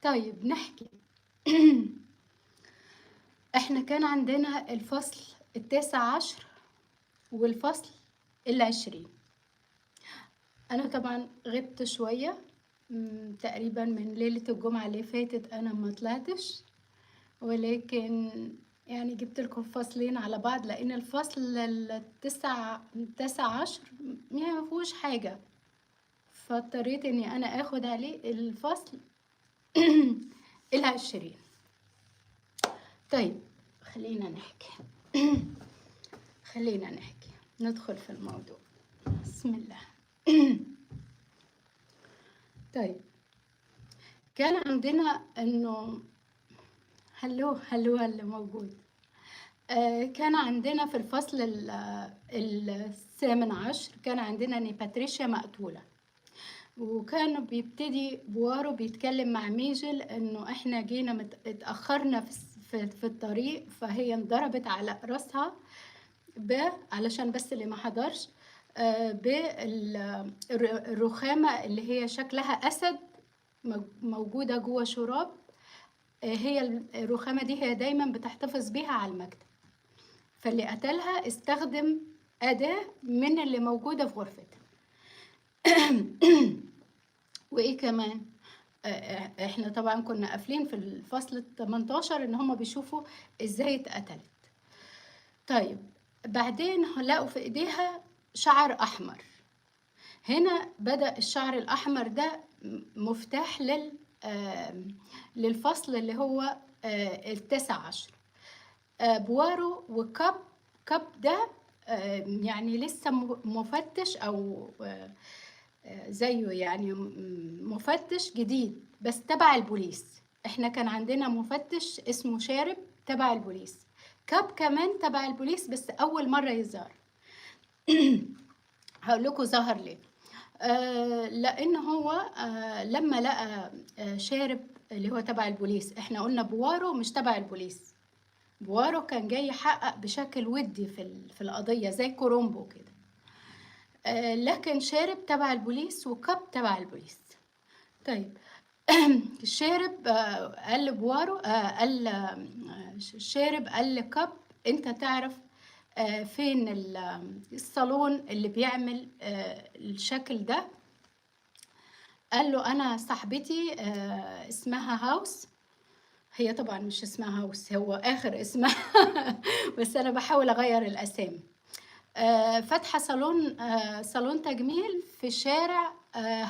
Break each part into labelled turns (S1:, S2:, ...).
S1: طيب نحكي. إحنا كان عندنا الفصل ال19 والفصل ال20. أنا طبعًا غِبت شوية، تقريبًا من ليلة الجمعة اللي فاتت أنا ما طلعتش، ولكن يعني جِبت لكم فصلين على بعض، لإن الفصل ال19 يعني ما فيهوش حاجة، فاضطريت إني أنا آخُد عليه الفصل ال20. طيب خلّينا نحكي. خلّينا نحكي، ندخل في الموضوع. بسم الله. طيب، كان عندنا إنه هلّو اللي موجود. كان عندنا في الفصل ال18 كان عندنا إن باتريشيا مقتولة، وكان بيبتدي بوارو بيتكلم مع ميجل إنه إحنا جينا اتأخرنا في الطريق، فهي انضربت على راسها علشان بس اللي ما حضرش، الرخامة اللي هي شكلها أسد موجودة جوه شراب. هي الرخامة دي هي دايما بتحتفظ بيها على المكتب، فاللي قتلها استخدم أداة من اللي موجودة في غرفتها. وإيه كمان، إحنا طبعا كنا قافلين في الفصل ال18 إن هما بيشوفوا إزاي اتقتلت. طيب بعدين لقوا في إيديها شعر أحمر. هنا بدأ الشعر الأحمر ده مفتاح للفصل اللي هو ال19. بوارو كاب ده يعني لسه مفتش أو زيه يعني مفتش جديد بس تبع البوليس. احنا كان عندنا مفتش اسمه شارب تبع البوليس، كاب كمان تبع البوليس بس أول مرة يظهر. هقول لكم ظهر ليه. لأن هو لما لقى شارب اللي هو تبع البوليس، احنا قلنا بوارو مش تبع البوليس، بوارو كان جاي يحقق بشكل ودي في القضية زي كورومبو كده. لكن شارب تبع البوليس وكاب تبع البوليس. طيب شارب قال لبوارو قال شارب قال لكاب انت تعرف فين الصالون اللي بيعمل الشكل ده؟ قال له انا صاحبتي اسمها هاوس. هي طبعا مش اسمها هاوس، هو اخر اسمها بس انا بحاول اغير الاسامي. فاتحه صالون تجميل في شارع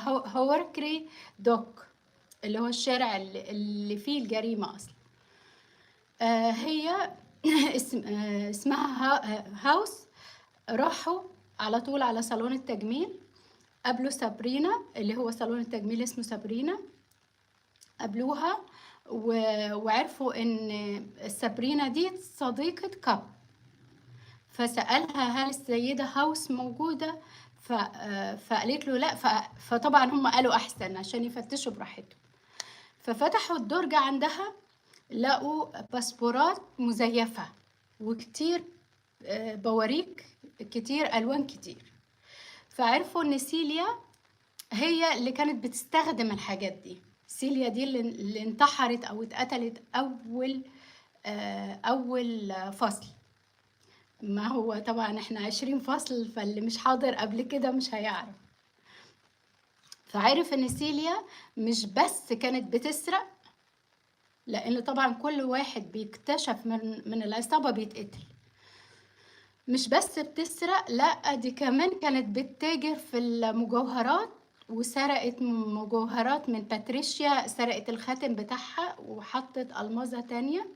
S1: هوركري دوك، اللي هو الشارع اللي فيه الجريمه اصلا. هي اسمها هاوس. راحوا على طول على صالون التجميل، قابلوا سابرينا اللي هو صالون التجميل اسمه سابرينا. قابلوها وعرفوا ان سابرينا دي صديقة كاب، فسألها هل السيدة هاوس موجودة؟ فقالت له لا. فطبعا هم قالوا احسن عشان يفتشوا براحتهم. ففتحوا الدرج عندها، لقوا باسبورات مزيفة وكتير بواريك كتير، ألوان كتير. فعرفوا إن سيليا هي اللي كانت بتستخدم الحاجات دي. سيليا دي اللي انتحرت أو اتقتلت أول فصل. ما هو طبعا احنا 20 فصل، فاللي مش حاضر قبل كده مش هيعرف. فعرف إن سيليا مش بس كانت بتسرق، لأن طبعا كل واحد بيكتشف من العصابة بيتقتل. مش بس بتسرق، لا دي كمان كانت بتتاجر في المجوهرات، وسرقت مجوهرات من باتريشيا، سرقت الخاتم بتاعها وحطت ألماظة تانية.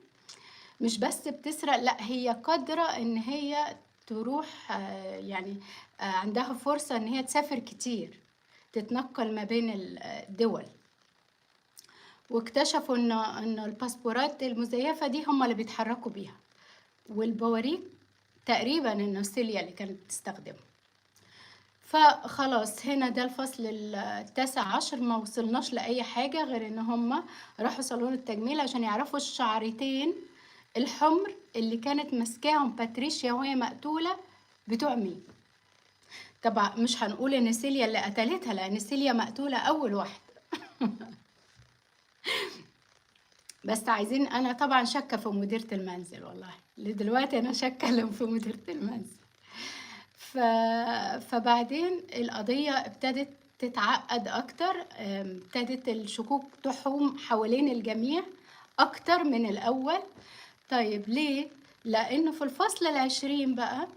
S1: مش بس بتسرق، لا هي قادرة ان هي تروح يعني عندها فرصة ان هي تسافر كتير، تتنقل ما بين الدول. واكتشفوا ان الباسبورات المزيفة دي هم اللي بيتحركوا بيها، والبواريك تقريبا ان سيليا اللي كانت بتستخدمه. فخلاص هنا ده الفصل ال19 ما وصلناش لأي حاجة غير ان هم راحوا صالون التجميل عشان يعرفوا الشعرتين الحمر اللي كانت ماسكاهم باتريشيا وهي مقتولة بتوع مين. طبعا مش هنقول ان سيليا اللي قتلتها، لان سيليا مقتولة اول واحدة. بس عايزين، أنا طبعًا شاكة في مديرة المنزل والله، لدلوقتي أنا شاكة في مديرة المنزل. ف فبعدين القضية ابتدت تتعقد أكتر، ابتدت الشكوك تحوم حوالين الجميع أكتر من الأول. طيب ليه؟ لإنه في الفصل ال20 بقى،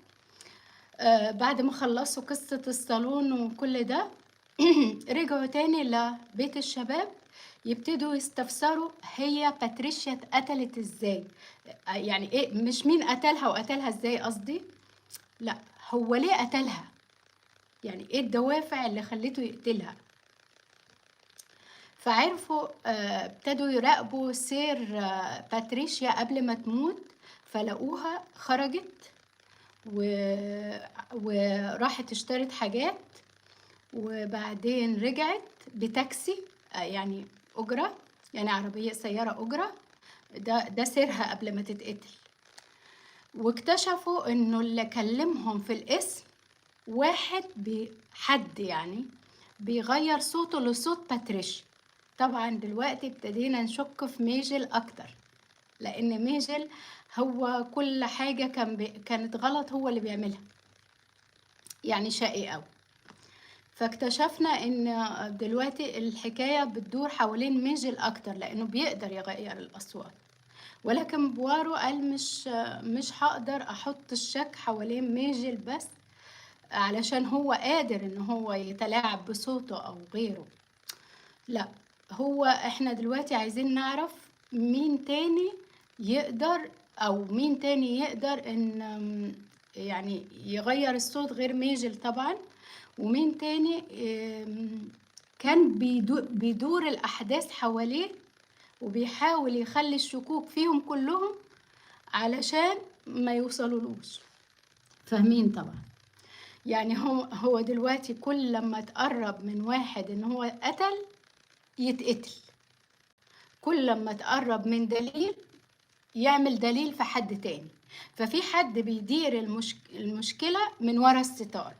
S1: بعد ما خلّصوا قصة الصالون وكل ده رجعوا تاني لبيت الشباب، يبتدوا يستفسروا هي باتريشيا اتقتلت إزاي؟ يعني إيه، مش مين قتلها وقتلها إزاي قصدي، لأ، هو ليه قتلها؟ يعني إيه الدوافع اللي خلّته يقتلها؟ فعرفوا، ابتدوا يراقبوا سير باتريشيا قبل ما تموت، فلقوها خرجت و وراحت اشترت حاجات، وبعدين رجعت بتاكسي، يعني أجرة، يعني عربية سيارة أجرة، ده سيرها قبل ما تتقتل. واكتشفوا إنه اللي كلمهم في الاسم واحد حد يعني بيغير صوته لصوت باتريشيا. طبعا دلوقتي ابتدينا نشك في ميجل أكتر، لأن ميجل هو كل حاجة كانت غلط هو اللي بيعملها، يعني شقي أوي. فاكتشفنا إن دلوقتي الحكاية بتدور حوالين ميجل أكتر، لأنه بيقدر يغير الأصوات. ولكن بوارو قال مش هقدر أحط الشك حوالين ميجل بس علشان هو قادر إن هو يتلاعب بصوته أو غيره. لأ، هو إحنا دلوقتي عايزين نعرف مين تاني يقدر، أو مين تاني يقدر إن يعني يغير الصوت غير ميجل طبعا، ومين تاني كان بيدور الأحداث حواليه وبيحاول يخلي الشكوك فيهم كلهم علشان ما يوصلولوش. فاهمين طبعا؟ يعني هو دلوقتي كل لما تقرب من واحد إن هو قتل يتقتل، كل لما تقرب من دليل يعمل دليل في حد تاني. ففي حد بيدير المشكلة من ورا الستار،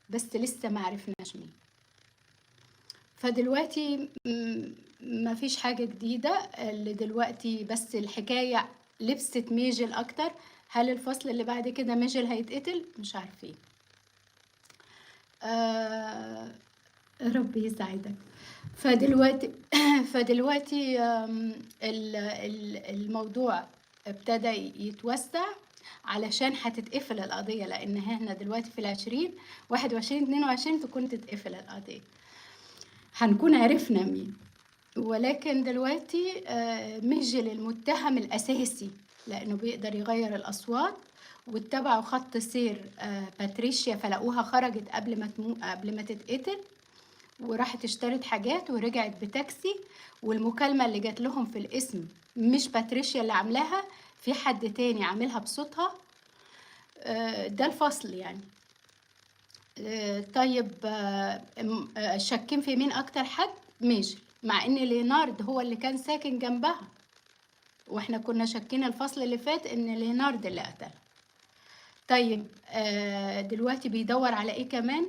S1: بس لسه ما عرفناش مين. فدلوقتي ما فيش حاجة جديدة اللي دلوقتي، بس الحكاية لبست ميجل أكتر. هل الفصل اللي بعد كده ميجل هيتقتل؟ مش عارفين. ربي يساعدك. فدلوقتي فدلوقتي الموضوع ابتدى يتوسع علشان هتتقفل القضية، لأن احنا دلوقتي في 21 22 تكون تتقفل القضية، هنكون عرفنا مين. ولكن دلوقتي ميجل المتهم الأساسي، لأنه بيقدر يغير الأصوات، واتبعوا خط سير باتريشيا فلقوها خرجت قبل ما تتقتل، وراحت اشترت حاجات ورجعت بتاكسي، والمكالمة اللي جات لهم في الاسم مش باتريشيا اللي عاملاها، في حد تاني عاملها بصوتها. ده الفصل يعني. طيب، شاكين في مين أكتر حد؟ ميجل، مع إن لينارد هو اللي كان ساكن جنبها، واحنا كنا شاكين الفصل اللي فات إن لينارد اللي قتلها. طيب، دلوقتي بيدور على إيه كمان؟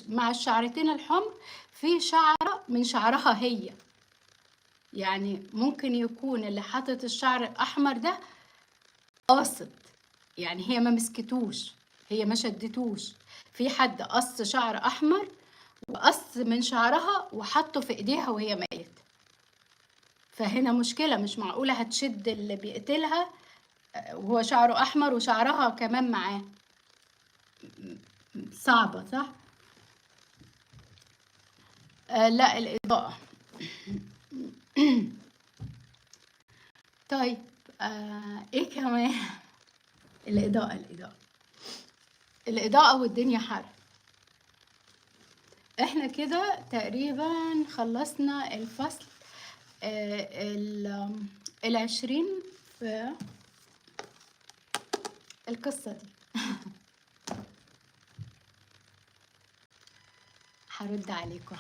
S1: مع الشعرتين الحمر في شعرة من شعرها هي، يعني ممكن يكون اللي حاطط الشعر الأحمر ده قاصد، يعني هي ما مسكتوش، هي ما شدتوش، في حد قص شعر أحمر وقص من شعرها وحطه في إيديها وهي ميت. فهنا مشكلة، مش معقولة هتشد اللي بيقتلها وهو شعره أحمر وشعرها كمان معاه، صعبة صح؟ لا، الإضاءة. طيب، إيه كمان؟ الإضاءة والدنيا حر. إحنا كده تقريبا خلصنا الفصل 20 في القصة دي. هرد عليكم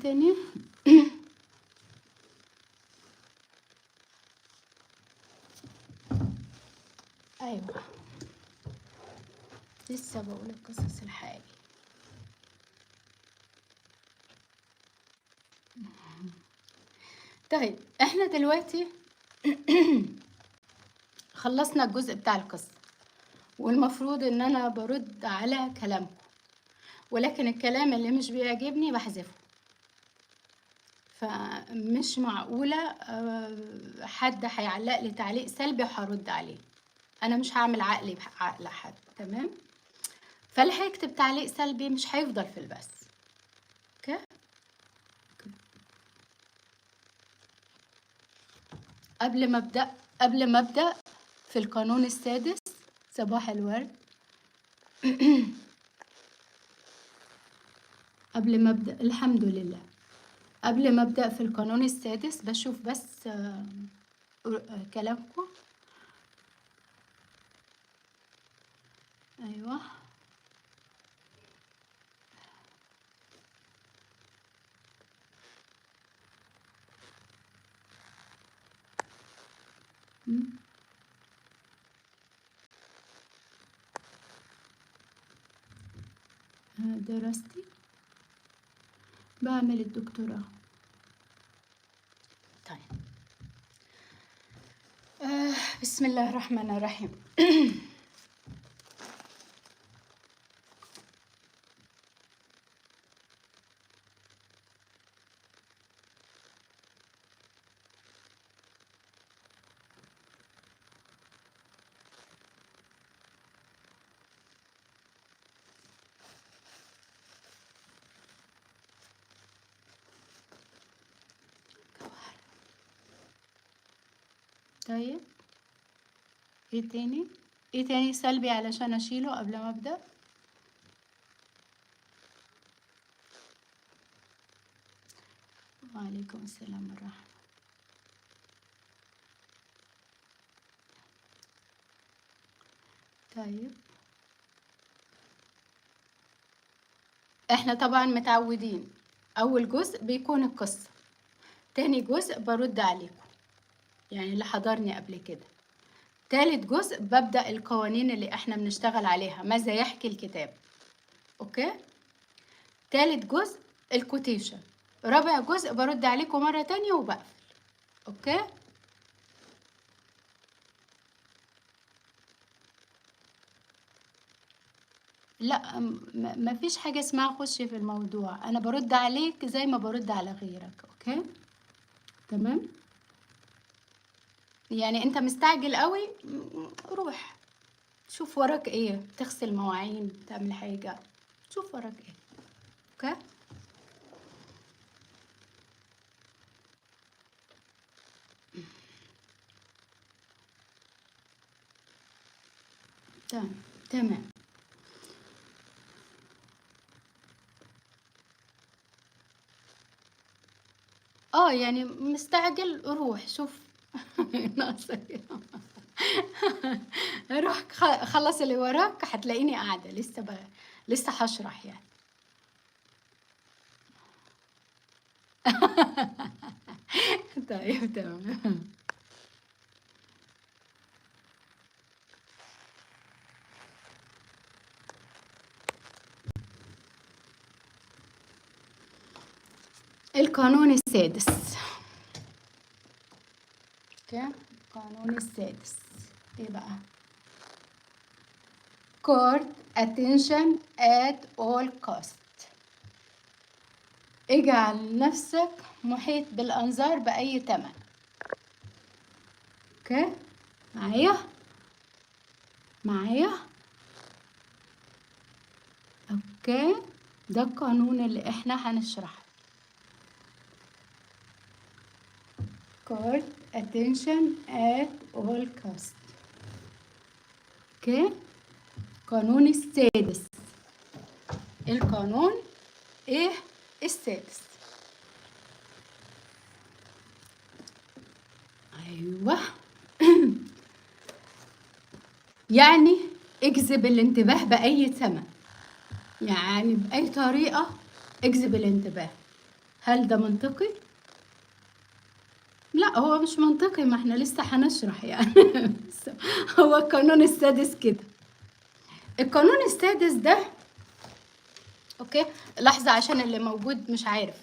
S1: تاني؟ ايوه، لسه بقول القصص الحقيقية. طيب احنا دلوقتي خلصنا الجزء بتاع القصة، والمفروض ان انا برد على كلامكم، ولكن الكلام اللي مش بيعجبني بحذفه. فمش معقولة حد هيعلق لي تعليق سلبي وهرد عليه. انا مش هعمل عقلي بعقل حد، تمام؟ فاللي هيكتب تعليق سلبي مش هيفضل في البث. اوكي، قبل ما ابدا في القانون السادس، صباح الورد. قبل ما ابدا، الحمد لله، قبل ما ابدا في القانون السادس بشوف بس كلامكم. ايوه، دراستي بعمل الدكتوراه. طيب بسم الله الرحمن الرحيم. طيب ايه تاني سلبي علشان اشيله قبل ما ابدا؟ وعليكم السلام ورحمة. طيب احنا طبعا متعودين اول جزء بيكون القصة، تاني جزء برد عليكم يعني اللي حضرني قبل كده، تالت جزء ببدأ القوانين اللي احنا بنشتغل عليها، ماذا يحكي الكتاب. اوكي، تالت جزء الكوتيشن، رابع جزء برد عليكم مرة تانية وبقفل. اوكي، لا ما فيش حاجة اسمها خش في الموضوع، انا برد عليك زي ما برد على غيرك. اوكي تمام، يعني انت مستعجل قوي، روح شوف وراك ايه، تغسل مواعين، تعمل حاجة، شوف وراك ايه. اوكي تمام. يعني مستعجل، روح شوف ناقصك روح خلص اللي وراك، هتلاقيني قاعدة لسه هشرح يعني. طيب تمام. القانون السادس. اوكي، القانون السادس ايه بقى؟ court attention at all cost. اجعل نفسك محيط بالأنظار بأي تمن. اوكي معايا اوكي، ده القانون اللي احنا هنشرحه. court attention at all cost. اوكي، قانون السادس. القانون ايه السادس؟ ايوه يعني اجذب الانتباه بأي ثمن، يعني بأي طريقة اجذب الانتباه. هل ده منطقي؟ لا، هو مش منطقي، ما احنا لسه هنشرح يعني. هو القانون السادس كده. القانون السادس ده، اوكي، لحظة عشان اللي موجود مش عارف.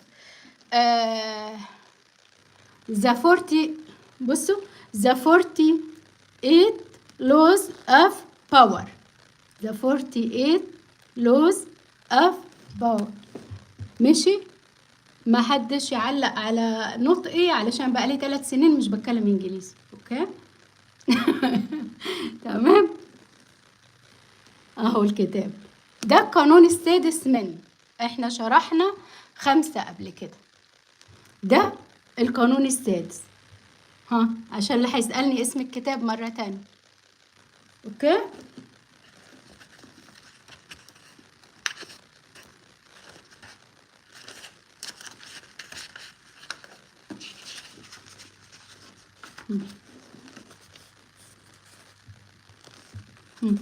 S1: the 40، بصوا، the 48 laws of power. the 48 laws of power. ماشي، ما حدش يعلق على نطقي علشان بقالي 3 سنين مش بتكلم انجليزي، اوكي. تمام. اهو الكتاب ده القانون السادس منه، احنا شرحنا 5 قبل كده. ده القانون السادس، ها، عشان اللي هيسألني اسم الكتاب مرة تانية، اوكي. مم. مم.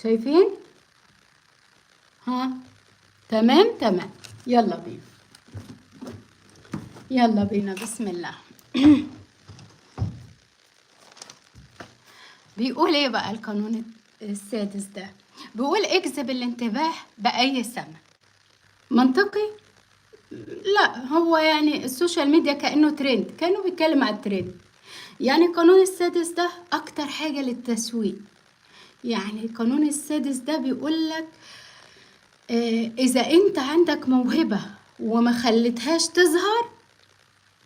S1: شايفين؟ ها، تمام تمام. يلا بينا، يلا بينا، بسم الله. بيقول ايه بقى القانون السادس ده؟ بيقول اجذب الانتباه بأي ثمن. منطقي؟ لا، هو يعني السوشيال ميديا كأنه ترند، كأنه بيتكلم على الترند. يعني القانون السادس ده اكتر حاجة للتسويق. يعني القانون السادس ده بيقول لك اذا انت عندك موهبة وما خليتهاش تظهر،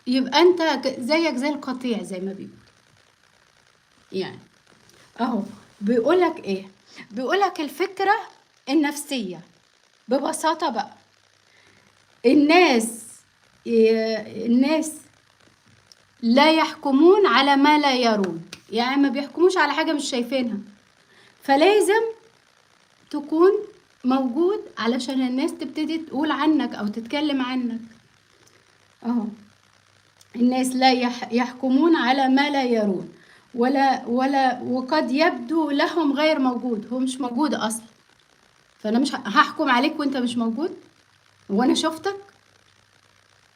S1: يبقى انت زيك زي القطيع زي ما بيقول. يعني اهو بيقولك ايه، بيقولك الفكرة النفسية ببساطة بقى. الناس الناس لا يحكمون على ما لا يرون، يعني ما بيحكموش على حاجة مش شايفينها، فلازم تكون موجود علشان الناس تبتدي تقول عنك او تتكلم عنك. اهو الناس لا يحكمون على ما لا يرون، وقد يبدو لهم غير موجود. هو مش موجود اصلا، فانا مش هحكم عليك وانت مش موجود. وانا شفتك؟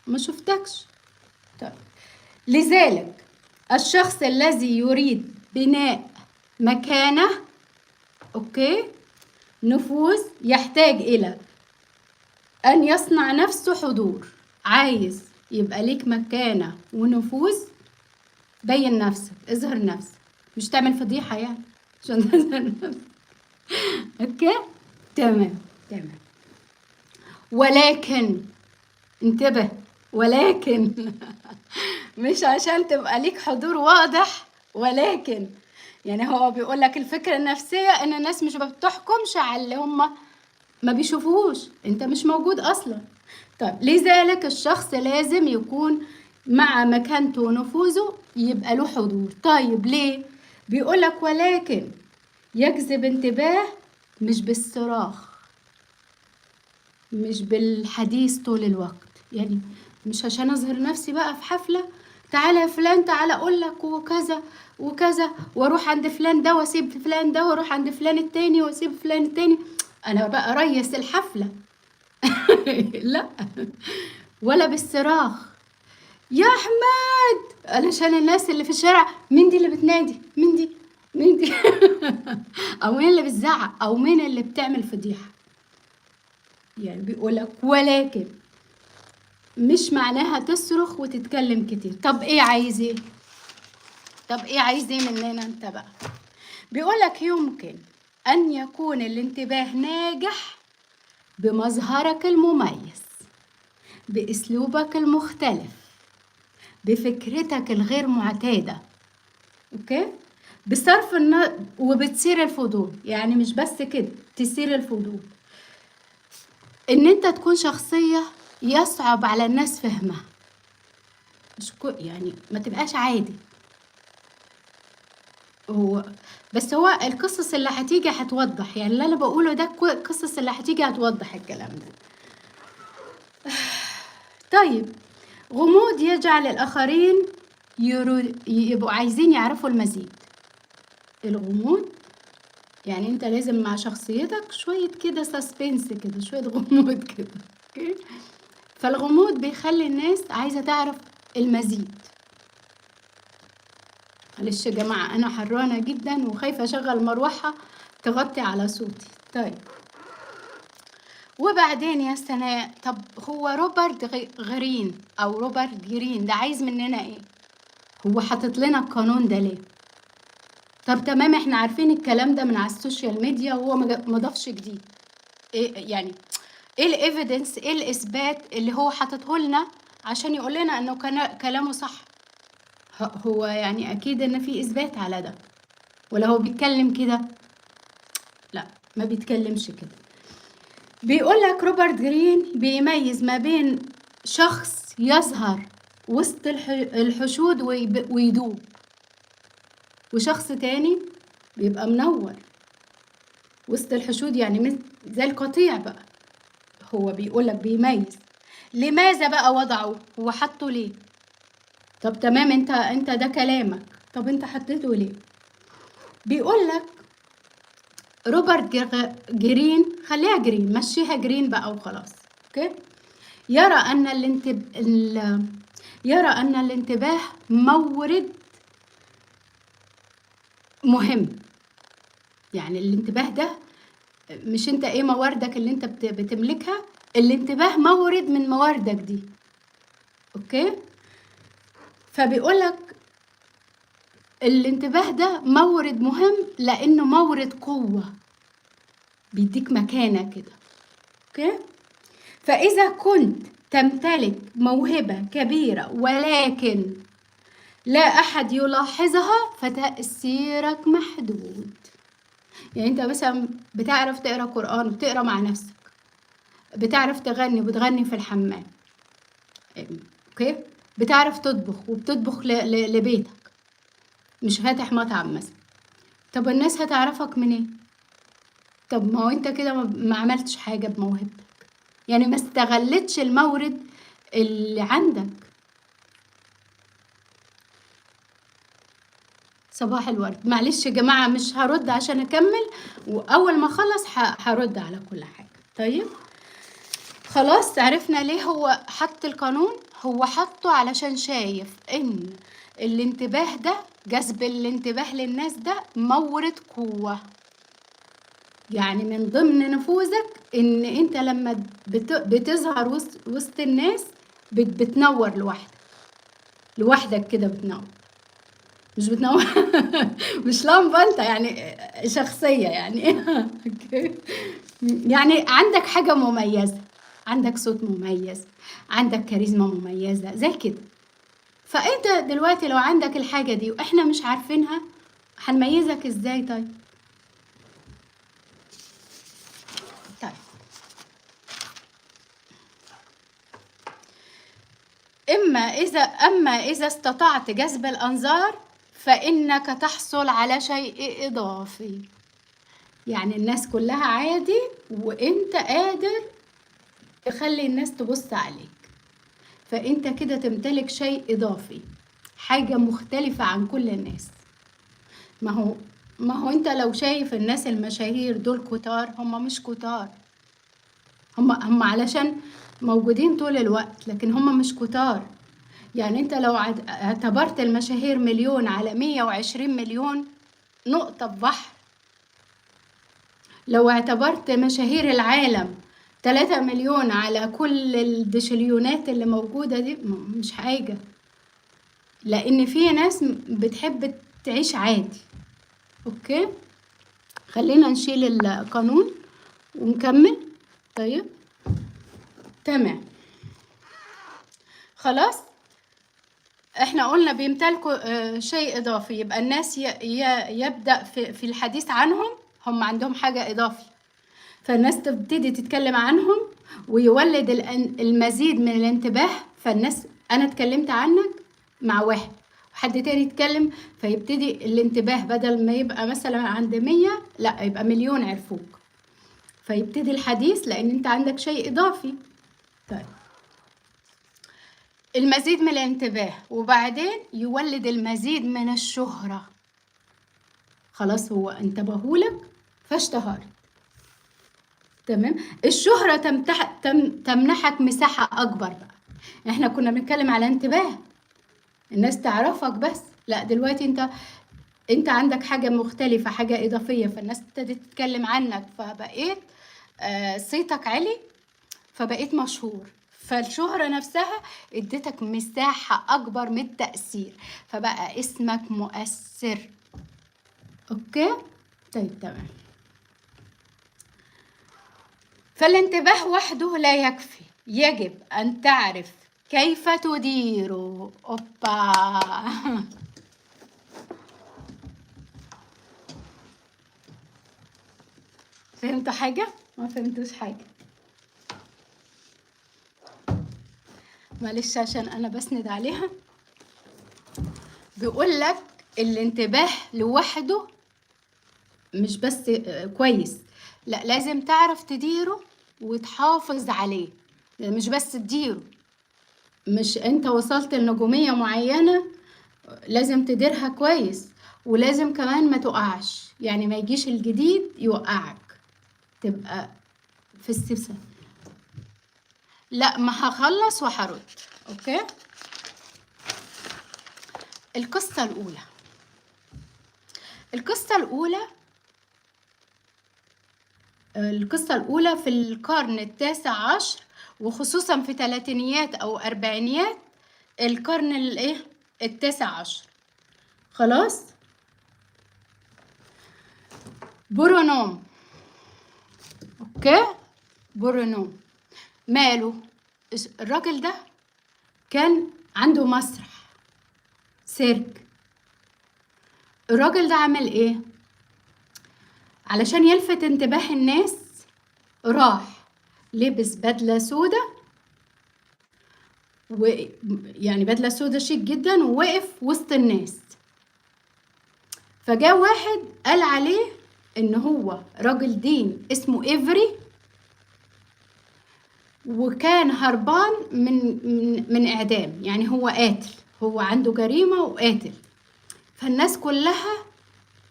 S1: ما شفتكش. طيب، لذلك الشخص الذي يريد بناء مكانه، اوكي، نفوذ، يحتاج الى ان يصنع نفسه حضور. عايز يبقى ليك مكانه ونفوذ، بين نفسك، اظهر نفسك، مش تعمل فضيحة يعني عشان تظهر نفسك، اوكي. تمام تمام. ولكن انتبه، ولكن مش عشان تبقى ليك حضور واضح، ولكن يعني هو بيقول لك الفكرة النفسية ان الناس مش بتحكمش على اللي هم ما بيشوفوهوش، انت مش موجود اصلا. طيب، لذلك الشخص لازم يكون مع مكانته ونفوذه، يبقى له حضور. طيب ليه؟ بيقولك ولكن يجذب انتباه مش بالصراخ، مش بالحديث طول الوقت. يعني مش عشان اظهر نفسي بقى في حفلة، تعالى يا فلان، تعالى اقول لك وكذا وكذا، واروح عند فلان ده واسيب فلان ده، واروح عند فلان التاني واسيب فلان التاني، انا بقى ريس الحفلة. لا، ولا بالصراخ يا احمد، علشان الناس اللي في الشارع، مين دي اللي بتنادي، مين دي، مين دي. او مين اللي بتزعق، او مين اللي بتعمل فضيحة. يعني بيقولك ولكن مش معناها تصرخ وتتكلم كتير. طب ايه عايز ايه؟ طب ايه عايز ايه مننا انت بقى؟ بيقولك يمكن ان يكون الانتباه ناجح بمظهرك المميز، باسلوبك المختلف، بفكرتك الغير معتادة، اوكي، بصرف وبتثير الفضول. يعني مش بس كده، تثير الفضول، ان انت تكون شخصية يصعب على الناس فهمها، مش يعني ما تبقاش عادي. هو بس هو القصص اللي هتيجي هتوضح، يعني اللي انا بقوله ده القصص اللي هتيجي هتوضح الكلام ده. طيب، غموض يجعل الآخرين يبقوا عايزين يعرفوا المزيد. الغموض يعني انت لازم مع شخصيتك شوية كده سسبنس كده، شوية غموض كده. اوكي، فالغموض بيخلي الناس عايزة تعرف المزيد. معلش يا جماعة أنا حرانة جدا وخايفة أشغل مروحة تغطي على صوتي. طيب، وبعدين يا سناء، طب هو روبرت غرين أو روبرت جرين ده عايز مننا إيه؟ هو حاطط لنا القانون ده ليه؟ طب تمام، احنا عارفين الكلام ده من على السوشيال ميديا وهو ما ضافش جديد. ايه يعني، ايه الايفيدنس، ايه الاثبات اللي هو حاططه لنا عشان يقول لنا انه كلامه صح؟ هو يعني اكيد ان في اثبات على ده، ولا هو بيتكلم كده؟ لا، ما بيتكلمش كده. بيقول لك روبرت جرين بيميز ما بين شخص يظهر وسط الحشود ويدوب، وشخص تاني بيبقى منور وسط الحشود، يعني زي القطيع بقى. هو بيقول لك بيميز. لماذا بقى وضعه؟ هو حطه ليه؟ طب تمام، انت ده كلامك، طب انت حطيته ليه؟ بيقول لك روبرت جرين، خليها جرين، مشيها جرين بقى وخلاص. اوكي، يرى ان الانتباه مورد مهم. يعني الانتباه ده مش انت ايه مواردك اللي انت بتملكها، الانتباه مورد من مواردك دي. اوكي، فبيقولك الانتباه ده مورد مهم لانه مورد قوة، بيديك مكانة كده. اوكي، فاذا كنت تمتلك موهبة كبيرة ولكن لا احد يلاحظها فتأثيرك محدود. يعني انت مثلا بتعرف تقرا قرآن وبتقرا مع نفسك، بتعرف تغني وبتغني في الحمام، اوكي، بتعرف تطبخ وبتطبخ لبيتك، مش فاتح مطعم مثلا. طب الناس هتعرفك منين؟ طب ما هو انت كده ما عملتش حاجة بموهبتك، يعني ما استغلتش المورد اللي عندك. صباح الورد. معلش يا جماعة مش هرد عشان اكمل، واول ما اخلص هرد على كل حاجة. طيب خلاص، عرفنا ليه هو حط القانون. هو حطه علشان شايف ان الانتباه ده، جذب الانتباه للناس ده مورد قوة. يعني من ضمن نفوذك ان انت لما بتظهر وسط الناس بتنور لوحدك كده، بتنور، مش بتنور مش لمبة انت، يعني شخصية يعني يعني عندك حاجة مميزة، عندك صوت مميز، عندك كاريزما مميزة زي كده. فانت دلوقتي لو عندك الحاجة دي واحنا مش عارفينها، هنميزك ازاي؟ طيب أما إذا استطعت جذب الأنظار فإنك تحصل على شيء إضافي. يعني الناس كلها عادي وإنت قادر تخلي الناس تبص عليك، فإنت كده تمتلك شيء إضافي، حاجة مختلفة عن كل الناس. ما هو أنت لو شايف الناس المشاهير دول كتار، هم مش كتار، هم علشان موجودين طول الوقت، لكن هم مش كتار. يعني انت لو اعتبرت المشاهير مليون على 120 مليون، نقطة في بحر. لو اعتبرت مشاهير العالم 3 مليون على كل الدشليونات اللي موجودة دي، مش حاجة. لان في ناس بتحب تعيش عادي. اوكي، خلينا نشيل القانون ونكمل. طيب تمام، خلاص احنا قلنا بيمتلكوا شيء اضافي، يبقى الناس يبدأ في الحديث عنهم، هم عندهم حاجة اضافية، فالناس تبتدي تتكلم عنهم ويولد المزيد من الانتباه. فالناس، انا اتكلمت عنك مع واحد وحد تاني يتكلم، فيبتدي الانتباه بدل ما يبقى مثلا عند 100 لا يبقى مليون عرفوك، فيبتدي الحديث لان انت عندك شيء اضافي. طيب، المزيد من الانتباه وبعدين يولد المزيد من الشهرة. خلاص هو انتبهولك فاشتهرت. تمام. الشهرة تمنحك مساحة أكبر بقى. احنا كنا بنتكلم على انتباه، الناس تعرفك بس، لا دلوقتي انت عندك حاجة مختلفة، حاجة إضافية، فالناس ابتدت تتكلم عنك، فبقيت صيتك عالي، فبقيت مشهور. فالشهرة نفسها اديتك مساحة أكبر من التأثير، فبقى اسمك مؤثر. أوكي؟ طيب تمام. فالانتباه وحده لا يكفي، يجب أن تعرف كيف تديره. أوبا فهمتوا حاجة؟ ما فهمتوش حاجة؟ معلش عشان أنا بسند عليها. بيقول لك الانتباه لوحده مش بس كويس، لا لازم تعرف تديره وتحافظ عليه. مش بس تديره، مش انت وصلت لنجومية معينة لازم تديرها كويس، ولازم كمان ما تقعش، يعني ما يجيش الجديد يوقعك، تبقى في السبسة. لا ما هخلص وهرد. اوكي. القصة الأولى، القصة الأولى في القرن التاسع عشر، وخصوصا في ثلاثينيات أو أربعينيات القرن التاسع عشر. خلاص. برونوم. اوكي. برونوم ماله؟ الراجل ده كان عنده مسرح سيرك. الراجل ده عمل ايه علشان يلفت انتباه الناس؟ راح لبس بدلة سودة، ويعني بدلة سودة شيك جدا، ووقف وسط الناس. فجاء واحد قال عليه ان هو راجل دين اسمه إيفري، وكان هربان من اعدام، يعني هو قاتل، هو عنده جريمة وقاتل. فالناس كلها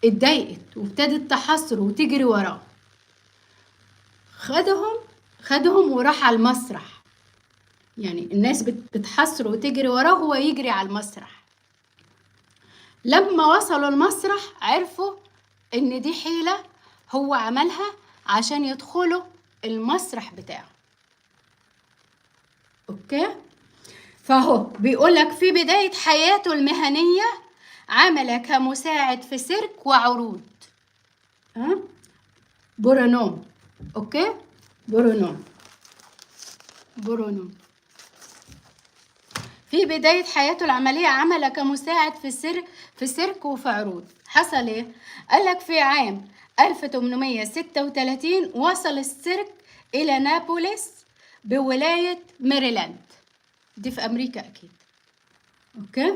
S1: اتضايقت وابتدت تحاصره وتجري وراه. خدهم وراح على المسرح، يعني الناس بتحاصره وتجري وراه، هو يجري على المسرح. لما وصلوا المسرح عرفوا ان دي حيلة هو عملها عشان يدخلوا المسرح بتاعه. اوكي. فهو بيقولك في بداية حياته المهنية عمل كمساعد في سيرك وعروض. برونوم. اوكي. برونوم في بداية حياته العملية عمل كمساعد في سيرك وفي عروض. حصل ايه؟ قالك في عام 1836 وصل السيرك إلى نابوليس بولاية ميريلاند، دي في أمريكا أكيد. أوكي.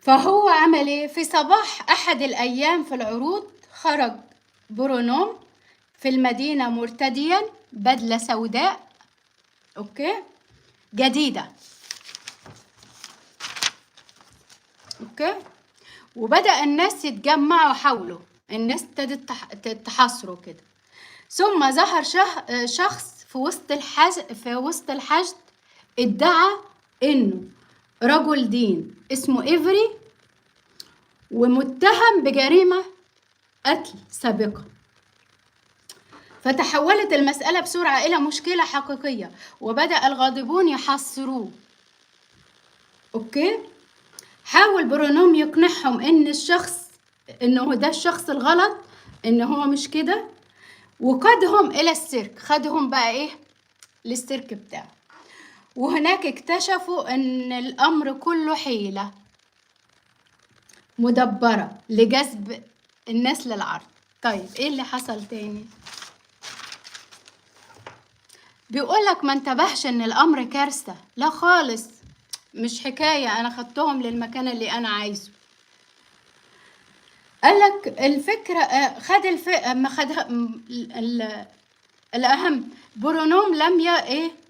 S1: فهو عمل ايه؟ في صباح أحد الأيام في العروض خرج برونوم في المدينة مرتديا بدلة سوداء، أوكي، جديدة. اوكي. وبدأ الناس يتجمعوا حوله، الناس ابتدت تحاصره كده. ثم ظهر شخص في وسط الحشد ادعى انه رجل دين اسمه إيفري، ومتهم بجريمة قتل سابقة. فتحولت المسألة بسرعة إلى مشكلة حقيقية، وبدأ الغاضبون يحاصروه. اوكي. حاول برونوم يقنعهم انه ده الشخص الغلط، ان هو مش كده، وقادهم الى السيرك. خدهم بقى ايه؟ للسيرك بتاعه. وهناك اكتشفوا ان الامر كله حيلة مدبرة لجذب الناس للعرض. طيب ايه اللي حصل تاني؟ بيقولك ما انتبهش ان الامر كارثة، لا خالص، مش حكاية انا خدتهم للمكان اللي انا عايزه. قالك الفكرة ما خدها الأهم. برونوم لم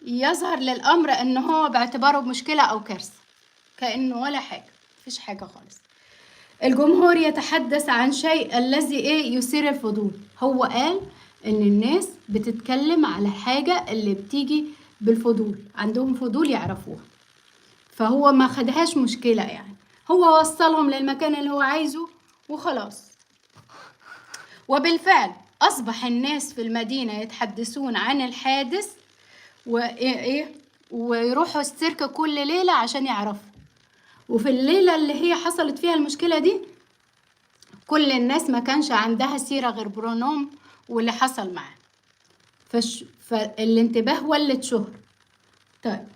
S1: يظهر للأمر أنه هو باعتباره مشكلة أو كارثة، كأنه ولا حاجة، مفيش حاجة خالص. الجمهور يتحدث عن شيء الذي يثير الفضول. هو قال ان الناس بتتكلم على حاجة اللي بتيجي بالفضول، عندهم فضول يعرفوها، فهو ما خدهاش مشكلة يعني، هو وصلهم للمكان اللي هو عايزه وخلاص. وبالفعل أصبح الناس في المدينة يتحدثون عن الحادث ويروحوا السيرك كل ليلة عشان يعرفوا. وفي الليلة اللي هي حصلت فيها المشكلة دي كل الناس ما كانش عندها سيرة غير برونوم واللي حصل معاه، فالانتباه ولد شهر. طيب،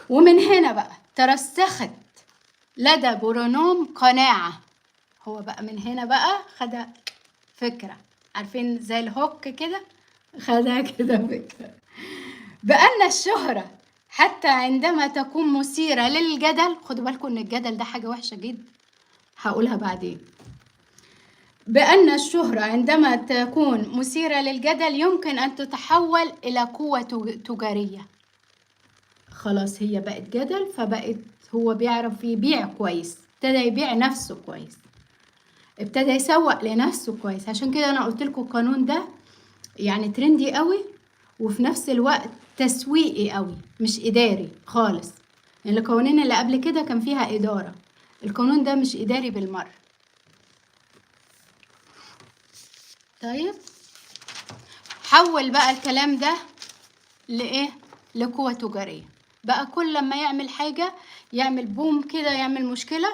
S1: ومن هنا بقى ترسخت لدى برونوم قناعة. هو بقى من هنا بقى خد فكرة، عارفين زي الهوك كده، خدها كده فكرة بأن الشهرة حتى عندما تكون مثيرة للجدل، خدوا بالكم ان الجدل ده حاجة وحشة جدا، هقولها بعدين. بأن الشهرة عندما تكون مثيرة للجدل يمكن أن تتحول إلى قوة تجارية. خلاص هي بقت جدل، فبقت هو بيعرف يبيع كويس، ابتدى يبيع نفسه كويس، ابتدى يسوق لنفسه كويس. عشان كده أنا قلت لكم القانون ده يعني ترندي قوي، وفي نفس الوقت تسويقي قوي، مش إداري خالص. يعني القوانين اللي قبل كده كان فيها إدارة، القانون ده مش إداري بالمرة. طيب، حول بقى الكلام ده لإيه؟ لقوة تجارية. بقى كل لما يعمل حاجة يعمل بوم كده، يعمل مشكلة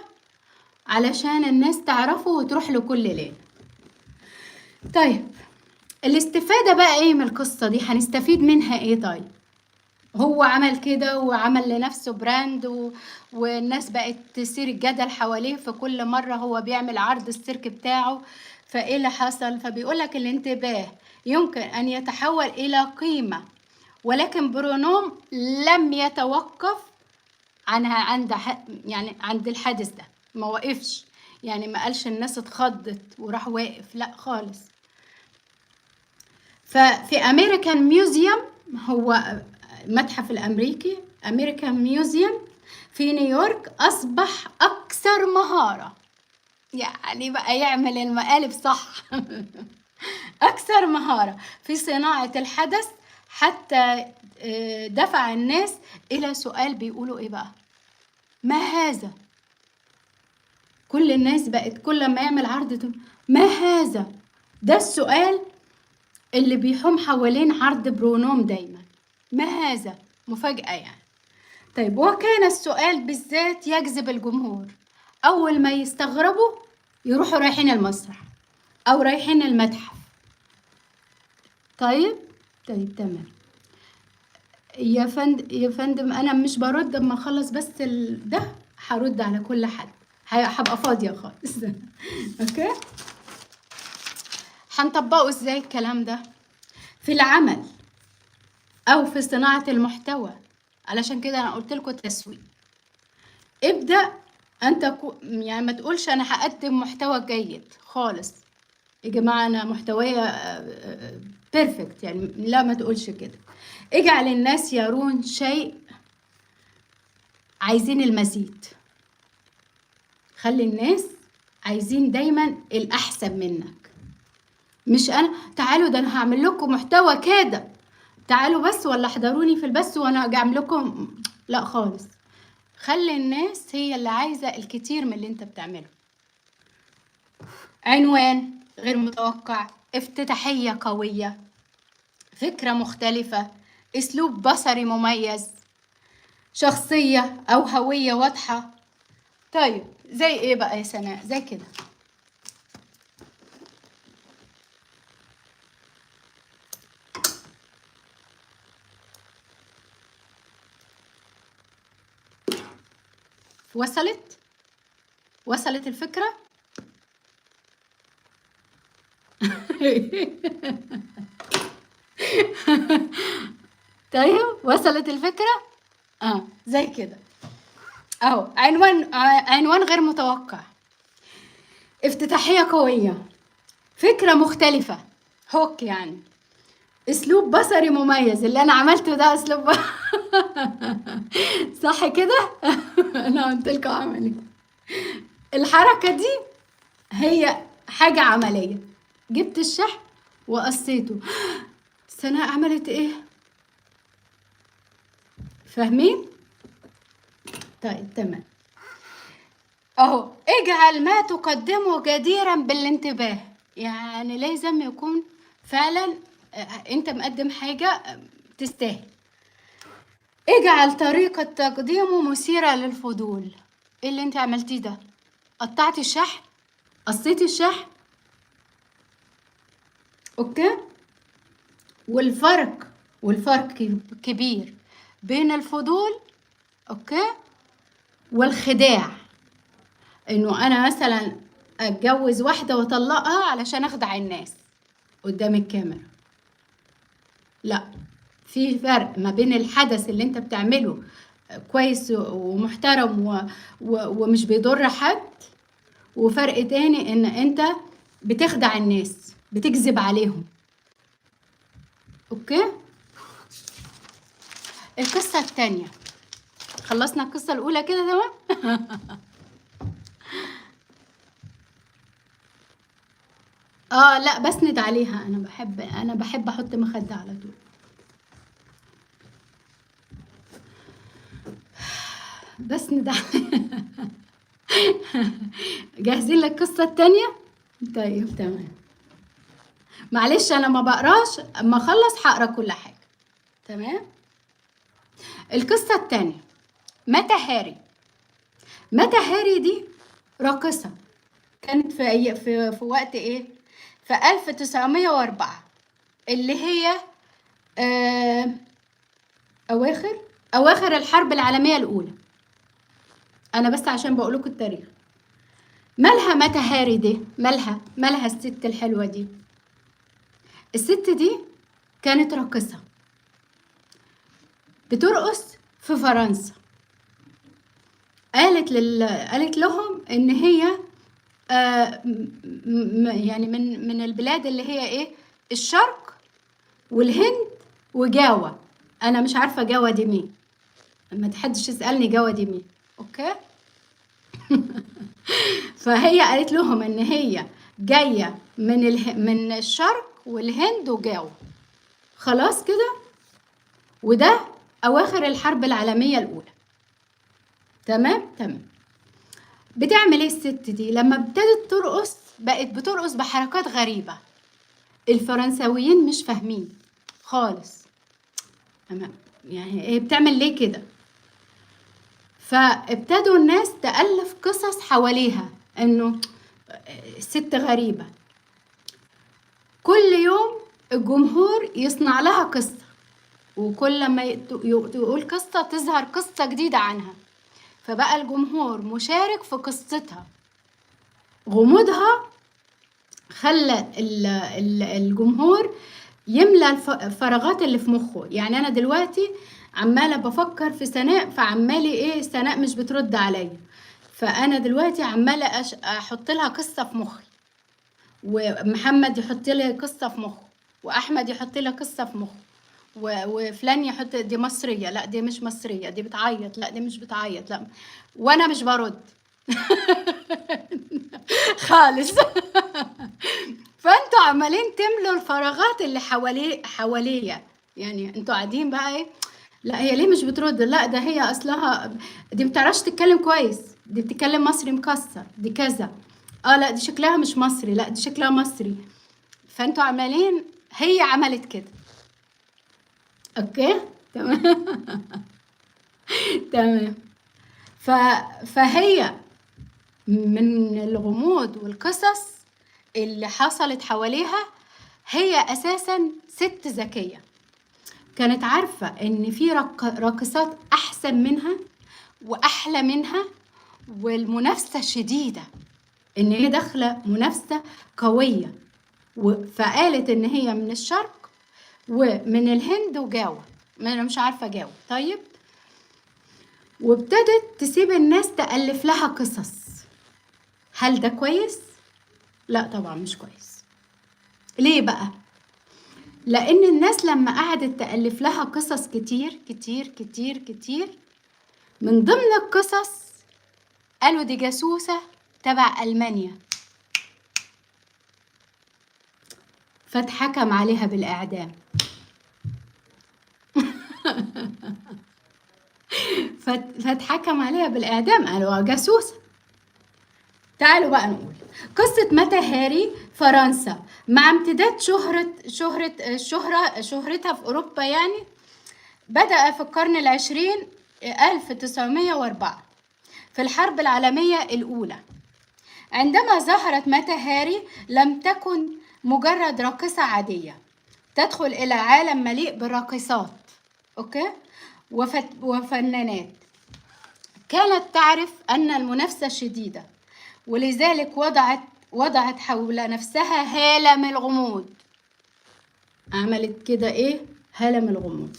S1: علشان الناس تعرفه وتروح له كل ليلة. طيب، الاستفادة بقى ايه من القصة دي؟ هنستفيد منها ايه؟ طيب، هو عمل كده وعمل لنفسه براند والناس بقت تثير الجدل حواليه في كل مرة هو بيعمل عرض السيرك بتاعه. فايه اللي حصل؟ فبيقولك الانتباه يمكن ان يتحول الى قيمة، ولكن برونوم لم يتوقف عنها يعني عند الحادث ده، ما وقفش، يعني ما قالش الناس اتخضت وراح واقف، لا خالص. ففي أمريكان ميوزيوم، هو متحف الأمريكي أمريكان ميوزيوم في نيويورك، أصبح أكثر مهارة، يعني بقى يعمل المقالب صح أكثر مهارة في صناعة الحدث، حتى دفع الناس إلى سؤال بيقولوا إيه بقى؟ ما هذا؟ كل الناس بقت كل ما يعمل عرض ما هذا؟ ده السؤال اللي بيحوم حوالين عرض برونوم دايما، ما هذا؟ مفاجأة يعني. طيب، وكان السؤال بالذات يجذب الجمهور، أول ما يستغربوا يروحوا رايحين المسرح أو رايحين المتحف. طيب تمام يا فندم أنا مش برد، أما أخلص بس ده هرد على كل حد، هبقى فاضية خالص أوكي. هنطبقه إزاي الكلام ده في العمل أو في صناعة المحتوى؟ علشان كده أنا قلت لكم التسويق. ابدأ أنت يعني ما تقولش أنا هقدم محتوى جيد خالص يا جماعة، أنا محتوية بيرفكت، يعني لا، ما تقولش كده. اجعل الناس يرون شيء عايزين المزيد، خلي الناس عايزين دايما الأحسن منك، مش أنا تعالوا ده أنا هعمل لكم محتوى كده، تعالوا بس ولا احضروني في البث وأنا أعمل لكم، لا خالص. خلي الناس هي اللي عايزة الكتير من اللي انت بتعمله. عنوان غير متوقع، افتتاحية قوية، فكرة مختلفة، اسلوب بصري مميز، شخصية او هوية واضحة. طيب، زي ايه بقى يا سناء؟ زي كده وصلت الفكرة طيب، وصلت الفكرة زي كده اهو. عنوان غير متوقع، افتتاحية قوية، فكرة مختلفة، هوك يعني، اسلوب بصري مميز. اللي انا عملته ده اسلوب صح كده انا قلت لكم اعمل الحركة دي هي حاجة عملية. جبت الشحن وقصيته. سناء عملت ايه؟ فاهمين؟ طيب تمام. اهو اجعل ما تقدمه جديرا بالانتباه، يعني لازم يكون فعلا انت مقدم حاجة تستاهل. اجعل طريقة تقديمه مثيرة للفضول. ايه اللي انت عملتيه ده؟ قطعتي الشحن، قصيتي الشحن، اوكي. والفرق كبير بين الفضول، اوكي، والخداع. انه انا مثلا اتجوز واحدة واطلقها علشان اخدع الناس قدام الكاميرا. لا، في فرق ما بين الحدث اللي انت بتعمله كويس ومحترم ومش بيضر حد، وفرق تاني ان انت بتخدع الناس، بتكذب عليهم، اوكي. القصة التانية، خلصنا القصة الأولى كده تمام. اه لا، بسند عليها، انا بحب احط مخدة على طول. بسند عليها. جاهزين للقصة التانية؟ طيب تمام. معلش انا ما بقراش، اما اخلص هقرا كل حاجة. تمام. القصة التانية، متى هاري. متى هاري دي راقصة، كانت في وقت ايه؟ في 1904، اللي هي آه اواخر الحرب العالمية الاولى. انا بس عشان بقول لكم التاريخ. مالها متى هاري دي؟ مالها الست الحلوة دي؟ الست دي كانت راقصة بترقص في فرنسا. قالت لهم ان هي يعني من البلاد اللي هي ايه، الشرق والهند وجاوا. انا مش عارفه جاوا دي مين، ما تحدش يسالني جاوا دي مين، اوكي. فهي قالت لهم ان هي جايه من الشرق والهند وجاوا، خلاص كده. وده اواخر الحرب العالميه الاولى. تمام. بتعمل ايه الست دي لما ابتدت ترقص؟ بقت بترقص بحركات غريبه، الفرنساويين مش فاهمين خالص. تمام، يعني هي بتعمل ليه كده؟ فابتدوا الناس تألف قصص حواليها انه ست غريبة. كل يوم الجمهور يصنع لها قصة، وكل ما يقول قصة تظهر قصة جديدة عنها، فبقى الجمهور مشارك في قصتها. غموضها خلى الجمهور يملى الفراغات اللي في مخه. يعني انا دلوقتي عماله بفكر في سناء، فعمالي ايه، سناء مش بترد عليا، فانا دلوقتي عماله احط لها قصه في مخي، ومحمد يحط لي قصه في مخه، واحمد يحط لي قصه في مخه، وفلان يحط دي مصريه، لا دي مش مصريه، دي بتعيط، لا دي مش بتعيط، لا، وانا مش برد. خالص. فانتوا عمالين تملوا الفراغات اللي حواليا. يعني انتوا قاعدين بقى ايه، لا هي ليه مش بترد، لا ده هي اصلها دي بتعرفش تتكلم كويس، دي بتتكلم مصري مكسر، دي كذا، اه لا دي شكلها مش مصري، لا دي شكلها مصري. فانتوا عمالين، هي عملت كده، اوكي. تمام. تمام. فهي من الغموض والقصص اللي حصلت حواليها، هي اساسا ست ذكيه، كانت عارفه ان في راقصات احسن منها واحلى منها، والمنافسه شديده، ان هي داخله منافسه قويه. فقالت ان هي من الشرق ومن الهند وجاوا، ما انا مش عارفه جاوا. طيب، وابتدت تسيب الناس تألف لها قصص. هل ده كويس؟ لا طبعا مش كويس. ليه بقى؟ لأن الناس لما قعدت تألف لها قصص كتير كتير كتير كتير، من ضمن القصص قالوا دي جاسوسة تبع ألمانيا. فاتحكم عليها بالإعدام. فاتحكم عليها بالإعدام، قالوا جاسوسة. تعالوا بقى نقول قصة متى هاري فرنسا مع امتداد شهرتها في أوروبا. يعني بدأ في القرن العشرين 1904 في الحرب العالمية الأولى. عندما ظهرت متى هاري لم تكن مجرد راقصة عادية تدخل إلى عالم مليء بالراقصات وفنانات. كانت تعرف أن المنافسة شديدة، ولذلك وضعت حول نفسها هالة من الغموض. عملت كده ايه؟ هالة من الغموض.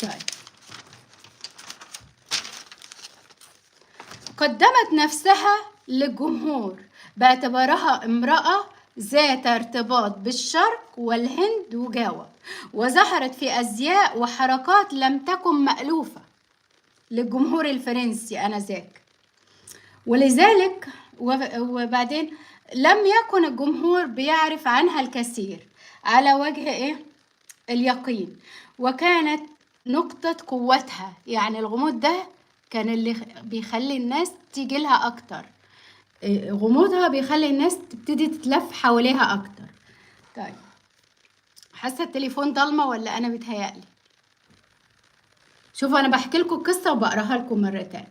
S1: طيب، قدمت نفسها للجمهور باعتبارها امرأة ذات ارتباط بالشرق والهند وجاوة، وظهرت في أزياء وحركات لم تكن مألوفة للجمهور الفرنسي آنذاك. ولذلك وبعدين لم يكن الجمهور بيعرف عنها الكثير على وجه ايه؟ اليقين. وكانت نقطة قوتها، يعني الغموض ده كان اللي بيخلي الناس تيجي لها اكتر. غموضها بيخلي الناس تبتدي تتلف حواليها اكتر. طيب، حاسه التليفون ضلمه ولا انا بيتهيألي؟ شوفوا، انا بحكي لكم القصه وبقراها لكم مره تانية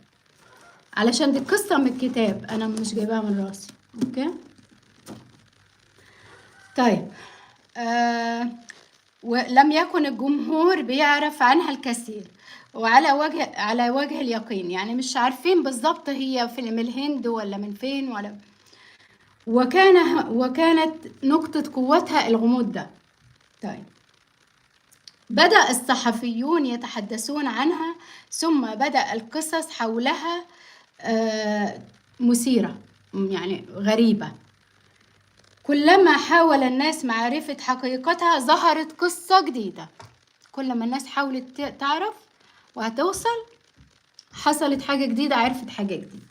S1: علشان دي قصه من الكتاب، انا مش جايباها من راسي. اوكي. طيب، ولم يكن الجمهور بيعرف عنها الكثير على وجه اليقين، يعني مش عارفين بالظبط هي من الهند ولا من فين ولا. وكانت نقطة قوتها الغموض ده. طيب، بدأ الصحفيون يتحدثون عنها، ثم بدأ القصص حولها مثيرة، يعني غريبة. كلما حاول الناس معرفة حقيقتها ظهرت قصة جديدة. كل ما الناس حاولت تعرف وهتوصل، حصلت حاجة جديدة، عرفت حاجة جديدة.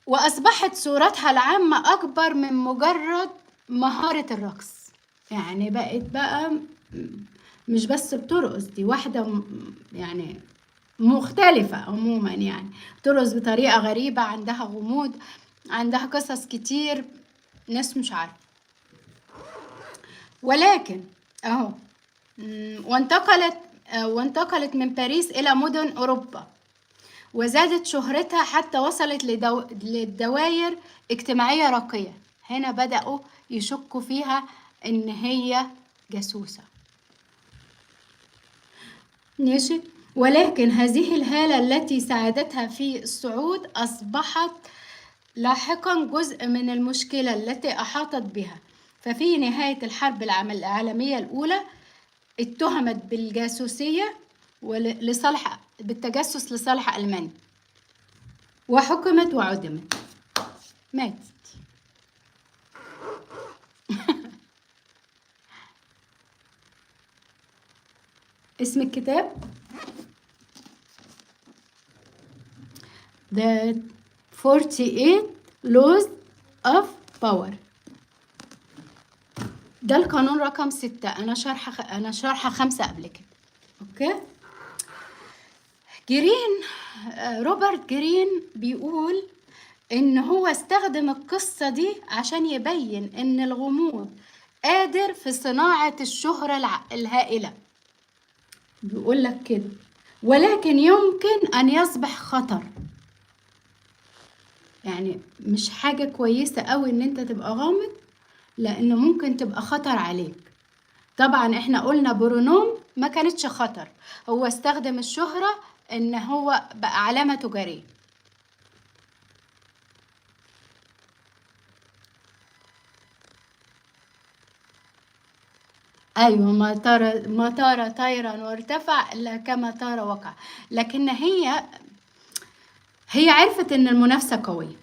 S1: وأصبحت صورتها العامة أكبر من مجرد مهارة الرقص. يعني بقت بقى مش بس بترقص، دي واحدة يعني مختلفة عموما، يعني ترقص بطريقة غريبة، عندها غموض، عندها قصص كتير ناس مش عارفة. ولكن اهو وانتقلت من باريس إلى مدن أوروبا، وزادت شهرتها حتى وصلت للدوائر اجتماعية راقية. هنا بدأوا يشكوا فيها إن هي جاسوسة. ماشي. ولكن هذه الهالة التي ساعدتها في الصعود أصبحت لاحقا جزء من المشكلة التي أحاطت بها. ففي نهاية الحرب العالمية الأولى اتهمت بالجاسوسية بالتجسس لصالح ألمانيا، وحكمت وعدمت، ماتت. اسم الكتاب The 48 Laws of Power. ده القانون رقم 6. أنا شارحة 5 قبل كده. أوكي. روبرت جرين بيقول إن هو استخدم القصة دي عشان يبين إن الغموض قادر في صناعة الشهرة الهائلة. بيقول لك كده، ولكن يمكن أن يصبح خطر. يعني مش حاجة كويسة قوي إن أنت تبقى غامض، لأنه ممكن تبقى خطر عليك. طبعا احنا قلنا برونوم ما كانتش خطر، هو استخدم الشهرة إن هو بقى علامة تجارية. أيوة، ما طار طيرا وارتفع إلا كما طار وقع. لكن هي عرفت إن المنافسة قوية،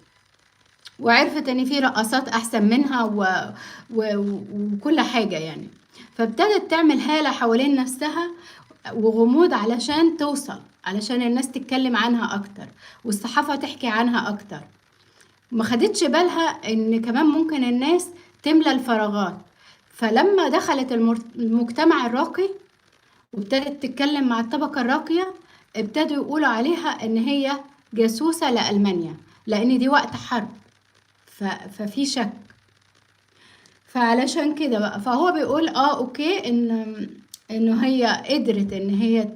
S1: وعرفت إن في رقصات أحسن منها وكل حاجة يعني. فابتدت تعمل هالة حوالين نفسها وغموض علشان توصل، علشان الناس تتكلم عنها أكتر والصحافة تحكي عنها أكتر. ما خدتش بالها ان كمان ممكن الناس تملى الفراغات. فلما دخلت المجتمع الراقي وابتدت تتكلم مع الطبقة الراقية، ابتدوا يقولوا عليها ان هي جاسوسة لألمانيا، لان دي وقت حرب. ففي شك. فعلشان كده بقى فهو بيقول اوكي انه هي قدرت ان هي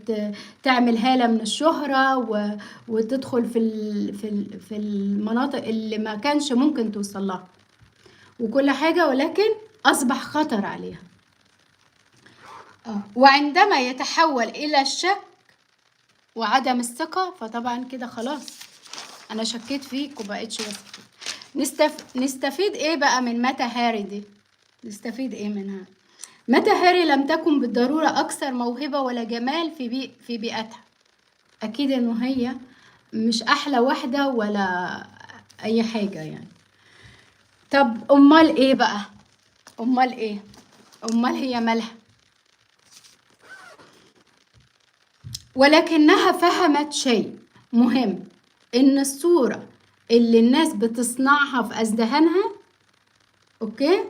S1: تعمل هالة من الشهرة وتدخل في المناطق اللي ما كانش ممكن توصل لها وكل حاجة، ولكن اصبح خطر عليها. وعندما يتحول الى الشك وعدم الثقة، فطبعا كده خلاص انا شكيت فيك وبقيتش بثق. نستفيد ايه بقى من ماتا هاري دي؟ نستفيد ايه منها؟ ماتا هاري لم تكن بالضرورة أكثر موهبة ولا جمال في بيئتها. أكيد إنه هي مش أحلى واحدة ولا أي حاجة يعني. طب أمال إيه بقى؟ أمال إيه؟ أمال هي مالها؟ ولكنها فهمت شيء مهم، إن الصورة اللي الناس بتصنعها في أذهانها أوكي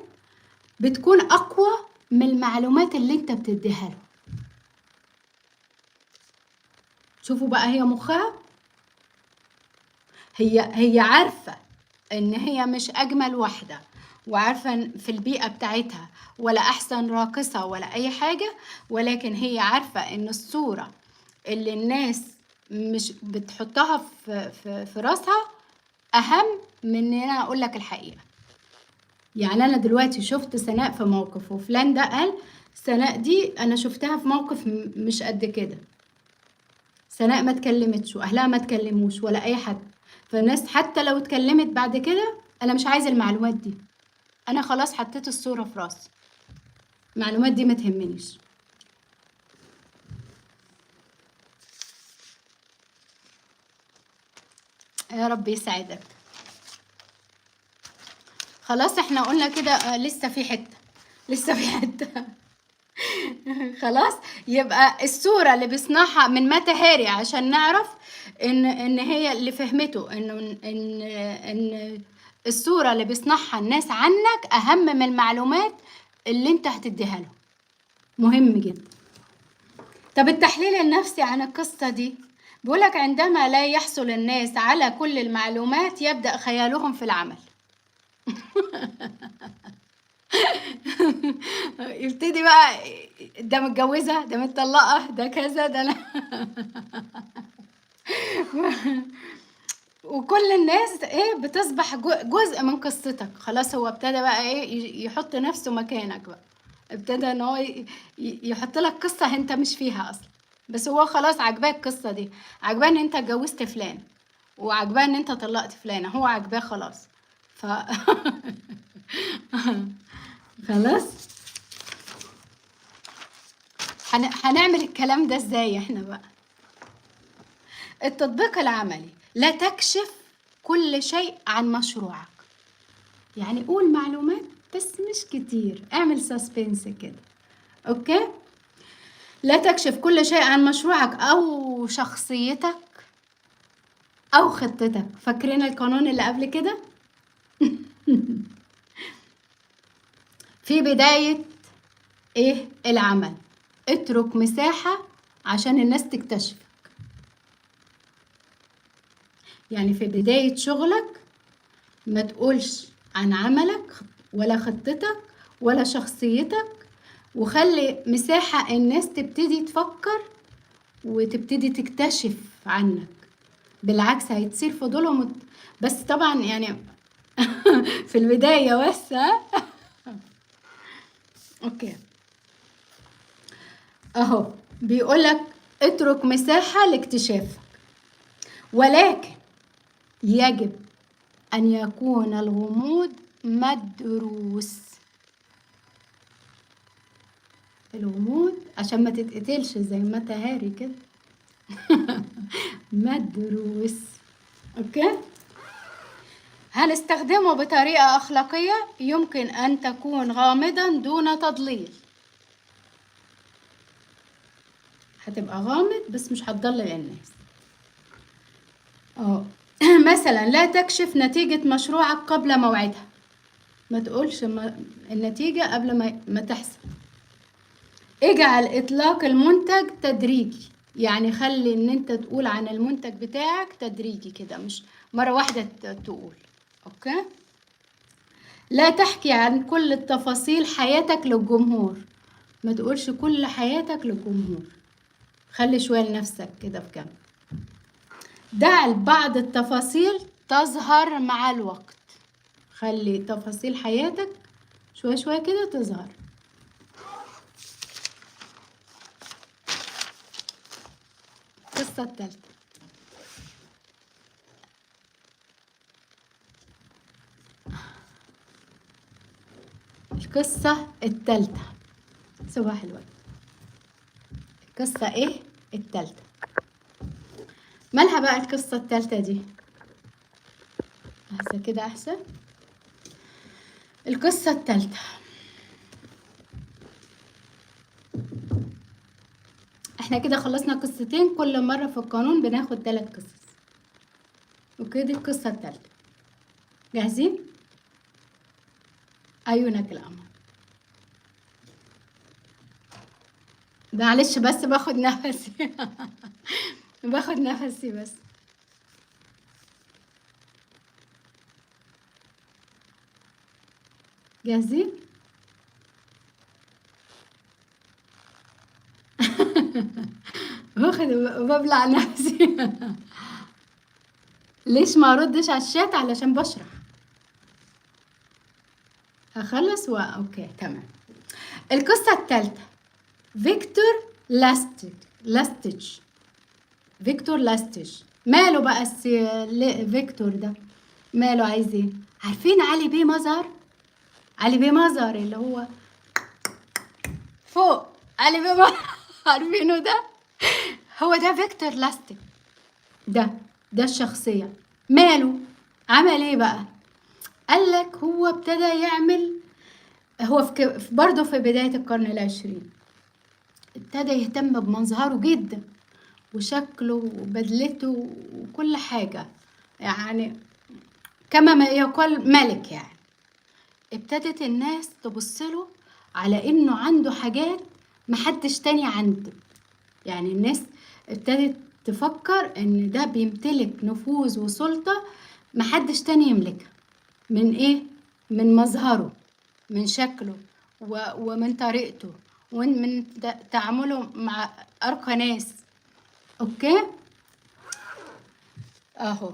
S1: بتكون أقوى من المعلومات اللي أنت بتديها له. شوفوا بقى، هي مخها هي عارفة ان هي مش اجمل واحدة، وعارفة في البيئة بتاعتها ولا احسن راقصة ولا اي حاجة، ولكن هي عارفة ان الصورة اللي الناس مش بتحطها في راسها اهم من ان انا اقول لك الحقيقة. يعني انا دلوقتي شفت سناء في موقف، وفلان ده قال سناء دي انا شفتها في موقف مش قد كده. سناء ما اتكلمتش واهلها ما اتكلموش ولا اي حد، فالناس حتى لو اتكلمت بعد كده انا مش عايزه المعلومات دي. انا خلاص حطيت الصوره في راسي، المعلومات دي ما تهمنيش. يا رب يسعدك. خلاص احنا قلنا كده، لسه في حته خلاص. يبقى الصورة اللي بيصنعها من ماتا هاري عشان نعرف ان هي اللي فهمته ان الصورة اللي بيصنعها الناس عنك اهم من المعلومات اللي انت هتديها له. مهم جدا. طب التحليل النفسي عن القصة دي بيقولك عندما لا يحصل الناس على كل المعلومات يبدأ خيالهم في العمل. يبتدي بقى ده متجوزة، ده متطلقة، ده كذا، ده أنا وكل الناس ايه بتصبح جزء من قصتك. خلاص هو ابتدى بقى ايه يحط نفسه مكانك بقى، ابتدى ان هو يحط لك قصة انت مش فيها اصلا، بس هو خلاص عجباه القصة دي، عجباه ان انت اتجوزت فلان، وعجباه ان انت طلقت فلانة، هو عجباه خلاص. ف خلاص هنعمل الكلام ده ازاي احنا بقى؟ التطبيق العملي. لا تكشف كل شيء عن مشروعك. يعني قول معلومات بس مش كتير، اعمل سسبنس كده. اوكي. لا تكشف كل شيء عن مشروعك او شخصيتك او خطتك. فاكرين القانون اللي قبل كده؟ في بداية ايه العمل اترك مساحة عشان الناس تكتشفك. يعني في بداية شغلك ما تقولش عن عملك ولا خطتك ولا شخصيتك، وخلي مساحة الناس تبتدي تفكر وتبتدي تكتشف عنك. بالعكس هيتصير فضولهم بس طبعا يعني في البداية بس. اوكي اهو بيقولك اترك مساحة لاكتشافك، ولكن يجب ان يكون الغموض مدروس. الغموض عشان ما تتقتلش زي ما تهاري كده. مدروس. اوكي. هنستخدمه بطريقة أخلاقية، يمكن أن تكون غامضا دون تضليل. هتبقى غامض بس مش هتضلل الناس. مثلا لا تكشف نتيجة مشروعك قبل موعدها، ما تقولش النتيجة قبل ما تحصل. اجعل اطلاق المنتج تدريجي، يعني خلي ان انت تقول عن المنتج بتاعك تدريجي كده، مش مرة واحدة تقول. اوكي. لا تحكي عن كل التفاصيل حياتك للجمهور، ما تقولش كل حياتك للجمهور، خلي شوية لنفسك كده في جنب. دع بعض التفاصيل تظهر مع الوقت، خلي تفاصيل حياتك شوية شوية كده تظهر. القصة الثالثة، القصة الثالثة، صباح الورد. القصة ايه الثالثة؟ مالها بقى القصة الثالثة دي؟ احسن كده احسن. القصة الثالثة، احنا كده خلصنا قصتين، كل مرة في القانون بناخد 3 قصص. اوكي، دي القصة الثالثة. جاهزين؟ عيونك القمر. معلش بس باخد نفسي باخد نفسي بس. جاهزين؟ باخد وببلع نفسي ليش ما ردش على الشات؟ علشان بشرح. هخلص اوكي تمام. القصة الثالثة، فيكتور لاستيتش. فيكتور لاستيتش ماله بقى فيكتور ده ماله؟ عايز ايه؟ عارفين علي بيه مظهر؟ علي بيه مظهر اللي هو فوق، علي بيه مظهر عارفينه ده؟ هو ده فيكتور لاستيتش. ده الشخصية. ماله؟ عمل ايه بقى؟ قالك هو ابتدى يعمل، هو برضه في بداية القرن العشرين ابتدى يهتم بمظهره جدا، وشكله وبدلته وكل حاجة، يعني كما ما يقال ملك. يعني ابتدت الناس تبصله على انه عنده حاجات محدش تاني عنده، يعني الناس ابتدت تفكر ان ده بيمتلك نفوذ وسلطة محدش تاني يملكها. من ايه؟ من مظهره، من شكله، ومن طريقته، ومن تعامله مع ارقى ناس. اوكي اهو.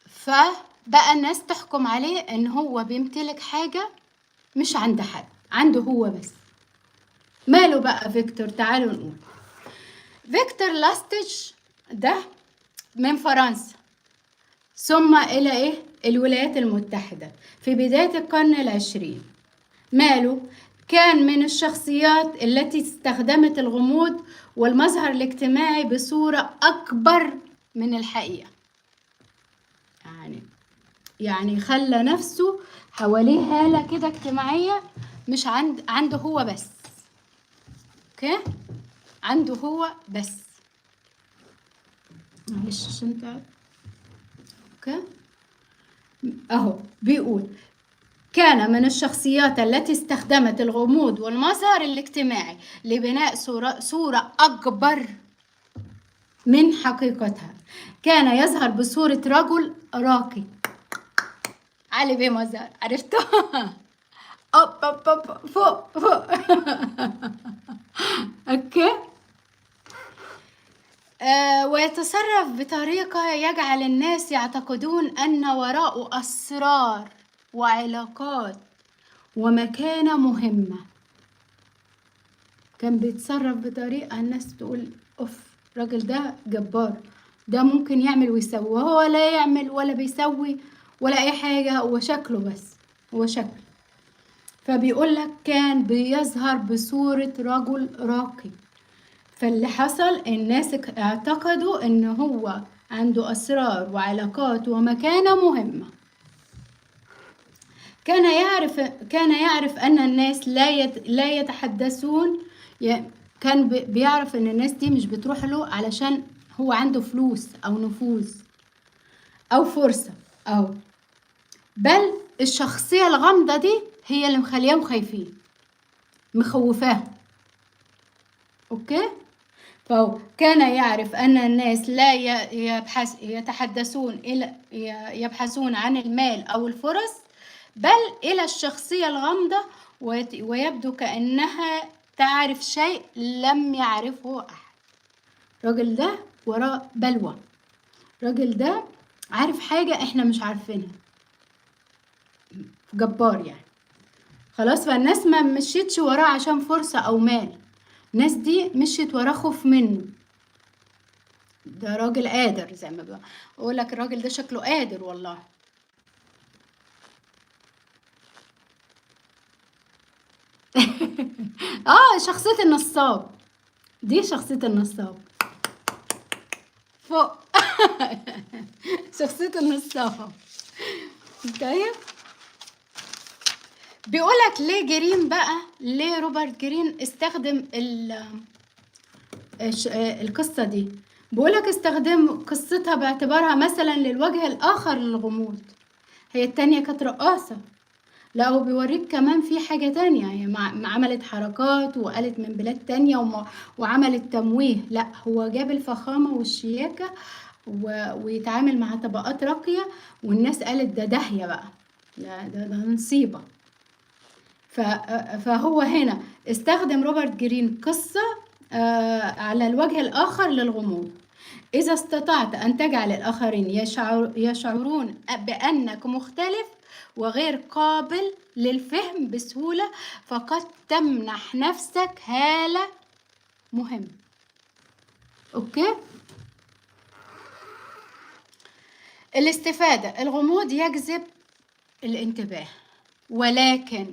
S1: فبقى الناس تحكم عليه ان هو بيمتلك حاجة مش عند حد، عنده هو بس. ماله بقى فيكتور؟ تعالوا نقول. فيكتور لاستيتش ده من فرنسا، ثم الى ايه؟ الولايات المتحدة في بداية القرن العشرين. ماله؟ كان من الشخصيات التي استخدمت الغموض والمظهر الاجتماعي بصورة أكبر من الحقيقة. يعني خلى نفسه حواليه هالة كده اجتماعية، مش عنده هو بس. اوكي، عنده هو بس. معلش عشان تعب. اوكي اهو بيقول كان من الشخصيات التي استخدمت الغموض والمظهر الاجتماعي لبناء صورة أكبر من حقيقتها. كان يظهر بصورة رجل راقي. علي بيه مظهر، عرفته؟ أوب أوب أوب فوق فوق اوكي. ويتصرف بطريقة يجعل الناس يعتقدون أن وراءه أسرار وعلاقات ومكانة مهمة. كان بيتصرف بطريقة الناس تقول أوف، الراجل ده جبار، ده ممكن يعمل ويسوي، وهو لا يعمل ولا بيسوي ولا أي حاجة، هو شكله بس، هو شكله. فبيقول لك كان بيظهر بصورة رجل راقي. فاللي حصل الناس اعتقدوا ان هو عنده اسرار وعلاقات ومكانة مهمة. كان يعرف ان الناس لا يتحدثون، كان بيعرف ان الناس دي مش بتروح له علشان هو عنده فلوس او نفوذ، أو فرصة، أو بل الشخصية الغامضة دي هي اللي مخليهم خايفين، مخوفاهم. أوكي؟ فهو كان يعرف أن الناس لا يبحثون عن المال أو الفرص، بل إلى الشخصية الغامضة، ويبدو كأنها تعرف شيء لم يعرفه أحد. الراجل ده وراه بلوى، الراجل ده عارف حاجة إحنا مش عارفينها، جبار يعني. خلاص، فالناس ما مشيتش وراه عشان فرصة أو مال، الناس دي مشيت وراه خوف منه. ده راجل قادر، زي ما بقول لك، الراجل ده شكله قادر والله. شخصية النصاب، دي شخصية النصاب فوق. شخصية النصاب. طيب، بيقولك ليه جرين بقى، ليه روبرت جرين استخدم القصة دي. بيقولك استخدم قصتها باعتبارها مثلا للوجه الآخر للغموض. هي التانية كانت رقاصة، لا هو بيوريك كمان في حاجة تانية، هي عملت حركات وقالت من بلاد تانية وعملت تمويه. لا، هو جاب الفخامة والشياكة ويتعامل مع طبقات راقية، والناس قالت ده داهية بقى، ده نصيبة. فهو هنا استخدم روبرت جرين قصة على الوجه الآخر للغموض. إذا استطعت أن تجعل الآخرين يشعرون بأنك مختلف وغير قابل للفهم بسهولة، فقد تمنح نفسك هالة مهمة. أوكي؟ الاستفادة، الغموض يجذب الانتباه، ولكن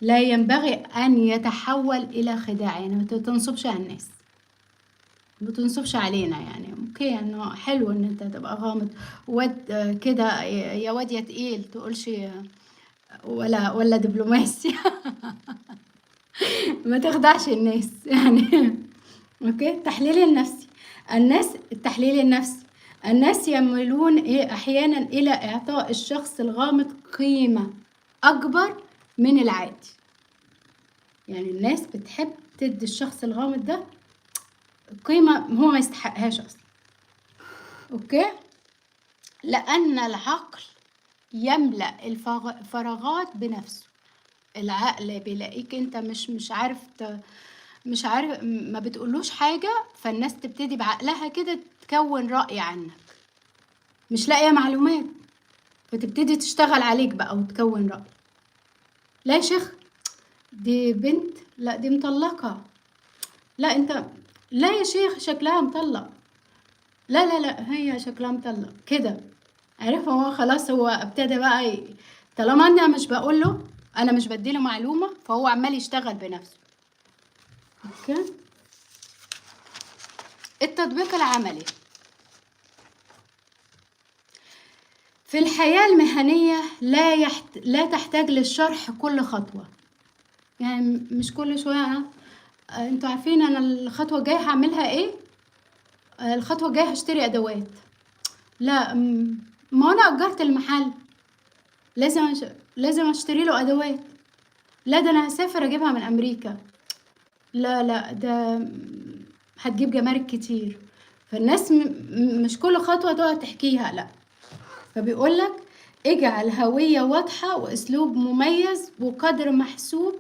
S1: لا ينبغي أن يتحول إلى خداع. يعني ما تنصبش على الناس، ما تنصبش علينا. يعني اوكي انه حلو ان انت تبقى غامض واد كده، يا واد يا تقيل، تقولش ولا دبلوماسي. ما تخدعش الناس يعني. اوكي. التحليل النفسي، التحليل النفسي، الناس يميلون احيانا الى اعطاء الشخص الغامض قيمة اكبر من العادي. يعني الناس بتحب تدي الشخص الغامض ده قيمة هو ما يستحقهاش اصلا. اوكي، لان العقل يملأ الفراغات بنفسه. العقل بيلاقيك انت مش عارف، ما بتقولوش حاجة، فالناس تبتدي بعقلها كده تكون رأي عنك، مش لاقية معلومات، فتبتدي تشتغل عليك بقى وتكون رأي. لا يا شيخ، دي بنت، لا دي مطلقة، لا انت، لا يا شيخ شكلها مطلق، لا هي شكلها مطلق كده. عارف، هو خلاص هو ابتدى بقى طالما انا مش بقوله، انا مش بديله معلومة، فهو عمال يشتغل بنفسه. اوكي. التطبيق العملي في الحياة المهنية لا تحتاج للشرح كل خطوة. يعني مش كل شوية انتوا عارفين انا الخطوة الجاية هعملها ايه، الخطوة الجاية هشتري ادوات. لا، ما انا اجرت المحل، لازم اشتري له ادوات. لا، ده انا هسافر اجيبها من امريكا. لا ده هتجيب جمارك كتير. فالناس مش كل خطوة تقعد تحكيها، لا. فبيقولك اجعل هوية واضحة واسلوب مميز وقدر محسوب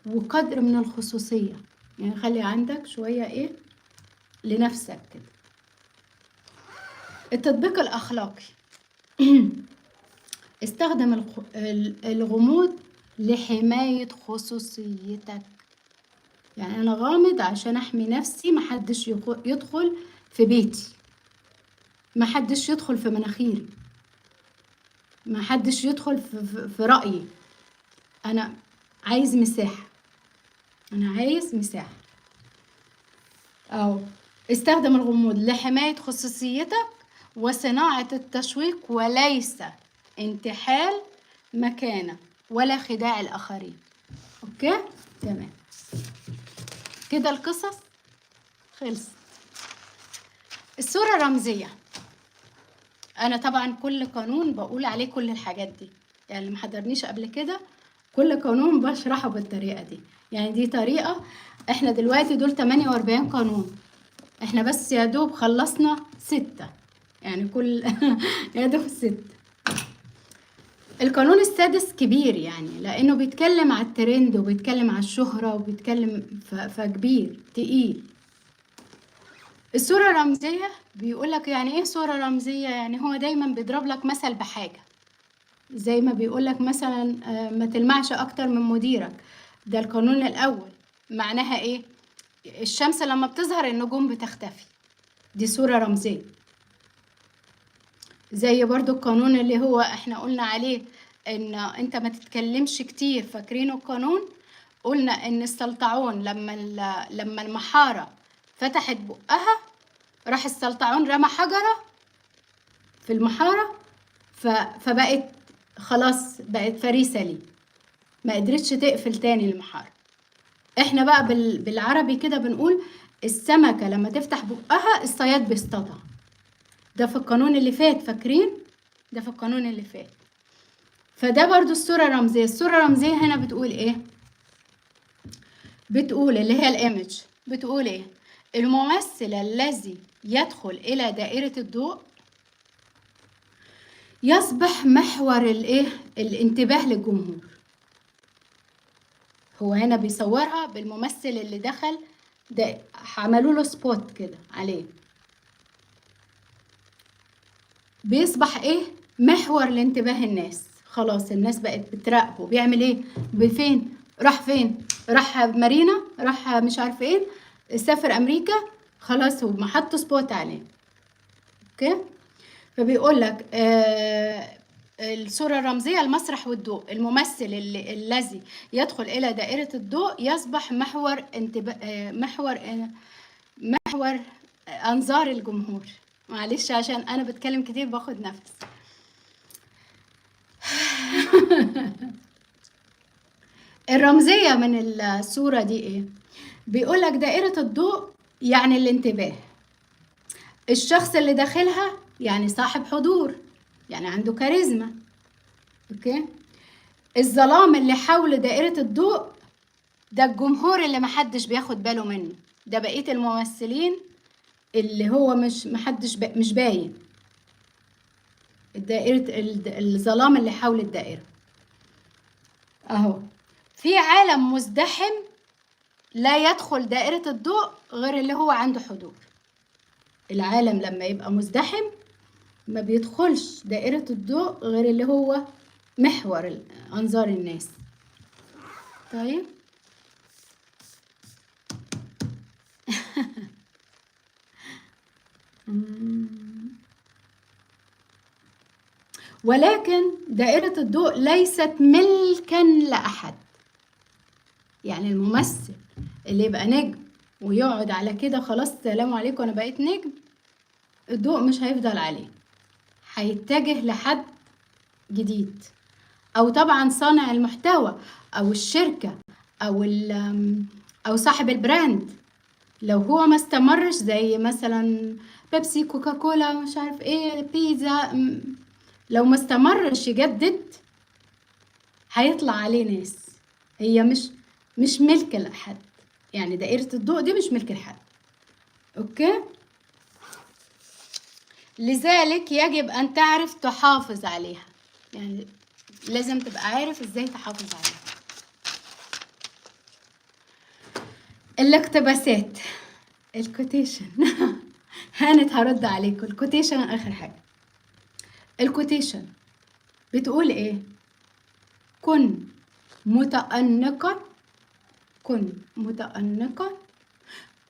S1: وقدر من الخصوصية. يعني خلي عندك شوية ايه لنفسك كده. التطبيق الاخلاقي. استخدم الغموض لحماية خصوصيتك. يعني انا غامض عشان احمي نفسي، محدش يدخل في بيتي، محدش يدخل في مناخيري، محدش يدخل في رأيي. انا عايز مساحة، انا عايز مساحة. او استخدم الغموض لحماية خصوصيتك وصناعة التشويق، وليس انتحال مكانة ولا خداع الآخرين. اوكي، تمام كده. القصص خلص. الصورة الرمزية، انا طبعا كل قانون بقول عليه كل الحاجات دي، يعني اللي محضرنيش قبل كده كل قانون بشرحه بالطريقة دي. يعني دي طريقة. احنا دلوقتي دول 48 قانون، احنا بس يا دوب خلصنا 6، يعني كل يا دوب 6. القانون السادس كبير، يعني لانه بيتكلم على الترند وبيتكلم على الشهرة وبيتكلم فكبير تقيل. الصورة الرمزية بيقولك يعني ايه صورة رمزية؟ يعني هو دايما بيضرب لك مثل بحاجة، زي ما بيقولك مثلا ما تلمعش اكتر من مديرك. ده القانون الاول. معناها ايه؟ الشمس لما بتظهر النجوم بتختفي، دي صورة رمزية. زي برضو القانون اللي هو احنا قلنا عليه ان انت ما تتكلمش كتير، فاكرينه القانون؟ قلنا ان السلطعون لما المحارة فتحت بقها، راح السلطعون رمى حجرة في المحارة، فبقت خلاص بقت فريسة ليه، ما قدرتش تقفل تاني المحارة. احنا بقى بالعربي كده بنقول السمكة لما تفتح بقها الصياد بيصطادها. ده في القانون اللي فات، فاكرين؟ ده في القانون اللي فات. فده برضو الصورة الرمزية. الصورة الرمزية هنا بتقول ايه؟ بتقول اللي هي الايمج، بتقول ايه؟ الممثل الذي يدخل الى دائرة الضوء يصبح محور الايه؟ الانتباه للجمهور. هو هنا بيصورها بالممثل اللي دخل ده، عملوا له سبوت كده عليه، بيصبح ايه؟ محور لانتباه الناس. خلاص الناس بقت بتراقبه بيعمل ايه، بفين، راح فين، راح مارينا، راح مش عارف ايه، سافر امريكا، خلاص هو ما حط سبوت عليه. اوكي. فبيقول لك الصورة الرمزية المسرح والضوء، الممثل الذي يدخل إلى دائرة الضوء يصبح محور انتباه، محور أنظار الجمهور. معلش عشان أنا بتكلم كتير باخد نفس. الرمزية من الصورة دي إيه؟ بيقولك دائرة الضوء يعني الانتباه، الشخص اللي داخلها يعني صاحب حضور، يعني عنده كاريزما. أوكي؟ الظلام اللي حول دائرة الضوء ده الجمهور اللي محدش بياخد باله منه، ده بقية الممثلين اللي هو محدش مش باين. الظلام اللي حول الدائرة اهو. في عالم مزدحم لا يدخل دائرة الضوء غير اللي هو عنده حضور. العالم لما يبقى مزدحم ما بيدخلش دائرة الضوء غير اللي هو محور أنظار الناس. طيب ولكن دائرة الضوء ليست ملكا لأحد. يعني الممثل اللي يبقى نجم ويقعد على كده خلاص سلام عليكم أنا بقيت نجم، الضوء مش هيفضل عليه، هيتجه لحد جديد، أو طبعا صانع المحتوى أو الشركة أو صاحب البراند. لو هو ما استمرش زي مثلا بيبسي، كوكاكولا، مش عارف ايه، بيتزا، لو ما استمرش يجدد هيطلع عليه ناس. هي مش ملك لأحد، يعني دائرة الضوء دي مش ملك لحد. اوكي. لذلك يجب ان تعرف تحافظ عليها، يعني لازم تبقى عارف ازاي تحافظ عليها. الاقتباسات، الكوتيشن هانت هرد عليكم. الكوتيشن اخر حاجة. الكوتيشن بتقول ايه؟ كن متأنقا، كن متأنقا،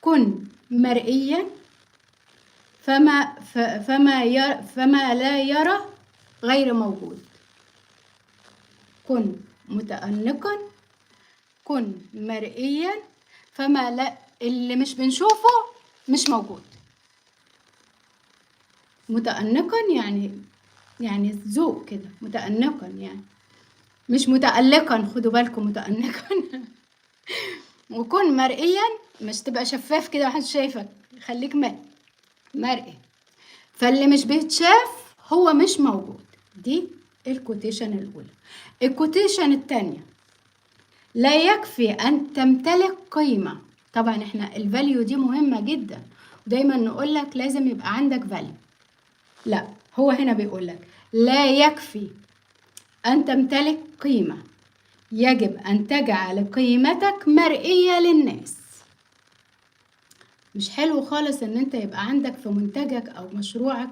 S1: كن مرئيا، فما لا يرى غير موجود. كن متأنقا، كن مرئيا، فما لا، اللي مش بنشوفه مش موجود. متأنقا يعني ذوق كده، متأنقا يعني مش متألقا، خدوا بالكم، متأنقا وكن مرئيا، مش تبقى شفاف كده محدش شايفك، خليك مرئي. فاللي مش بيتشاف هو مش موجود. دي الكوتيشن الأولى. الكوتيشن التانية، لا يكفي أن تمتلك قيمة. طبعا احنا الفاليو دي مهمة جدا، ودايما نقولك لازم يبقى عندك فاليو. لا، هو هنا بيقولك لا يكفي أن تمتلك قيمة، يجب أن تجعل قيمتك مرئية للناس. مش حلو خالص ان انت يبقى عندك في منتجك او مشروعك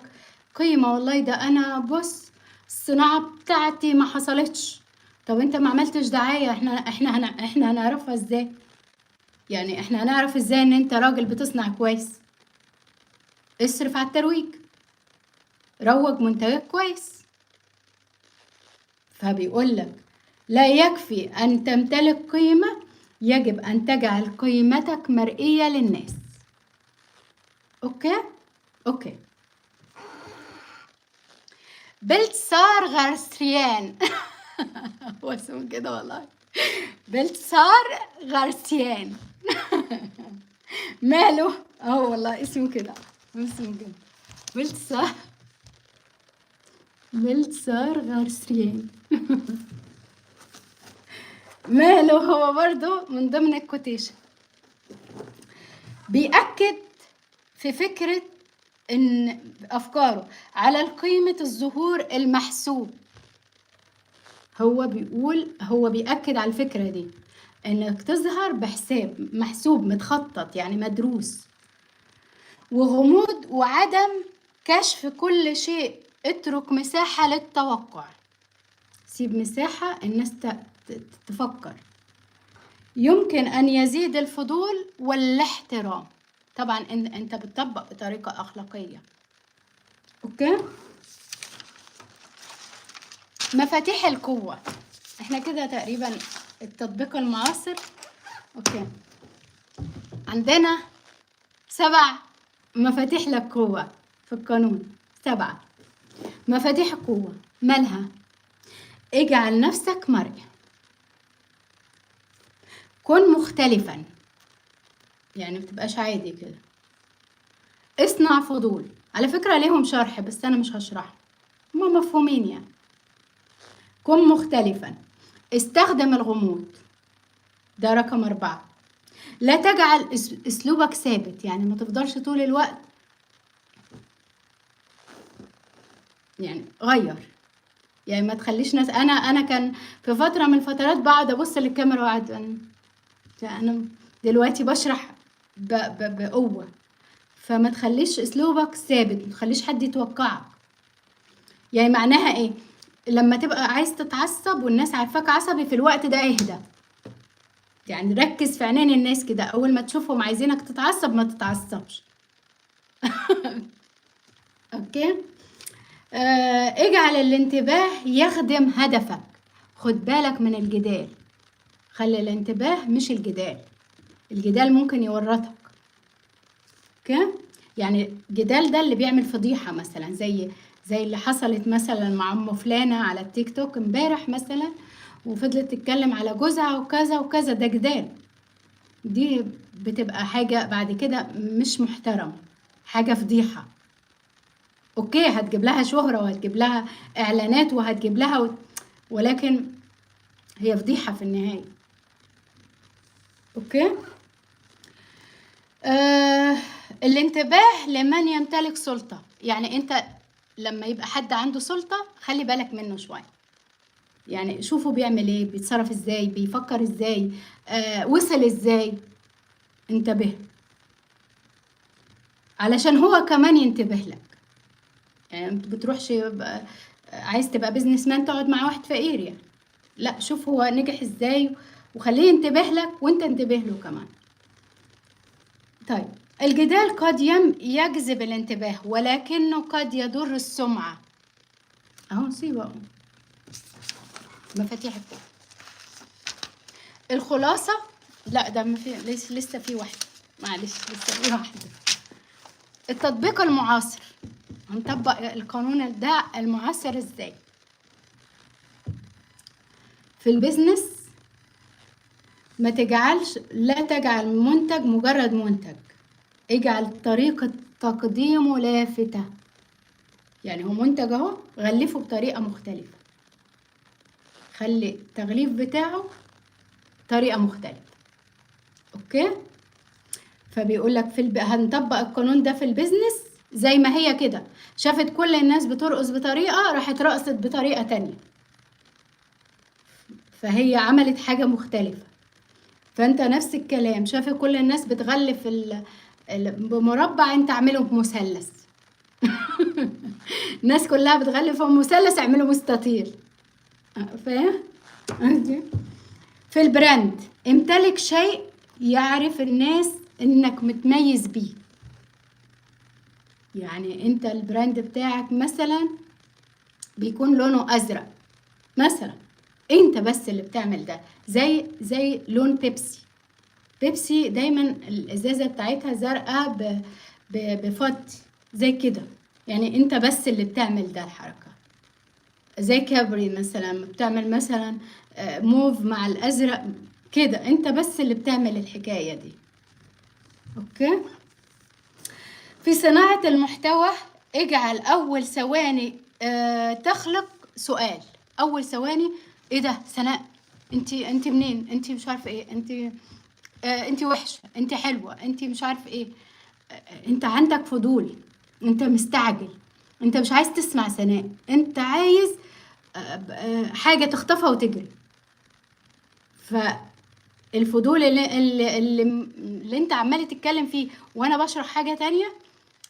S1: قيمة. والله ده انا بص الصناعة بتاعتي ما حصلتش. طب انت ما عملتش دعاية، احنا هنعرفها ازاي؟ يعني احنا هنعرف ازاي ان انت راجل بتصنع كويس؟ اصرف على الترويج، روج منتجك كويس. فبيقولك لا يكفي ان تمتلك قيمة، يجب ان تجعل قيمتك مرئية للناس. اوكي. بلتسار غارسيان هو اسمه كده والله، بلتسار غارسيان ماله؟ والله اسمه كده، بلتسار غارسيان ماله؟ هو برضو من ضمن الكوتيشن بيأكد في فكرة ان افكاره على قيمة الظهور المحسوب. هو بيأكد على الفكرة دي، انك تظهر بحساب محسوب متخطط، يعني مدروس، وغموض وعدم كشف كل شيء. اترك مساحة للتوقع، سيب مساحة الناس تفكر. يمكن ان يزيد الفضول والاحترام. طبعا انت بتطبق بطريقة اخلاقية. اوكي. مفاتيح القوة، احنا كده تقريبا التطبيق المعاصر. اوكي، عندنا 7 مفاتيح للقوة في القانون. 7 مفاتيح القوة. مالها؟ اجعل نفسك مرئي، كن مختلفا، يعني متبقاش عادي كده، اصنع فضول. على فكرة ليهم شرح بس انا مش هشرحه، هما مفهومين يعني. كن مختلفا، استخدم الغموض، ده رقم 4. لا تجعل اسلوبك ثابت، يعني ما تفضلش طول الوقت، يعني غير. يعني ما تخليش ناس، انا كان في فتره من الفترات بقعد ابص للكاميرا واقعد انا دلوقتي بشرح بقوه. فما تخليش اسلوبك ثابت، ما تخليش حد يتوقعك. يعني معناها ايه؟ لما تبقى عايز تتعصب والناس عارفاك عصبي في الوقت ده، اهدى. يعني ركز في عينين الناس كده، اول ما تشوفهم عايزينك تتعصب ما تتعصبش. اوكي. اجعل الانتباه يخدم هدفك. خد بالك من الجدال، خلي الانتباه مش الجدال. الجدال ممكن يورطك. اوكي. يعني الجدال ده اللي بيعمل فضيحة مثلا، زي اللي حصلت مثلا مع ام فلانة على التيك توك امبارح مثلا، وفضلت تتكلم على جوزها وكذا وكذا. ده جدال. دي بتبقى حاجة بعد كده مش محترمة، حاجة فضيحة. اوكي، هتجيب لها شهرة وهتجيب لها اعلانات وهتجيب لها ولكن هي فضيحة في النهاية. اوكي. الانتباه لمن يمتلك سلطة. يعني انت لما يبقى حد عنده سلطة خلي بالك منه شوية. يعني شوفوا بيعمل ايه، بيتصرف ازاي، بيفكر ازاي، وصل ازاي. انتبه علشان هو كمان ينتبه لك. يعني انت بتروحش عايز تبقى بيزنس مان تقعد مع واحد فقير يعني. لا، شوف هو نجح ازاي وخليه ينتبه لك وانت انتبه له كمان. طيب، الجدال قد يجذب الانتباه ولكنه قد يضر السمعة. اهو سيبه. مفاتيح القوة. الخلاصة، لا ده ما في، لسه في واحدة، معلش لسه في واحدة. التطبيق المعاصر، هنطبق القانون ده المعاصر ازاي في البيزنس؟ لا تجعل منتج مجرد منتج، اجعل طريقة تقديمه لافتة. يعني هو منتج اهو، غلفه بطريقة مختلفة، خلي التغليف بتاعه طريقة مختلفة. اوكي، فبيقول لك هنطبق القانون ده في البيزنس زي ما هي كده، شافت كل الناس بترقص بطريقة، راحت رقصت بطريقة تانية، فهي عملت حاجة مختلفة. فانت نفس الكلام، شايف كل الناس بتغلف بمربع، انت اعمله بمثلث. الناس كلها بتغلف بمثلث، اعمله مستطيل. فاهم؟ في البراند، امتلك شيء يعرف الناس انك متميز بيه. يعني انت البراند بتاعك مثلا بيكون لونه ازرق مثلا، انت بس اللي بتعمل ده، زي لون بيبسي. بيبسي دايما الازازه بتاعتها زرقاء بفضي زي كده، يعني انت بس اللي بتعمل ده الحركه. زي كابري مثلا بتعمل مثلا موف مع الازرق كده، انت بس اللي بتعمل الحكايه دي. اوكي، في صناعه المحتوى اجعل اول ثواني تخلق سؤال. اول ثواني، ايه ده سناء؟ انت منين؟ انت مش عارفه ايه، انت وحشه، انت حلوه، انت مش عارفه ايه. انت عندك فضول، انت مستعجل، انت مش عايز تسمع سناء، انت عايز حاجه تخطفها وتجري. فالفضول اللي انت عمال تتكلم فيه وانا بشرح حاجه تانية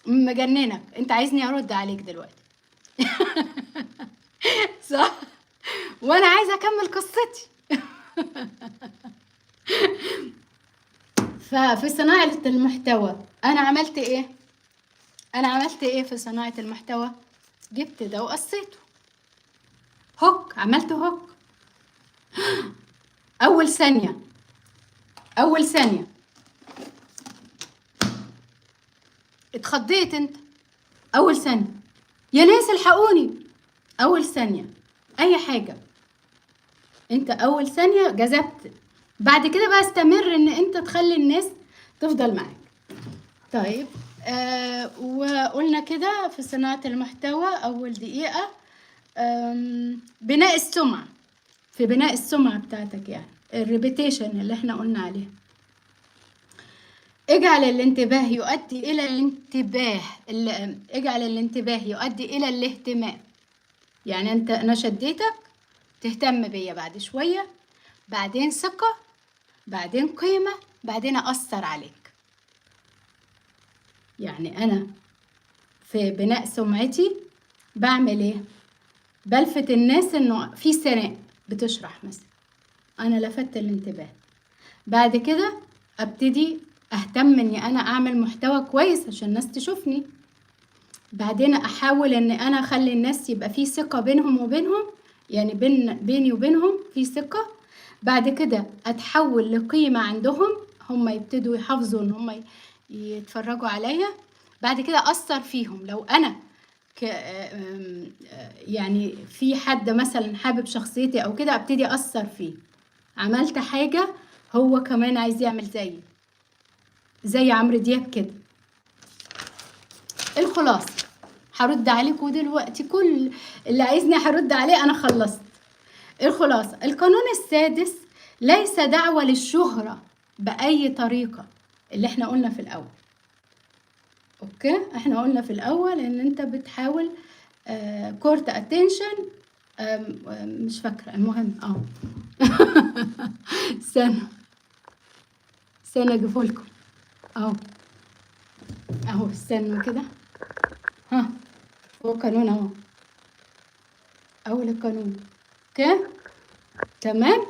S1: مجننك، انت عايزني ارد عليك دلوقتي. صح، وانا عايزه اكمل قصتي. ففي صناعه المحتوى انا عملت ايه؟ في صناعه المحتوى؟ جبت ده وقصيته هوك، عملت هوك. اول ثانيه اتخضيت انت، اول ثانيه يا ناس الحقوني، اول ثانيه اي حاجه، انت اول ثانيه جذبت. بعد كده بقى استمر ان انت تخلي الناس تفضل معاك. طيب، وقلنا كده في صناعه المحتوى اول دقيقه بناء السمعه. في بناء السمعه بتاعتك، يعني الريبيتيشن اللي احنا قلنا عليه. اجعل الانتباه يؤدي الى الاهتمام. يعني انا شديتك تهتم بيا، بعد شويه، بعدين ثقه، بعدين قيمه، بعدين اثر عليك. يعني انا في بناء سمعتي بعمل ايه؟ بلفت الناس انه في سناء بتشرح مثلا، انا لفت الانتباه. بعد كده ابتدي اهتم اني انا اعمل محتوى كويس عشان الناس تشوفني. بعدين احاول ان انا اخلي الناس يبقى في ثقة بينهم وبينهم، يعني بيني وبينهم في ثقة. بعد كده اتحول لقيمة عندهم، هم يبتدوا يحافظوا ان هم يتفرجوا عليا. بعد كده اثر فيهم، لو انا يعني في حد مثلا حابب شخصيتي او كده، ابتدي اثر فيه، عملت حاجة هو كمان عايز يعمل زي عمرو دياب كده. الخلاصة، هرد عليكم دلوقتي كل اللي عايزني هرد عليه، انا خلصت. الخلاصة، القانون السادس، ليس دعوة للشهرة بأي طريقة، اللي احنا قلنا في الأول. اوكي، احنا قلنا في الأول ان انت بتحاول كورت اتنشن، مش فاكرة، المهم استنى اجيبهولكم اهو استنوا كده. هو قانون اهو، اول القانون. اوكي، تمام.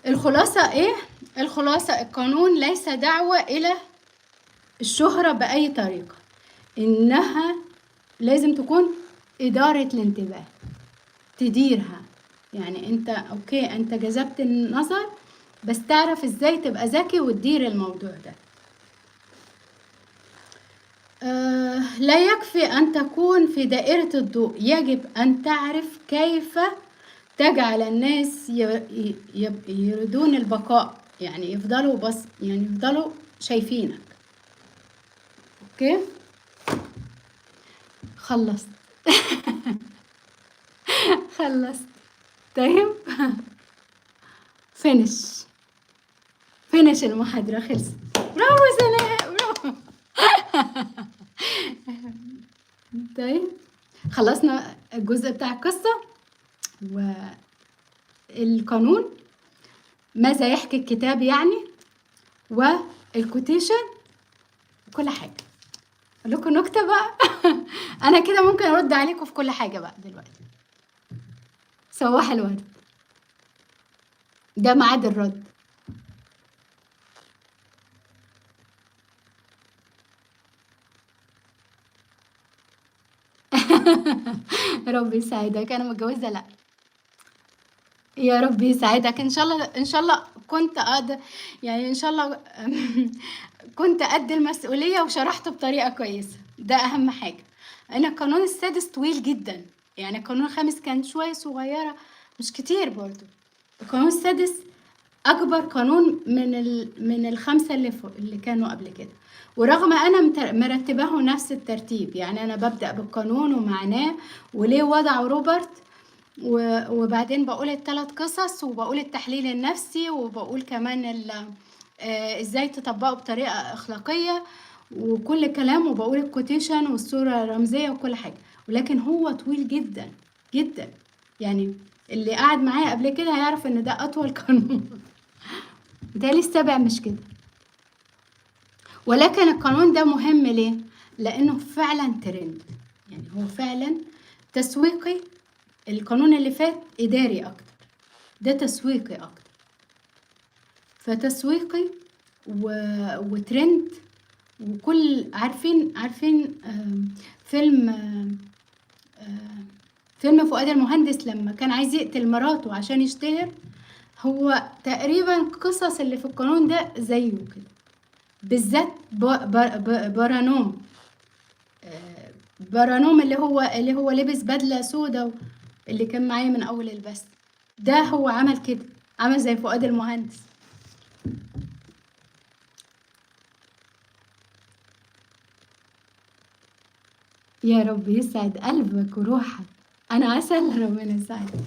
S1: الخلاصة ايه؟ الخلاصة، القانون ليس دعوة الى الشهرة بأي طريقة، انها لازم تكون إدارة الانتباه، تديرها. يعني انت اوكي، انت جذبت النظر، بس تعرف ازاي تبقى ذكي وتدير الموضوع ده. لا يكفي أن تكون في دائرة الضوء، يجب أن تعرف كيف تجعل الناس يريدون البقاء، يعني يفضلوا شايفينك. اوكي، خلصت. خلصت. طيب. فينش. فينش المحاضرة خلصت. برافو سناء، برافو. طيب خلصنا الجزء بتاع القصة والقانون، ماذا يحكي الكتاب يعني، والكوتيشن، كل حاجة. اقول لكم نكتة بقى. انا كده ممكن ارد عليكم في كل حاجة بقى دلوقتي. صباح الورد، ده ميعاد الرد. ربي يساعدك. انا متجوزة لا. يا رب يساعدك ان شاء الله. ان شاء الله كنت قد، يعني ان شاء الله كنت قد المسؤولية وشرحته بطريقة كويسة، ده اهم حاجة. انا القانون السادس طويل جدا، يعني القانون الخامس كان شوية صغيرة مش كتير برضو. القانون السادس اكبر قانون من الخمسة اللي كانوا قبل كده، ورغم انا مرتبه نفس الترتيب، يعني انا ببدأ بالقانون ومعناه وليه وضعه روبرت، وبعدين بقول الثلاث قصص، وبقول التحليل النفسي، وبقول كمان ازاي تطبقه بطريقة اخلاقية وكل كلام، وبقول الكوتيشن والصورة الرمزية وكل حاجة. ولكن هو طويل جدا جدا، يعني اللي قاعد معايا قبل كده هيعرف ان ده اطول قانون. ده ليه السابع مش كده. ولكن القانون ده مهم ليه؟ لانه فعلا ترند، يعني هو فعلا تسويقي. القانون اللي فات اداري اكتر، ده تسويقي اكتر. فتسويقي وترند، وكل عارفين فيلم فيلم فؤاد المهندس لما كان عايز يقتل مراته عشان يشتهر. هو تقريبا قصص اللي في القانون ده زيه كده بالذات. بارانوم. بارانوم اللي هو لبس بدلة سودا، اللي كان معايا من اول البث ده، هو عمل كده، عمل زي فؤاد المهندس. يا رب يسعد قلبك وروحك. انا عسل، ربنا يسعدك.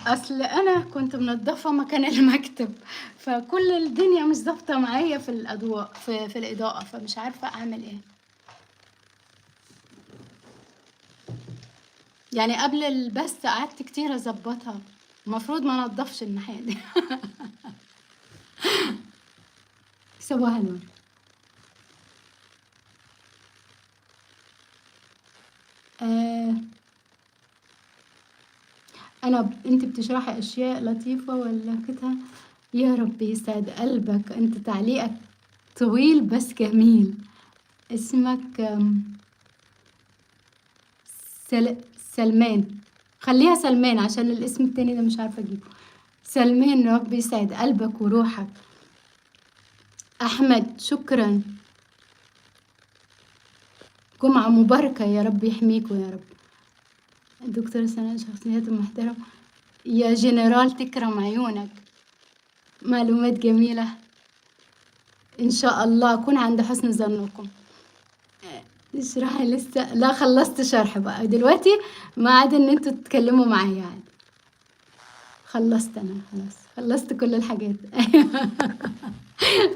S1: اصل انا كنت منظفه مكان المكتب، فكل الدنيا مش ظابطه معايا في الاضواء، في الاضاءه، فمش عارفه اعمل ايه. يعني قبل البث قعدت كتير اظبطها، المفروض ما انضفش الناحيه دي. صباح النور. آه انت بتشرحي اشياء لطيفه ولا كده. يا رب يسعد قلبك، انت تعليقك طويل بس جميل. اسمك سلمان. خليها سلمان عشان الاسم التاني ده مش عارفة اجيبه. سلمان، ربي يسعد قلبك وروحك. احمد، شكرا. جمعة مباركة، يا رب يحميكوا يا رب. الدكتورة سناء شخصيات محترمة. يا جنرال تكرم عيونك، معلومات جميلة. ان شاء الله اكون عند حسن ظنكم. اشرحي لسه، لا خلصت شرح بقى دلوقتي، ما عاد ان انتوا تتكلموا معايا يعني. خلصت انا، خلصت كل الحاجات.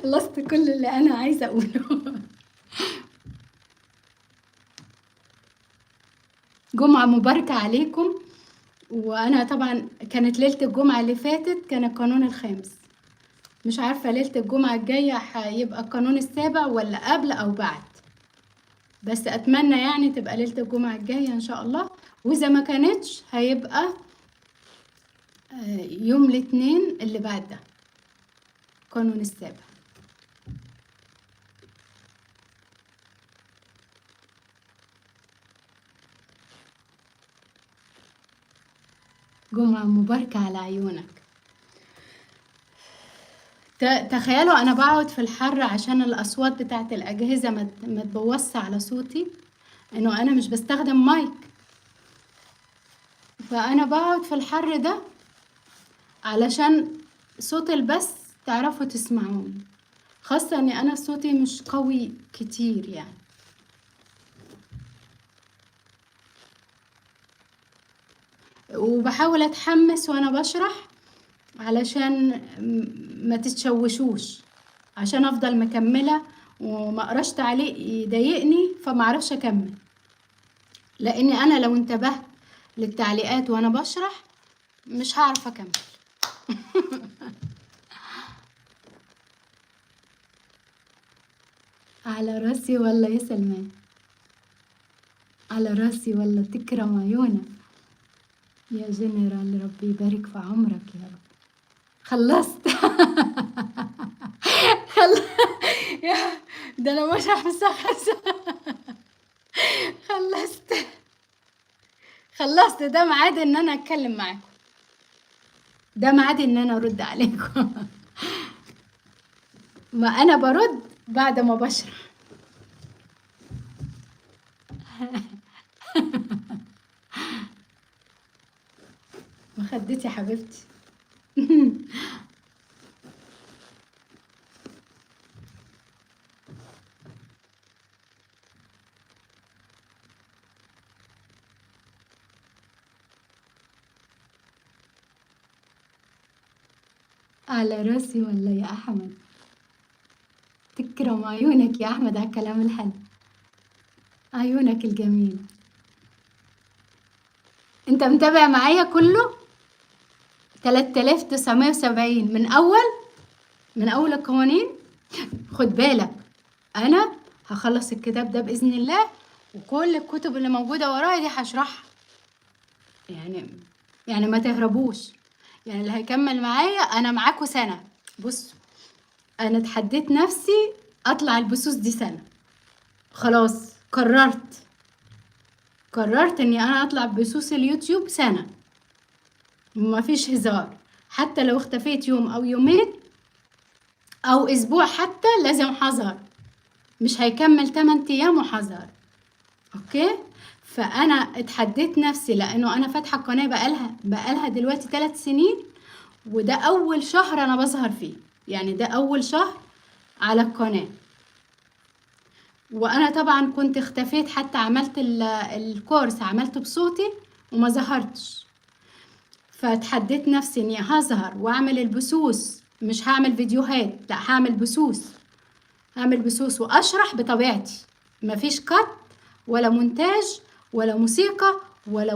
S1: خلصت كل اللي انا عايزه اقوله. جمعه مباركه عليكم. وانا طبعا كانت ليله الجمعه اللي فاتت كان القانون الخامس، مش عارفه ليله الجمعه الجايه هيبقى القانون السابع ولا قبل او بعد، بس اتمنى يعني تبقى ليله الجمعه الجايه ان شاء الله. واذا ما كانتش هيبقى يوم الاثنين اللي بعد ده القانون السابع. جمعة مباركة على عيونك. تخيلوا أنا بقعد في الحر عشان الأصوات بتاعت الأجهزة ما تبوظش على صوتي، إنه أنا مش بستخدم مايك، فأنا بقعد في الحر ده علشان صوت البث تعرفوا تسمعوني، خاصة إن أنا صوتي مش قوي كتير يعني. وبحاول اتحمس وانا بشرح علشان ما تتشوشوش، عشان افضل مكمله وما اقراش تعليق يضايقني فما اعرفش اكمل، لاني انا لو انتبهت للتعليقات وانا بشرح مش هعرف اكمل. على راسي والله يا سلمان، على راسي والله، تكرم عيونك يا جنرال، ربي يبارك في عمرك يا رب. خلصت. خل... يا ده انا مش الساعة 5. خلصت. خلصت، ده ميعاد ان انا اتكلم معاكم، ده ميعاد ان انا ارد عليكم. ما انا برد بعد ما بشرح. مخدتي حبيبتي. على راسي والله يا احمد، تكرم عيونك يا احمد على الكلام الحلو، عيونك الجميلة. انت متابع معايا كله 3970 من اول القوانين. خد بالك، انا هخلص الكتاب ده باذن الله، وكل الكتب اللي موجوده ورايا دي هشرحها، يعني ما تهربوش، يعني اللي هيكمل معايا انا معاكوا سنه. بص، انا اتحديت نفسي اطلع البثوث دي سنه، خلاص قررت اني انا اطلع بثوث اليوتيوب سنه، مفيش هزار. حتى لو اختفيت يوم او يومين او اسبوع حتى لازم حذر، مش هيكمل 8 ايام وحذر. اوكي، فانا اتحديت نفسي لانه انا فاتحه القناه بقالها دلوقتي 3 سنين، وده اول شهر انا بظهر فيه، يعني ده اول شهر على القناه. وانا طبعا كنت اختفيت، حتى عملت الكورس عملته بصوتي وما ظهرتش، فتحديت نفسي اني هظهر واعمل البثوث، مش هعمل فيديوهات، لا هعمل بثوث واشرح بطبيعتي، مفيش كات ولا مونتاج ولا موسيقى ولا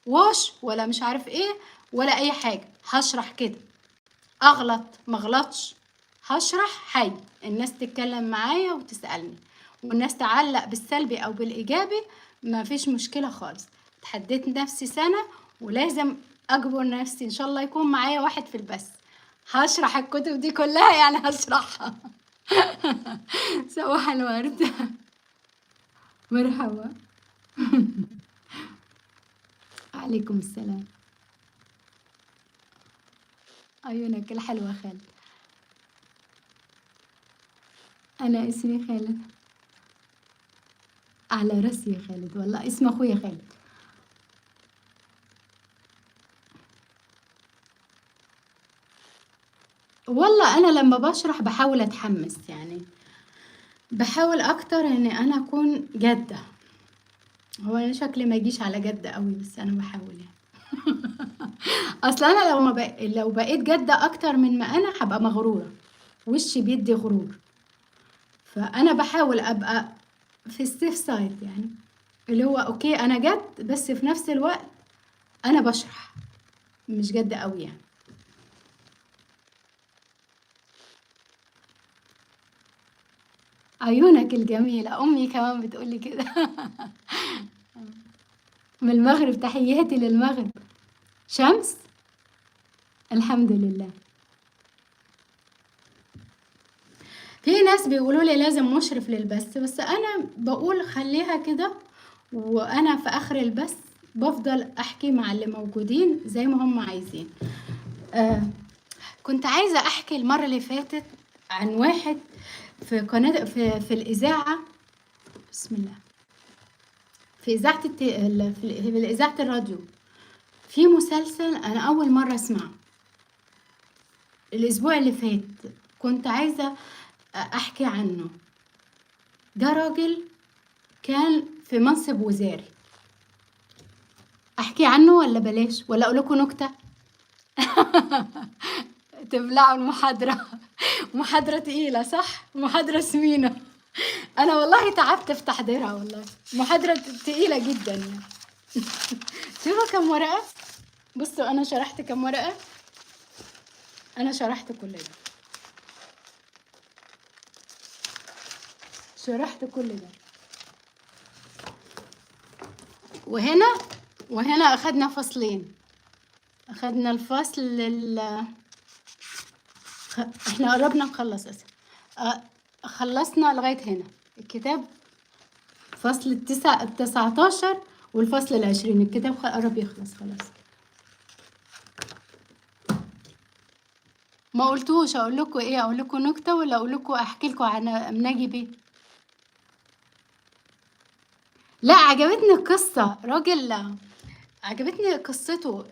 S1: واش ولا مش عارف ايه ولا اي حاجه، هشرح كده، اغلط مغلطش، هشرح حي، الناس تتكلم معايا وتسالني، والناس تعلق بالسلبي او بالايجابي، مفيش مشكله خالص. اتحديت نفسي سنه، ولازم اجبر نفسي ان شاء الله يكون معايا واحد في البث، هشرح الكتب دي كلها، يعني هشرحها. صباح الورد. مرحبا. عليكم السلام. عيونك الحلوة خالد. أنا اسمي خالد. على راسي يا خالد، والله اسم أخويا خالد. والله أنا لما بشرح بحاول أتحمس، يعني بحاول أكتر إن أنا أكون جادة. هو أنا شكلي ما يجيش على جادة قوي، بس أنا بحاول يعني. أصل أنا لو بقيت جادة أكتر من ما أنا هبقى مغرورة، وشي بيدي غرور، فأنا بحاول أبقى في السيف سايد، يعني اللي هو أوكي أنا جد، بس في نفس الوقت أنا بشرح مش جد قوي يعني. عيونك الجميلة، أمي كمان بتقولي كده. من المغرب، تحياتي للمغرب. شمس، الحمد لله. في ناس بيقولوا لي لازم مشرف للبث، بس أنا بقول خليها كده، وأنا في آخر البث بفضل أحكي مع اللي موجودين زي ما هم عايزين. كنت عايزة أحكي المرة اللي فاتت عن واحد في قناة في الإذاعة، بسم الله، في إذاعة في إذاعة الراديو، في مسلسل أنا أول مرة أسمعه الأسبوع اللي فات، كنت عايزة أحكي عنه. ده راجل كان في منصب وزاري، احكي عنه ولا بلاش، ولا اقول لكم نكته؟ تبلعوا المحاضره. محاضره تقيله صح، محاضره سمينه. انا والله تعبت في تحضيرها، والله محاضره تقيله جدا يعني. شوفوا كم ورقه، بصوا انا شرحت كم ورقه، انا شرحت كل ده، شرحت كل ده. وهنا اخدنا فصلين، اخدنا الفصل احنا قربنا نخلص اسف. خلصنا لغاية هنا الكتاب، فصل 19 والفصل 20. الكتاب قرب يخلص خلاص. ما قلتوش اقول لكم ايه، اقول لكم نكتة ولا اقول لكم احكي لكم عن مناجي بيه؟ لا عجبتني القصة، راجل عجبتني قصته.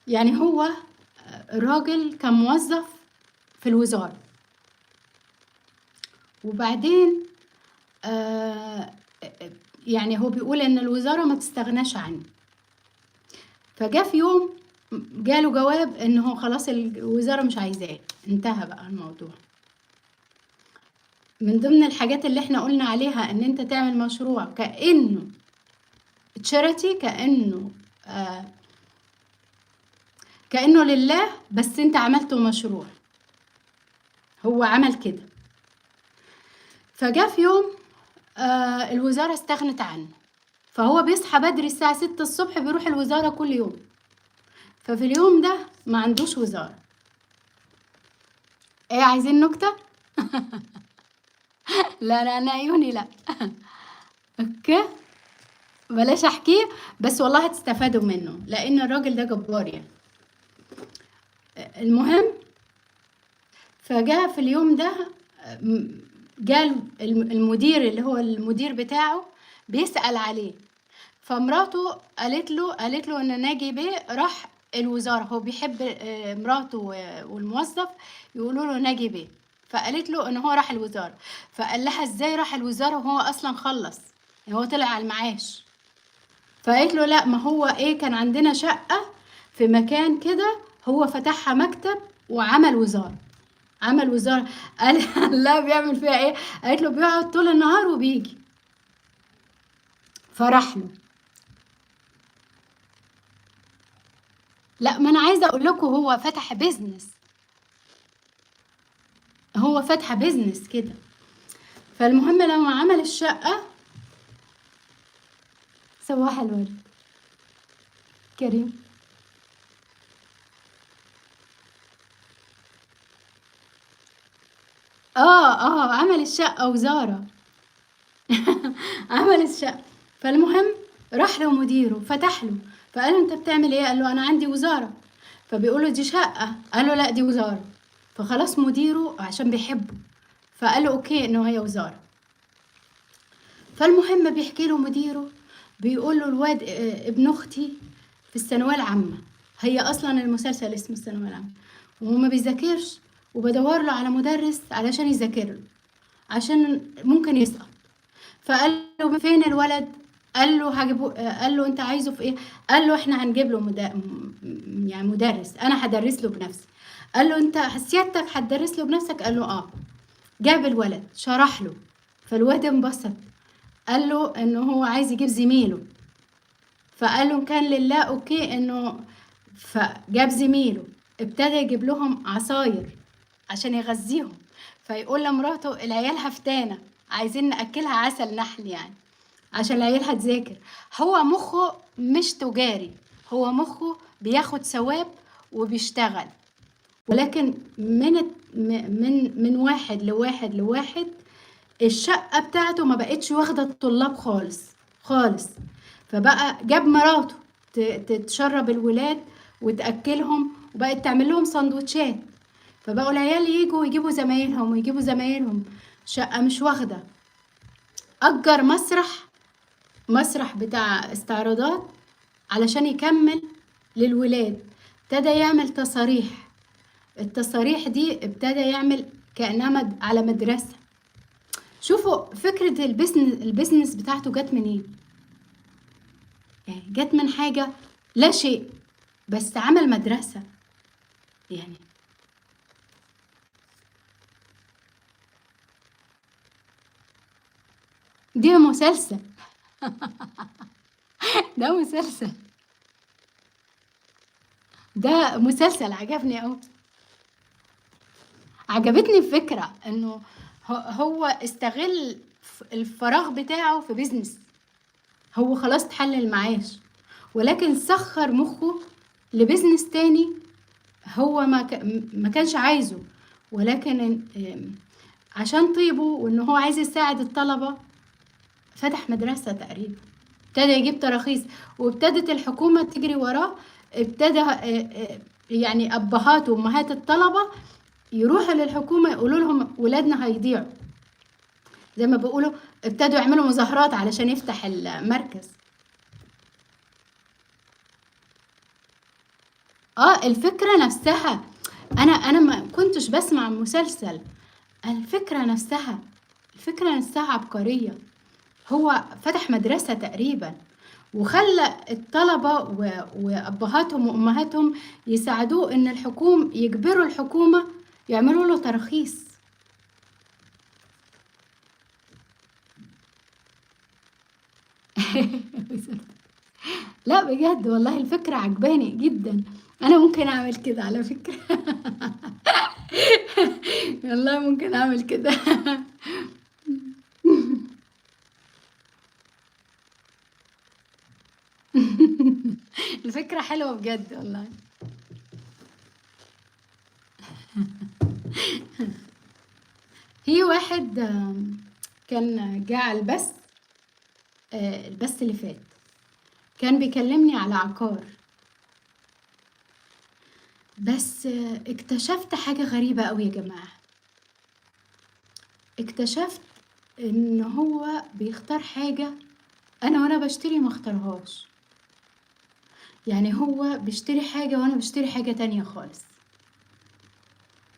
S1: يعني هو راجل كان موظف في الوزارة، وبعدين يعني هو بيقول ان الوزارة ما تستغناش عنه. فجاء في يوم جاله جواب ان هو خلاص الوزارة مش عايزاه، انتهى بقى الموضوع. من ضمن الحاجات اللي احنا قلنا عليها ان انت تعمل مشروع كأنه تشاريتي، كأنه لله، بس انت عملته مشروع. هو عمل كده. فجاء في يوم الوزارة استغنت عنه، فهو بيصحى بدري الساعة 6 الصبح بيروح الوزارة كل يوم. ففي اليوم ده ما عندوش وزارة. ايه عايزين نكتة؟ لا لا انا عيوني لا. اوكي بلاش احكيه، بس والله هتستفادوا منه لان الراجل ده جبار يعني. المهم فجاء في اليوم ده جاء المدير اللي هو المدير بتاعه بيسأل عليه. فمراته قالت له ان ناجي بيه راح الوزارة. هو بيحب مراته والموظف يقولوا له ناجي بيه. فقالت له ان هو راح الوزارة. فقال لها ازاي راح الوزارة وهو اصلا خلص، هو طلع على المعاش. فقالت له لا، ما هو ايه، كان عندنا شقة في مكان كده، هو فتحها مكتب وعمل وزارة. عمل وزارة. قال لا بيعمل فيها ايه؟ قالت له بيقعد طول النهار وبيجي. فراح له. لا ما انا عايزه اقول لكم هو فتح بيزنس، هو فتح بيزنس كده. فالمهم لما عمل الشقة، صباح الورد كريم. عمل الشقة وزارة. عمل الشقة. فالمهم راح له مديره فتح له، فقال له انت بتعمل ايه؟ قال له انا عندي وزارة. فبيقول له دي شقة، قال له لا دي وزارة. فخلاص مديره عشان بيحبه فقال له اوكي انه هي وزارة. فالمهم بيحكي له مديره، بيقول له الواد ابن اختي في الثانويه العامه، هي اصلا المسلسل اسمه الثانويه العامه، وما بيذاكرش، وبدور له على مدرس علشان يذاكر له عشان ممكن يسقط. فقال له فين الولد؟ قال له هجيبه. قال له انت عايزه في ايه؟ قال له احنا هنجيب له يعني مدرس، انا هدرس له بنفسي. قال له انت سيادتك هتدرس له بنفسك؟ قال له اه. جاب الولد شرح له، فالواد انبسط، قال له انه هو عايز يجيب زميله. فقال له إن كان لله اوكي انه. فجاب زميله، ابتدى يجيب لهم عصاير عشان يغذيهم. فيقول لمراته العيال هفتانة، عايزين نأكلها عسل نحل يعني عشان العيال هتذاكر. هو مخه مش تجاري، هو مخه بياخد ثواب وبيشتغل. ولكن من واحد لواحد لواحد الشقة بتاعته ما بقتش واخدة الطلاب خالص خالص. فبقى جاب مراته تشرب الولاد وتأكلهم، وبقت تعمل لهم سندوتشات. فبقوا العيال يجوا يجيبوا زمايلهم ويجيبوا زمايلهم. شقة مش واخدة. أجر مسرح بتاع استعراضات علشان يكمل للولاد. ابتدى يعمل تصاريح. التصاريح دي ابتدى يعمل كأنها على مدرسة. شوفوا فكرة البيزنس بتاعته جت منين. جت من حاجة لا شيء، بس عمل مدرسة يعني. دي مسلسل، ده مسلسل، ده مسلسل عجبني أوي. عجبتني الفكرة انه هو استغل الفراغ بتاعه في بيزنس. هو خلاص اتحل المعاش، ولكن سخر مخه لبزنس تاني هو ما كانش عايزه، ولكن عشان طيبه وان هو عايز يساعد الطلبة فتح مدرسة تقريبا، ابتدى يجيب تراخيص، وابتدت الحكومة تجري وراه. ابتدى يعني أبهات وأمهات الطلبة يروحوا للحكومة يقولوا لهم ولادنا هيضيعوا، زي ما بيقولوا ابتدوا يعملوا مظاهرات علشان يفتح المركز. الفكرة نفسها، انا ما كنتش بسمع مسلسل، الفكرة نفسها عبقرية. هو فتح مدرسة تقريبا، وخلى الطلبة وأبهاتهم وأمهاتهم يساعدوه إن يجبروا الحكومة يعملوا له ترخيص. لا بجد والله الفكرة عجباني جدا، أنا ممكن أعمل كده على فكرة. والله ممكن أعمل كده. الفكرة حلوة بجد والله. في واحد كان جه على البث اللي فات، كان بيكلمني على عقار، بس اكتشفت حاجة غريبة قوي يا جماعة. اكتشفت ان هو بيختار حاجة انا وانا بشتري ما اختارهاش، يعني هو بيشتري حاجة وانا بشتري حاجة تانية خالص.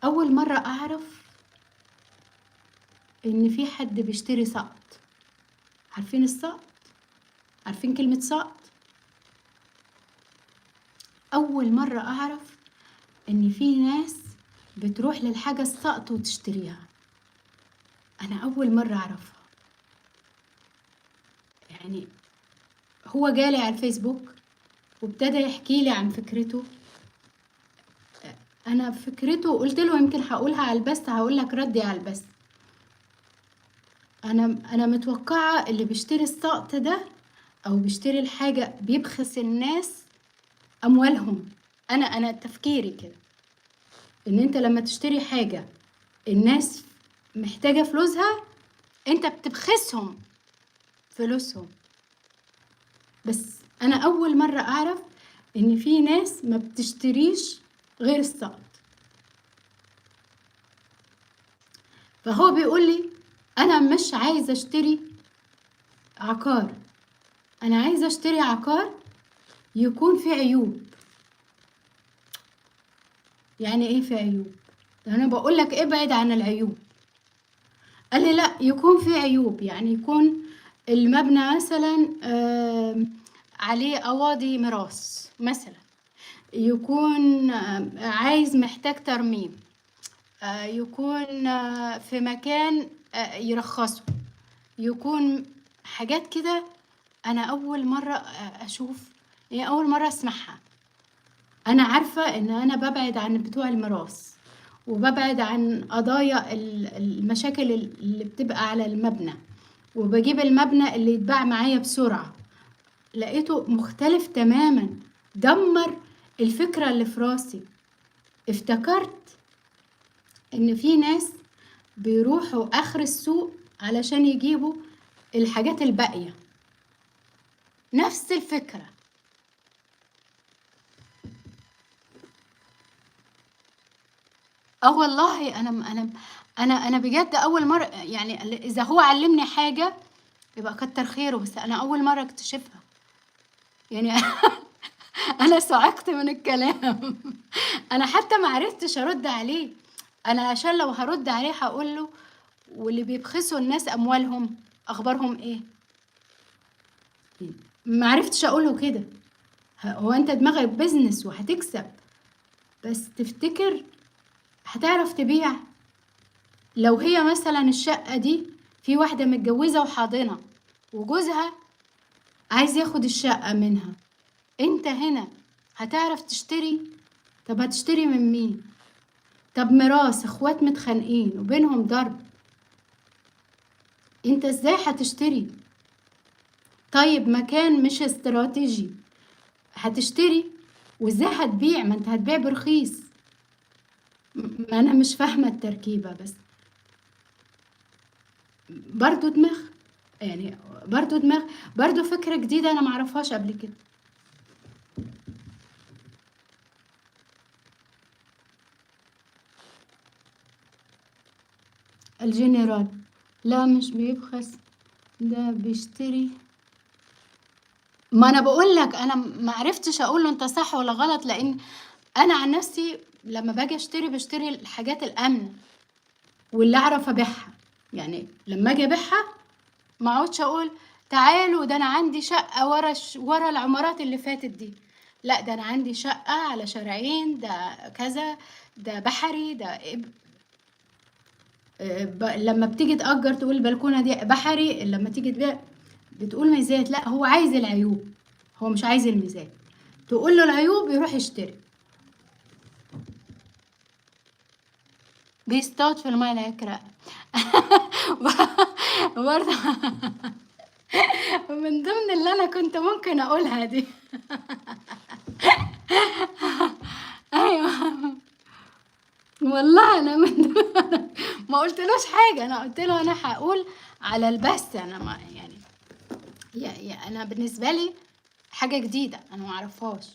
S1: اول مرة اعرف ان في حد بيشتري سقط. عارفين السقط؟ عارفين كلمة سقط؟ اول مرة اعرف ان في ناس بتروح للحاجة السقط وتشتريها. انا اول مرة اعرفها. يعني هو جالي على الفيسبوك وابتدى يحكي لي عن فكرته. انا فكرته قلت له يمكن هقولها على البث، هقول لك ردي على البث. انا متوقعه اللي بيشتري السقط ده او بيشتري الحاجه بيبخس الناس اموالهم. انا تفكيري كده، ان انت لما تشتري حاجه الناس محتاجه فلوسها انت بتبخسهم فلوسهم. بس انا اول مره اعرف ان في ناس ما بتشتريش غير السقط. فهو بيقول لي انا مش عايزه اشتري عقار، انا عايزه اشتري عقار يكون فيه عيوب. يعني ايه فيه عيوب؟ انا بقول لك ابعد عن العيوب. قال لي لا، يكون فيه عيوب، يعني يكون المبنى مثلا عليه قواضي ميراث مثلا، يكون عايز محتاج ترميم، يكون في مكان يرخصه، يكون حاجات كده. انا اول مرة اشوف، يعني اول مرة اسمعها. انا عارفة ان انا ببعد عن بتوع الميراث، وببعد عن قضايا المشاكل اللي بتبقى على المبنى، وبجيب المبنى اللي يتباع معايا بسرعة. لقيته مختلف تماما، دمر الفكرة اللي في راسي. افتكرت ان في ناس بيروحوا اخر السوق علشان يجيبوا الحاجات الباقية. نفس الفكرة. والله انا بجد اول مرة، يعني اذا هو علمني حاجة يبقى كتر خيره، بس انا اول مرة اكتشفها يعني. انا صعقت من الكلام. انا حتى ما عرفتش ارد عليه. انا عشان لو هرد عليه هقول له واللي بيبخسوا الناس اموالهم اخبارهم ايه؟ معرفتش اقوله كده. هو انت دماغك بيزنس وهتكسب، بس تفتكر هتعرف تبيع؟ لو هي مثلا الشقة دي في واحدة متجوزة وحاضنة وجوزها عايز ياخد الشقة منها، انت هنا هتعرف تشتري؟ طب هتشتري من مين؟ طب ميراث اخوات متخانقين وبينهم ضرب، انت ازاي هتشتري؟ طيب مكان مش استراتيجي هتشتري؟ وازاي هتبيع؟ ما انت هتبيع برخيص. ما انا مش فاهمة التركيبة، بس برضو دماغ، يعني برضو دماغ، برضو فكرة جديدة انا معرفهاش قبل كده. الجنرال لا مش بيبخس، ده بيشتري. ما انا بقول لك انا ما عرفتش اقول له انت صح ولا غلط، لان انا عن نفسي لما باجي اشتري بشتري الحاجات الامنه واللي اعرف ابيعها. يعني لما اجي ابيعها ما اقعدش اقول تعالوا ده انا عندي شقه ورا العمارات اللي فاتت دي. لا ده انا عندي شقه على شارعين، ده كذا، ده بحري، ده لما بتيجي تأجر تقول البلكونة دي بحري، لما تيجي تبيع بتقول ميزات. لا هو عايز العيوب، هو مش عايز الميزات. تقول له العيوب يروح يشتري. بيصطاد في الماء لا يقرأ. برضه من ضمن اللي انا كنت ممكن اقولها دي. ايوه والله انا ما قلتلوش حاجه، انا قلت له انا هقول على البث. انا ما يعني انا بالنسبه لي حاجه جديده انا ما اعرفهاش.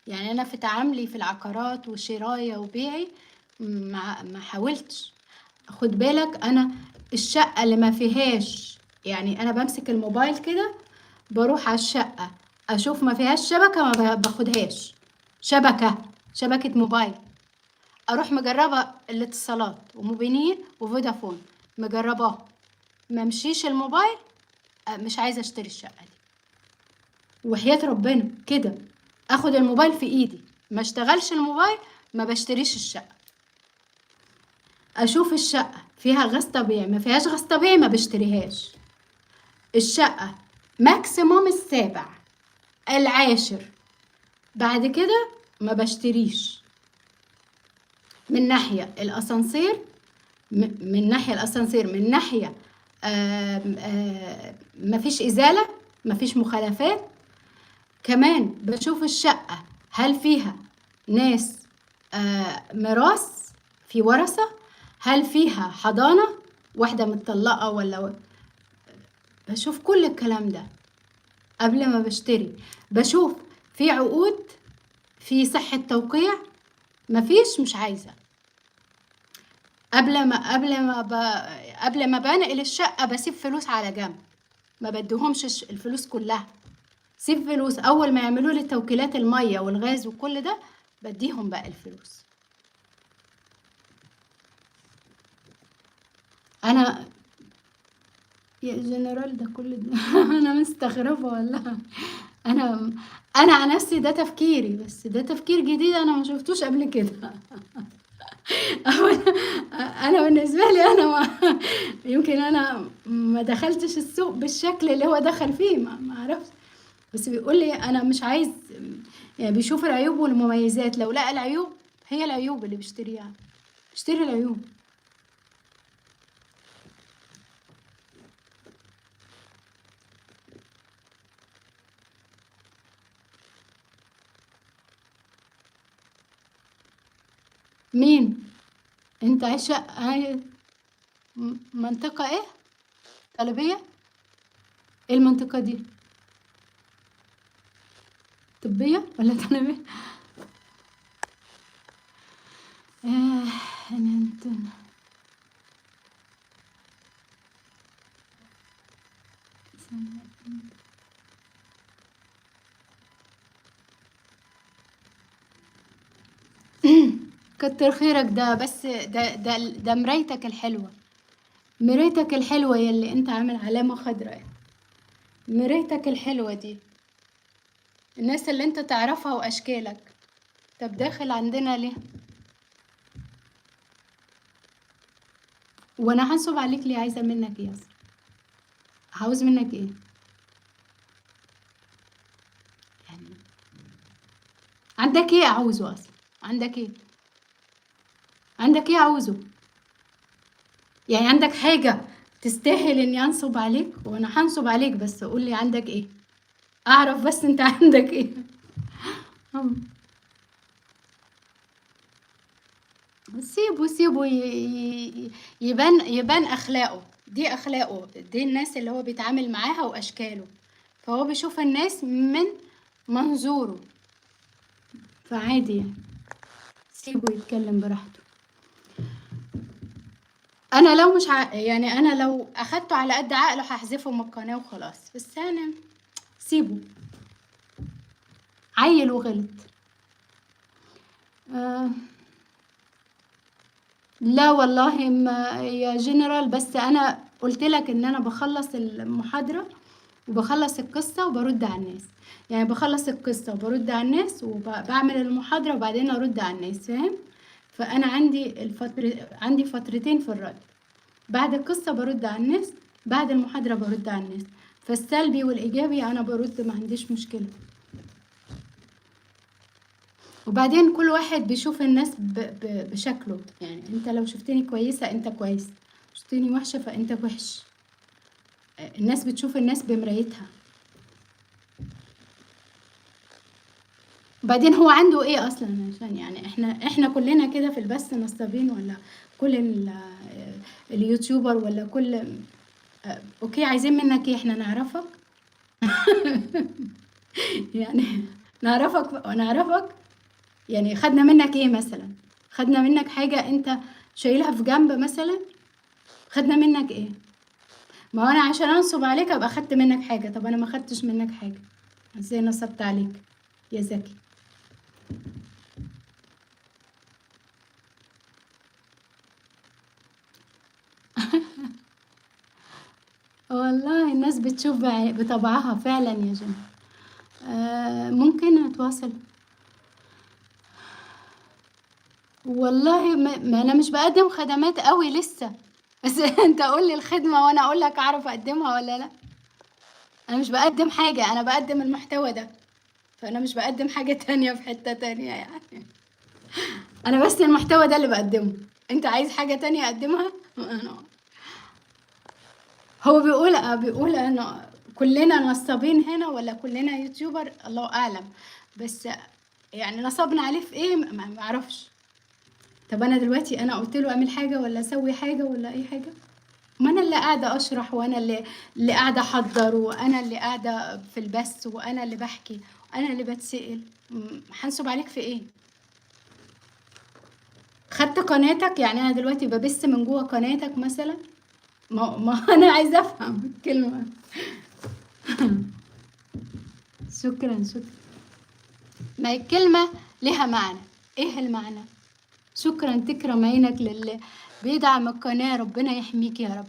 S1: يعني انا في تعاملي في العقارات وشرايا وبيعي ما حاولتش. خد بالك انا الشقه اللي ما فيهاش، يعني انا بمسك الموبايل كده بروح على الشقه اشوف ما فيهاش شبكه ما باخدهاش. شبكه موبايل اروح مجربه الاتصالات وموبينيل وفودافون، مجرباه ما مشيش الموبايل، مش عايزه اشتري الشقه دي. وحياة ربنا كده اخد الموبايل في ايدي ما اشتغلش الموبايل ما بشتريش الشقه. اشوف الشقه فيها غاز طبيعي ما فيهاش غاز طبيعي ما بشتريهاش. الشقه ماكسيموم السابع العاشر، بعد كده ما بشتريش. من ناحيه الاسانسير، من ناحيه الاسانسير، من ناحيه مفيش ازاله، مفيش مخالفات. كمان بشوف الشقة هل فيها ناس ميراث، في ورثة، هل فيها حضانة، واحدة متطلقة ولا بشوف كل الكلام ده قبل ما بشتري. بشوف في عقود، في صحة توقيع، مفيش مش عايزة. قبل ما بنقل الشقة بسيب فلوس على جنب، ما بديهمش الفلوس كلها. سيب فلوس اول ما يعملوا لي توكيلات الميه والغاز وكل ده بديهم بقى الفلوس. انا يا جنرال ده كل ده انا مستغربه والله. انا انا عن نفسي ده تفكيري، بس ده تفكير جديد انا ما شفتوش قبل كده. انا بالنسبه لي انا ما يمكن انا ما دخلتش السوق بالشكل اللي هو دخل فيه، ما اعرفش. بس بيقول لي انا مش عايز، يعني بيشوف العيوب والمميزات، لو لقى العيوب هي العيوب اللي بيشتريها، اشتري العيوب. مين؟ انت عايشة هاي منطقة ايه؟ طلبية؟ ايه المنطقة دي؟ طبية ولا طلبية؟ آه انت كتر خيرك ده، بس ده مرايتك الحلوة، مرايتك الحلوة يلي انت عامل علامة خضراء، مرايتك الحلوة دي الناس اللي انت تعرفها واشكالك. طب داخل عندنا ليه؟ وانا هنصب عليك ليه؟ عايزه منك ايه اصلا؟ عاوز منك ايه يعني؟ عندك ايه عاوزه اصلا؟ عندك ايه؟ عندك ايه عاوزه؟ يعني عندك حاجه تستاهل اني انصب عليك؟ وانا هنصب عليك، بس قول لي عندك ايه، اعرف بس انت عندك ايه. أم. سيبه سيبه يبان اخلاقه، دي اخلاقه، دي الناس اللي هو بيتعامل معاها واشكاله، فهو بيشوف الناس من منظوره، فعادي يعني، سيبه يتكلم براحته. انا لو مش يعني انا لو اخدته على قد عقله هحذفه من القناه وخلاص، بس انا سيبه، عيل وغلط. آه. لا والله ما يا جنرال، بس انا قلت لك ان انا بخلص المحاضرة وبخلص القصة وبرد على الناس، يعني بخلص القصة وبرد على الناس وبعمل المحاضرة وبعدين ارد على الناس، فاهم؟ فانا عندي فترتين في الرد، بعد القصة برد على الناس، بعد المحاضرة برد على الناس، فالسلبي والايجابي انا برد، ما عنديش مشكلة. وبعدين كل واحد بيشوف الناس بشكله، يعني انت لو شفتني كويسة انت كويس، شفتني وحشة فانت وحش، الناس بتشوف الناس بمرايتها. وبعدين هو عنده ايه اصلا؟ عشان يعني احنا كلنا كده في البث نصابين، ولا كل اليوتيوبر، ولا كل اوكي عايزين منك ايه؟ احنا نعرفك يعني نعرفك يعني خدنا منك ايه مثلا؟ خدنا منك حاجة انت شايلها في جنب مثلا؟ خدنا منك ايه؟ ما هو انا عشان انصب عليك ابقى خدت منك حاجة، طب انا ما خدتش منك حاجة، ازاي نصبت عليك يا زكي؟ والله الناس بتشوف بطبعها فعلا يا جماعة. ممكن نتواصل. والله ما انا مش بقدم خدمات قوي لسه، بس انت قول لي الخدمة وانا اقول لك اعرف اقدمها ولا لا. انا مش بقدم حاجة، انا بقدم المحتوى ده، فانا مش بقدم حاجة تانية في حتة تانية يعني، انا بس المحتوى ده اللي بقدمه. انت عايز حاجة تانية اقدمها؟ هو بيقول انا كلنا نصابين هنا ولا كلنا يوتيوبر، الله اعلم، بس يعني نصبنا عليه في ايه ما اعرفش. طب انا دلوقتي انا قلت له اعمل حاجه ولا اسوي حاجه ولا اي حاجه؟ ما انا اللي قاعده اشرح، وانا اللي قاعده احضر، وانا اللي قاعده في البث، وانا اللي بحكي، وانا اللي بتسأل، هنصب عليك في ايه؟ خدت قناتك؟ يعني انا دلوقتي ببث من جوه قناتك مثلا؟ ما انا عايزه افهم الكلمه. شكرا شكرا. ما هي الكلمة لها معنى، ايه المعنى؟ شكرا، تكرم عينك للي بيدعم القناة، ربنا يحميك يا رب.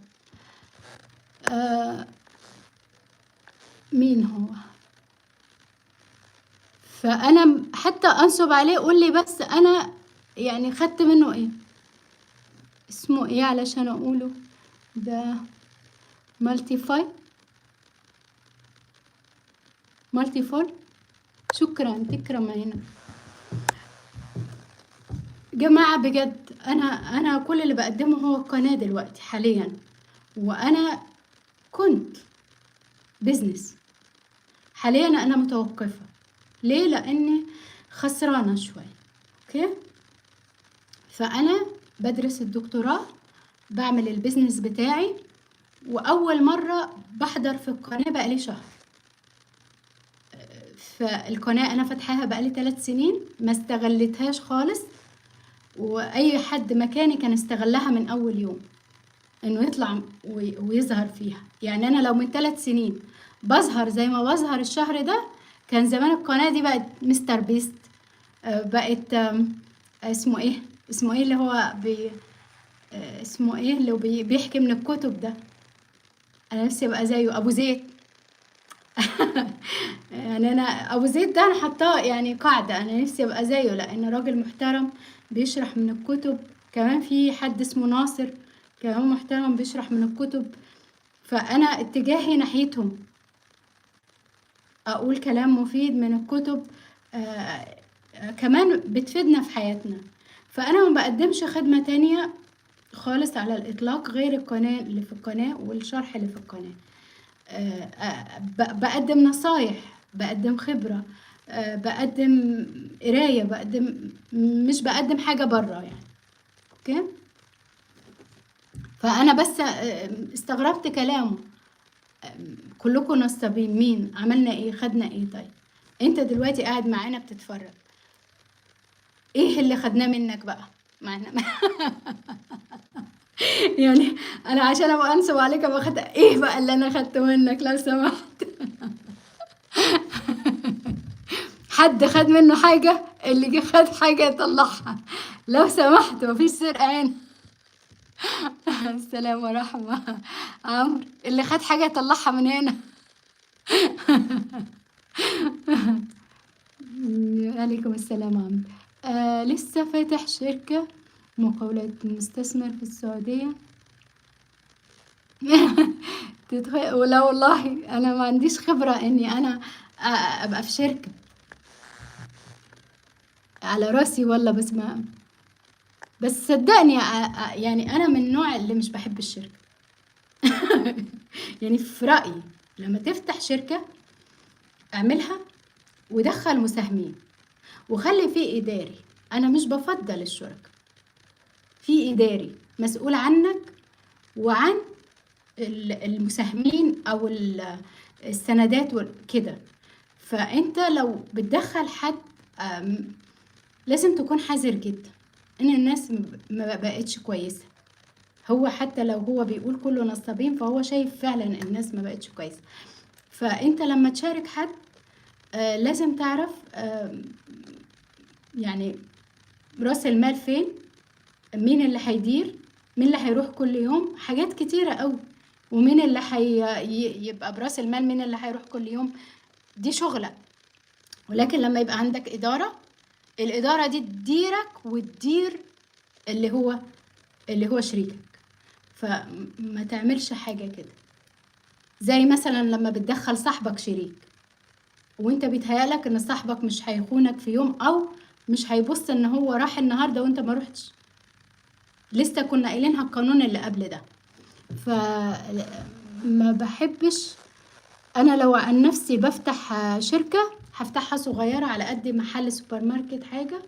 S1: آه. مين هو؟ فأنا حتى أنصب عليه قول لي بس أنا يعني خدت منه ايه؟ اسمه ايه علشان أقوله؟ ده مالتي فول. شكرا، تكرم عينك. جماعة بجد أنا كل اللي بقدمه هو القناة دلوقتي حاليا، وأنا كنت بيزنس، حاليا انا متوقفة. ليه؟ لاني خسرانة شوي. اوكي، فانا بدرس الدكتوراه، بعمل البيزنس بتاعي، واول مرة بحضر في القناة بقالي شهر. فالقناة انا فاتحاها بقالي 3 سنين، ما استغلتهاش خالص، واي حد مكاني كان استغلها من اول يوم انه يطلع ويظهر فيها. يعني انا لو من 3 سنين بظهر زي ما بظهر الشهر ده، كان زمان القناة دي بقت مستر بيست، بقت اسمه ايه، اسمه ايه اللي هو اسمه ايه اللي بيحكي من الكتب ده، انا نفسي ابقى زيه، ابو زيد. يعني أنا أبو زيد ده أنا حاطاه يعني قاعدة، أنا نفسي أبقى زيه، لأن راجل محترم بيشرح من الكتب. كمان في حد اسمه ناصر كمان محترم بيشرح من الكتب، فأنا اتجاهي ناحيتهم، أقول كلام مفيد من الكتب. آه، كمان بتفيدنا في حياتنا. فأنا ما بقدمش خدمة تانية خالص على الإطلاق غير القناة اللي في القناة والشرح اللي في القناة. بقدم نصايح، بقدم خبرة، بقدم قراية، بقدم، مش بقدم حاجة برا يعني. اوكي. فأنا بس استغربت كلامه. كلكم نصابين، مين عملنا ايه، خدنا ايه؟ طيب انت دلوقتي قاعد معانا بتتفرج، ايه اللي خدناه منك بقى معنا؟ يعني انا عشان ابقى انصب عليك ابقى خدت ايه بقى اللي انا خدته منك لو سمحت؟ حد خد منه حاجة؟ اللي جه خد حاجة يطلعها لو سمحت، مفيش سرقة هنا. السلام ورحمة. عمرو اللي خد حاجة يطلعها من هنا. عليكم السلام عمرو. لسه فاتح شركة مقاولة مستثمر في السعودية. تدخل ولا والله انا ما عنديش خبرة اني انا ابقى في شركة على راسي والله، بس صدقني يعني انا من النوع اللي مش بحب الشركة. يعني في رأيي لما تفتح شركة اعملها ودخل مساهمين وخلي فيه إداري. أنا مش بفضل الشركة، في إداري مسؤول عنك وعن المساهمين أو السندات كده. فأنت لو بتدخل حد لازم تكون حذر جدا إن الناس ما بقتش كويسة. هو حتى لو هو بيقول كله نصابين فهو شايف فعلا الناس ما بقتش كويسة. فأنت لما تشارك حد لازم تعرف يعني راس المال فين، مين اللي هيدير، مين اللي هيروح كل يوم، حاجات كتيرة قوي. ومين اللي يبقى براس المال، مين اللي هيروح كل يوم، دي شغلة. ولكن لما يبقى عندك إدارة، الإدارة دي تديرك وتدير اللي هو شريكك. فما تعملش حاجة كده زي مثلا لما بتدخل صاحبك شريك وانت بيتهيألك ان صاحبك مش هيخونك في يوم، او مش هيبص ان هو راح النهارده وانت ما رحتش. لسه كنا قايلينها القانون اللي قبل ده. فما بحبش. انا لو عن نفسي بفتح شركة هفتحها صغيرة على قد محل سوبر ماركت حاجة،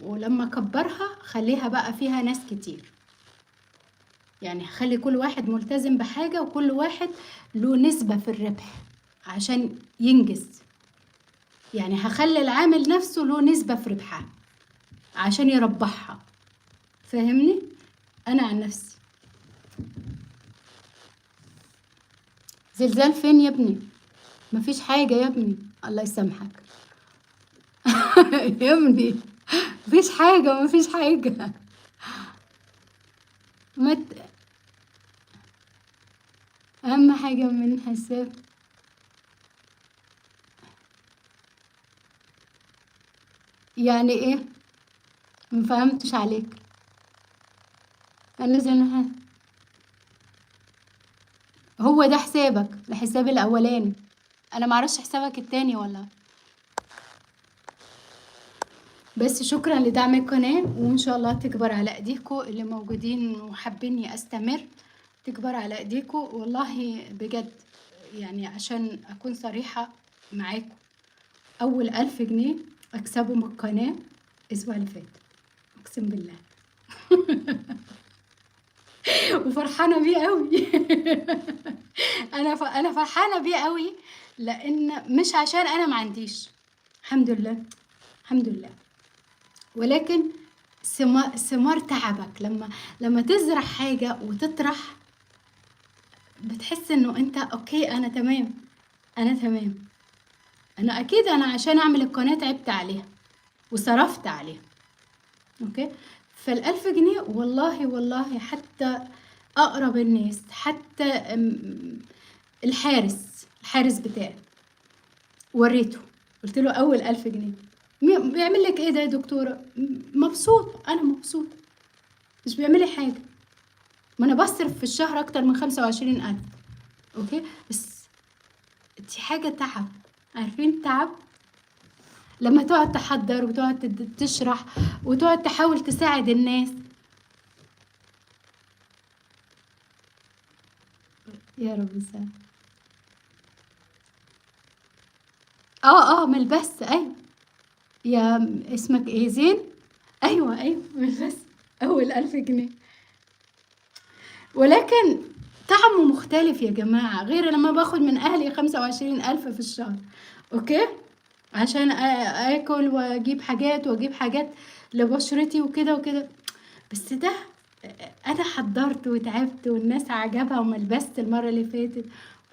S1: ولما اكبرها خليها بقى فيها ناس كتير. يعني هخلي كل واحد ملتزم بحاجة وكل واحد له نسبة في الربح عشان ينجز. يعني هخلي العامل نفسه له نسبة في ربحها عشان يربحها. فاهمني؟ انا عن نفسي. زلزال فين يا ابني؟ مفيش حاجة يا ابني، الله يسامحك. يا ابني مفيش حاجة، مفيش حاجة. ما ت... أهم حاجة من حساب. يعني إيه؟ مفهمتش عليك. أنا هو ده حسابك، الحساب الأولاني. أنا معرفش حسابك التاني ولا. بس شكرا لدعم القناة، وإن شاء الله تكبر على إيديكوا اللي موجودين وحابيني أستمر. تكبر على إيديكوا والله بجد. يعني عشان أكون صريحة معاكم، أول 1000 جنيه أكسبه من القناة الأسبوع اللي فات، أقسم بالله. وفرحانة بيه قوي. أنا فرحانة بيه قوي، لأن مش عشان أنا ما عنديش، الحمد لله الحمد لله. ولكن ثمار تعبك لما تزرع حاجة وتطرح، بتحس إنه أنت أوكي، أنا تمام، أنا تمام. أنا أكيد أنا عشان أعمل القناة تعبت عليها وصرفت عليها. أوكي. فال1000 جنيه والله والله، حتى أقرب الناس، حتى الحارس بتاعي وريته، قلت له اول 1000 جنيه. بيعمل لك ايه ده يا دكتوره؟ مبسوط، انا مبسوط، مش بيعمل لي حاجه، ما انا بصرف في الشهر اكتر من 25,000. اوكي، بس دي حاجه تعب، عارفين تعب لما تقعد تحضر وتقعد تشرح وتقعد تحاول تساعد الناس. يا رب يساعد. من البث، ايوه. يا اسمك ايه؟ زين. ايوه ايوه، من البث، اول 1000 جنيه. ولكن طعمه مختلف يا جماعة، غير لما باخد من أهلي 25,000 في الشهر. أوكي، عشان آكل وأجيب حاجات وأجيب حاجات لبشرتي وكده وكده. بس ده أنا حضرت وتعبت والناس عجبها وما لبست المرة اللي فاتت،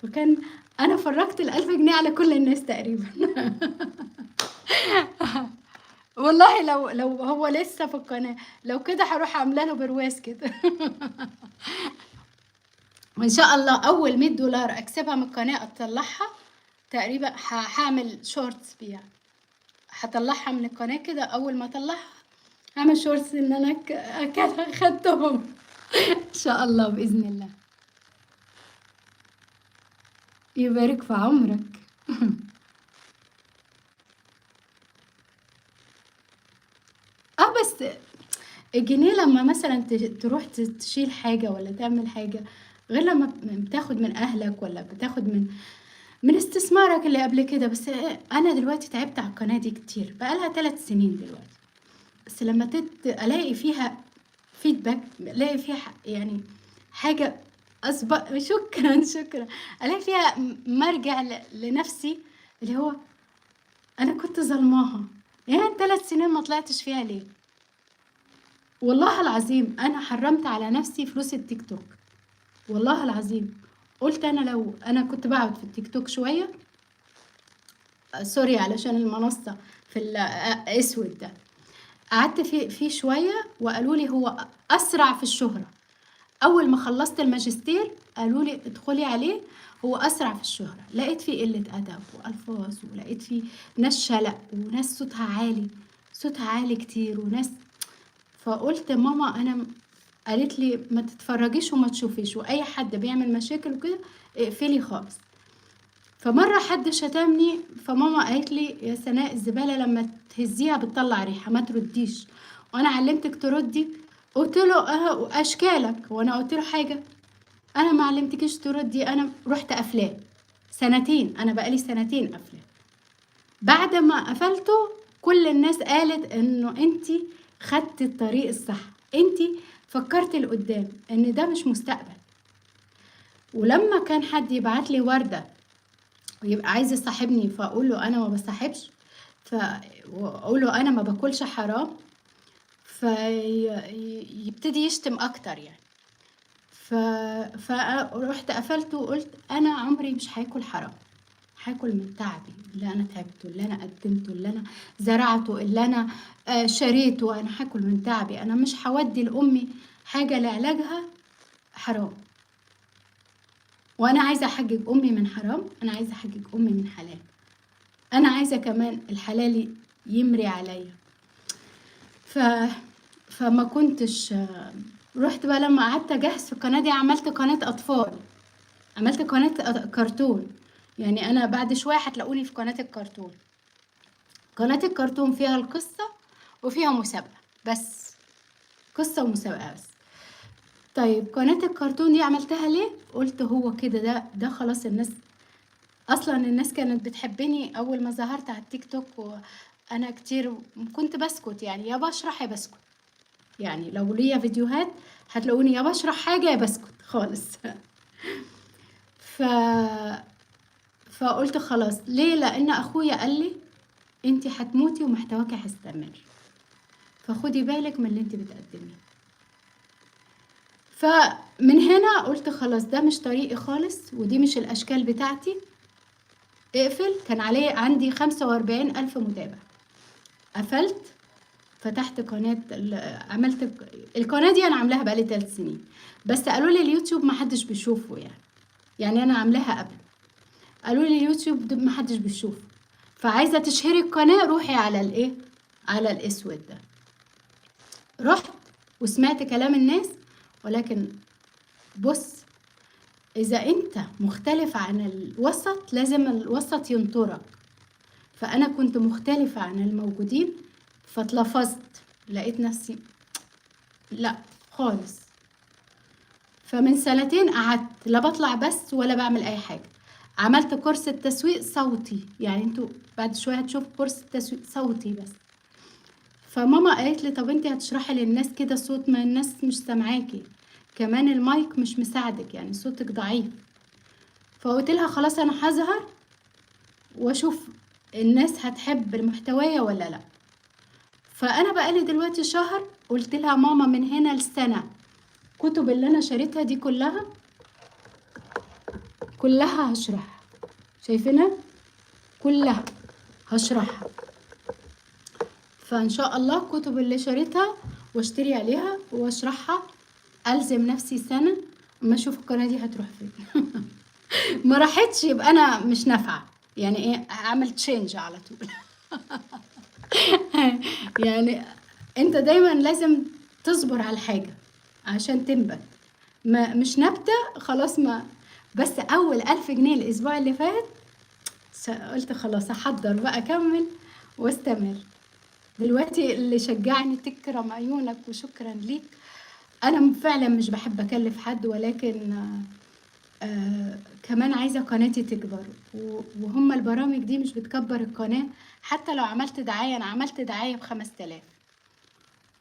S1: وكان أنا فرجت ال1000 جنيه على كل الناس تقريبا. والله لو هو لسه في القناة، لو كده هروح عامله له برواز كده. وان شاء الله اول $100 اكسبها من القناه اطلعها تقريبا، هعمل شورتس بيها، هطلعها من القناه كده. اول ما اطلعها هعمل شورتس ان انا خدتهم. ان شاء الله باذن الله. يبارك في عمرك. بس الجنيه لما مثلا تروح تشيل حاجه ولا تعمل حاجه، غير لما بتاخد من اهلك ولا بتاخد من استثمارك اللي قبل كده. بس انا دلوقتي تعبت على القناه دي كتير، بقالها 3 سنين دلوقتي، بس لما الاقي فيها فيدباك، الاقي فيها يعني حاجه اسبق. شكرا شكرا. الاقي فيها مرجع لنفسي، اللي هو انا كنت ظلماها، يعني 3 سنين ما طلعتش فيها ليه؟ والله العظيم انا حرمت على نفسي فلوس التيك توك، والله العظيم. قلت انا لو انا كنت بقعد في التيك توك شويه، سوري علشان المنصه في الاسود ده، قعدت فيه شويه وقالوا لي هو اسرع في الشهره. اول ما خلصت الماجستير قالوا لي ادخلي عليه، هو اسرع في الشهره. لقيت فيه قله ادب والفاظ، ولقيت فيه ناس شلق وناس صوتها عالي، صوتها عالي كتير وناس. فقلت ماما انا قالت لي ما تتفرجيش وما تشوفيش، واي حد بيعمل مشاكل وكده اقفلي خالص. فمره حد شتمني، فماما قالت لي يا سناء الزباله لما تهزيها بتطلع ريحه، ما ترديش. وانا علمتك تردي؟ قلت له اشكالك، وانا قلت له حاجه؟ انا ما علمتكيش تردي، انا رحت قفلاه سنتين، انا بقالي سنتين قفلاه. بعد ما قفلته كل الناس قالت انه انتي خدتي الطريق الصح، انتي فكرتي لقدام ان ده مش مستقبل. ولما كان حد يبعت لي ورده ويبقى عايز يصاحبني، فاقول له انا ما بصاحبش، فاقول له انا ما باكلش حرام، فيبتدي يشتم اكتر يعني. فرحت قفلته وقلت انا عمري مش هاكل حرام، هاكل من تعبي اللي انا تعبته، اللي انا قدمته، اللي انا زرعته، اللي انا شريته. انا هاكل من تعبي، انا مش هودي لامي حاجه لعلاجها حرام. وانا عايزه احجج امي من حرام، انا عايزه احجج امي من حلال، انا عايزه كمان الحلال يمري عليا. ف فما كنتش رحت بقى لما قعدت اجهز في القناه دي، عملت قناه اطفال، عملت قناه كرتون. يعني انا بعد شويه هتلاقوني في قناه الكرتون. قناه الكرتون فيها القصه وفيها مسابقه بس، قصه ومسابقه بس. طيب قناه الكرتون دي عملتها ليه؟ قلت هو كده ده خلاص. الناس اصلا الناس كانت بتحبني اول ما ظهرت على التيك توك، وانا كتير كنت بسكت، يعني يا بشرح يا بسكت. يعني لو ليا فيديوهات هتلاقوني يا بشرح حاجه يا بسكت خالص. ف فقلت خلاص ليه، لان اخويا قال لي انتي هتموتي ومحتواكي هيستمر، فخدي بالك من اللي انتي بتقدميه. فمن هنا قلت خلاص ده مش طريقي خالص، ودي مش الاشكال بتاعتي، اقفل. كان عليه عندي 45,000 متابع، قفلت، فتحت قناة عملت القناة دي، انا عاملاها بقالي 3 سنين، بس قالوا لي اليوتيوب ما حدش بيشوفه. يعني انا عاملاها قبل، قالوا لي اليوتيوب ما حدش بيشوفه، فعايزة تشهري القناة روحي على الايه، على الاسود ده. رحت وسمعت كلام الناس، ولكن بص، اذا انت مختلف عن الوسط لازم الوسط ينطرك. فانا كنت مختلفة عن الموجودين، فاتلفظت، لقيت نفسي لا خالص. فمن سنتين قعدت لا بطلع بس ولا بعمل اي حاجة. عملت كورس التسويق صوتي، يعني انتوا بعد شوية هتشوفوا كورس التسويق صوتي بس. فماما قالت لي طب انتي هتشرحي للناس كده صوت، ما الناس مش سامعاكي، كمان المايك مش مساعدك، يعني صوتك ضعيف. فقلت لها خلاص انا هظهر واشوف الناس هتحب محتوايا ولا لا. فانا بقالي دلوقتي شهر قلت لها ماما من هنا لسنة كتب اللي انا شريتها دي كلها هشرح، شايفينها كلها هشرحها. فان شاء الله كتب اللي شريتها واشتري عليها واشرحها، الزم نفسي سنة اما اشوف القناة دي هتروح فين. ما راحتش يبقى انا مش نافعة، يعني ايه، اعمل تشينج على طول. يعني انت دايما لازم تصبر على الحاجة عشان تنبت. ما مش نبتة خلاص. ما بس اول 1000 جنيه الاسبوع اللي فات قلت خلاص احضر بقى اكمل واستمر. دلوقتي اللي شجعني تكرم عيونك وشكرا ليك. انا فعلا مش بحب اكلف حد، ولكن كمان عايزة قناتي تكبر، وهم البرامج دي مش بتكبر القناة. حتى لو عملت دعاية، انا عملت دعاية ب5000،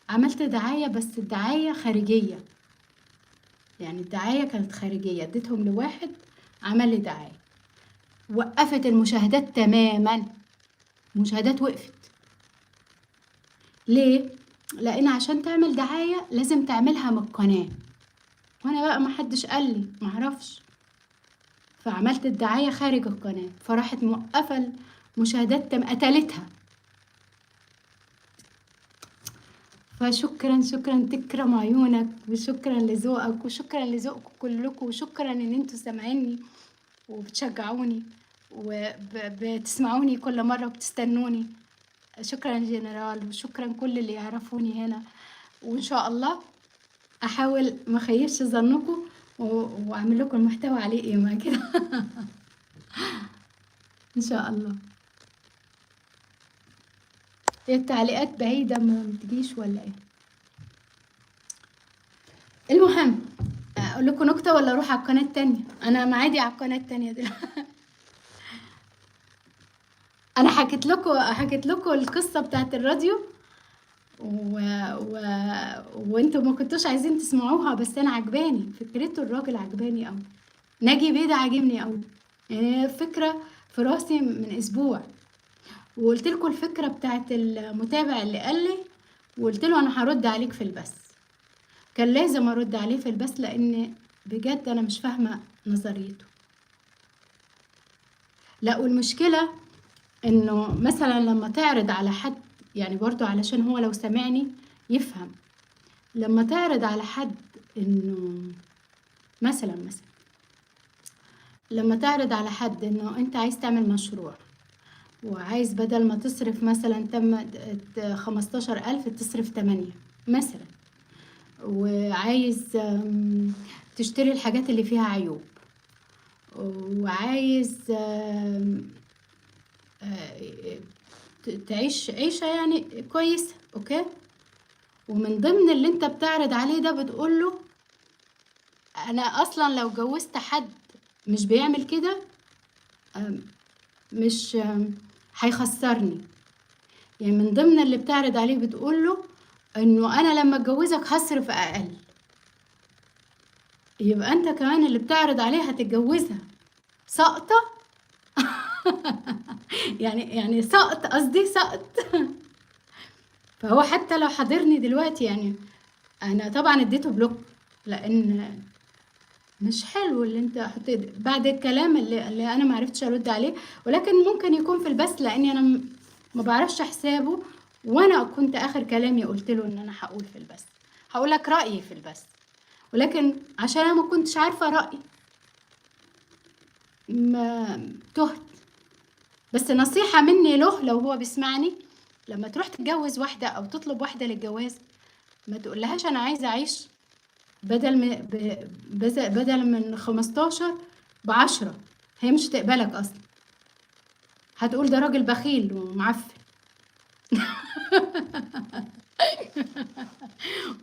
S1: عملت دعاية بس الدعاية خارجية، يعني الدعاية كانت خارجية، اديتهم لواحد عمل لي دعاية، وقفت المشاهدات تماما، المشاهدات وقفت. ليه؟ لان عشان تعمل دعاية لازم تعملها من القناة، وانا بقى ما حدش قال لي، معرفش. فعملت الدعاية خارج القناة، فراحت موقفة المشاهدات قتلتها. فشكرا شكرا تكرم عيونك، وشكرا لذوقك، وشكرا لذوقكم كلكم، وشكرا ان انتوا سامعيني وبتشجعوني وبتسمعوني كل مرة وبتستنوني. شكرا جنرال، وشكرا كل اللي يعرفوني هنا. وان شاء الله احاول ما اخيبش ظنكم واعمل لكم المحتوى عليه قيمة كده. ان شاء الله. هي التعليقات بعيدة ما بتجيش ولا ايه؟ المهم اقول لكم نكتة ولا اروح على القناة التانية؟ انا معادي على القناة التانية دلوقتي. انا حكيت لكم القصة بتاعت الراديو و... وانتوا ما كنتوش عايزين تسمعوها، بس انا عجباني فكرته، الراجل عجباني قوي، ناجي بيه ده عاجبني قوي. يعني فكرة في راسي من اسبوع، وقلت لكم الفكرة بتاعت المتابع اللي قال لي، وقلت له انا هرد عليك في البث. كان لازم ارد عليه في البث، لان بجد انا مش فاهمة نظريته. لا، والمشكلة انه مثلا لما تعرض على حد، يعني برضو علشان هو لو سمعني يفهم، لما تعرض على حد انه مثلا لما تعرض على حد انه انت عايز تعمل مشروع، وعايز بدل ما تصرف مثلا 15,000 تصرف 8 مثلا، وعايز تشتري الحاجات اللي فيها عيوب، وعايز تعيش عيشة يعني كويسة، اوكي. ومن ضمن اللي انت بتعرض عليه ده بتقوله انا اصلا لو جوزت حد مش بيعمل كده مش هيخسرني. يعني من ضمن اللي بتعرض عليه بتقوله انه انا لما اتجوزك هصرف اقل. يبقى انت كمان اللي بتعرض عليه هتتجوزها سقطة. يعني سقط، قصدي سقط. فهو حتى لو حاضرني دلوقتي، يعني انا طبعا اديته بلوك، لان مش حلو اللي انت حطيت بعد الكلام اللي انا معرفتش ارد عليه. ولكن ممكن يكون في البث، لاني انا ما بعرفش حسابه، وانا كنت اخر كلامي قلت له ان انا هقول في البث، هقول لك رايي في البث، ولكن عشان انا ما كنتش عارفه رايي ما تهت. بس نصيحة مني له لو هو بيسمعني، لما تروح تتجوز واحدة او تطلب واحدة للجواز، ما تقولهاش انا عايزة اعيش بدل من 15 ب10. هي مش هتقبلك اصلا، هتقول ده راجل بخيل ومعفن.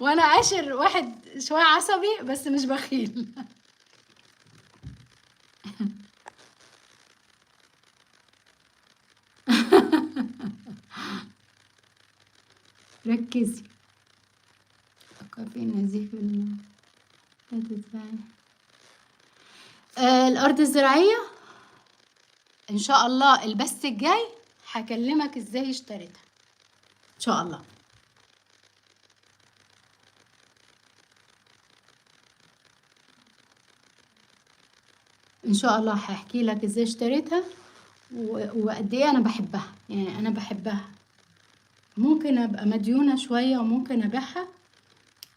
S1: وانا عاشر واحد شوية عصبي بس مش بخيل. ركزي. في نزيف الارض الزراعية ان شاء الله البث الجاي هكلمك ازاي اشتريتها ان شاء الله. ان شاء الله هحكي لك ازاي اشتريتها وقد ايه انا بحبها. يعني انا بحبها، ممكن ابقى مديونة شوية وممكن ابيعها،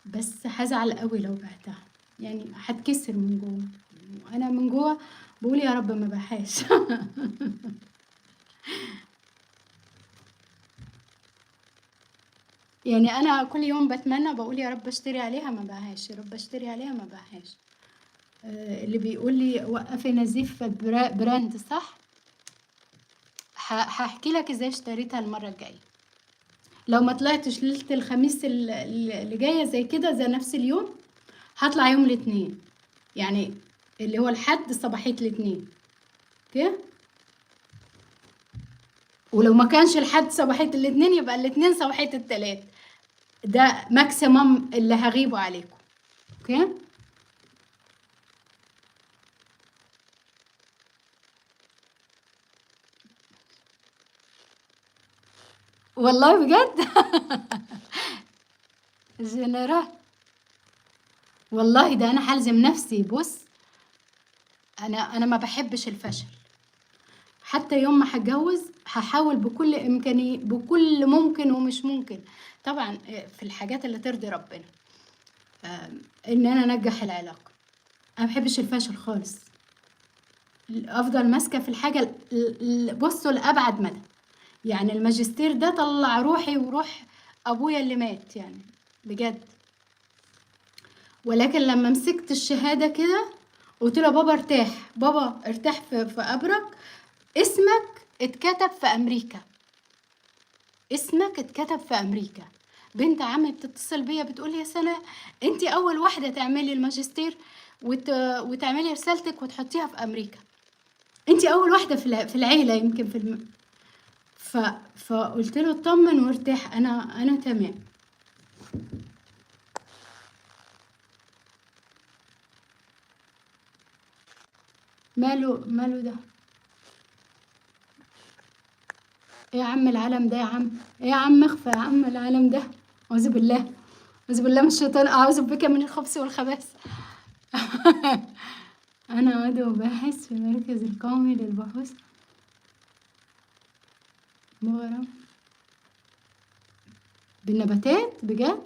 S1: بس هزعل قوي لو بعتها، يعني هتكسر من جوه، وانا من جوه بقول يا رب ما بحاش. يعني انا كل يوم بتمنى بقول يا رب اشتري عليها ما بهاش، يا رب اشتري عليها ما بهاش. اللي بيقول لي وقفي نزيف براند صح، هحكي لك ازاي اشتريتها المره الجايه. لو ما طلعتش ليله الخميس اللي جايه زي كده زي نفس اليوم، هطلع يوم الاثنين، يعني اللي هو الحد صباحيه الاثنين اوكي. ولو ما كانش الحد صباحيه الاثنين يبقى الاثنين صباحيه الثلاث، ده ماكسيمم اللي هغيبه عليكم اوكي. والله بجد. جنرال، والله ده انا هلزم نفسي. بص، انا ما بحبش الفشل، حتى يوم ما هتجوز هحاول بكل امكاني بكل ممكن ومش ممكن طبعا في الحاجات اللي ترضي ربنا، ان انا انجح العلاقه. انا ما بحبش الفشل خالص، افضل ماسكه في الحاجه بصوا لابعد مدى. يعني الماجستير ده طلع روحي وروح ابويا اللي مات يعني بجد. ولكن لما مسكت الشهاده كده قلت له بابا ارتاح، بابا ارتاح في قبرك، اسمك اتكتب في امريكا، اسمك اتكتب في امريكا. بنت عمي بتتصل بيا بتقول لي يا سناء انتي اول واحده تعملي الماجستير وتعملي رسالتك وتحطيها في امريكا، انتي اول واحده في العيله يمكن فقلت له اطمن وارتاح، انا تمام. ماله ده؟ ايه يا عم العالم ده يا عم، ايه يا عم اخفى يا عم العالم ده. اعوذ بالله، اعوذ بالله من الشيطان، اعوذ بك من الخبث والخبائث. انا عضو باحث في المركز القومي للبحوث مغرم بالنباتات بجد.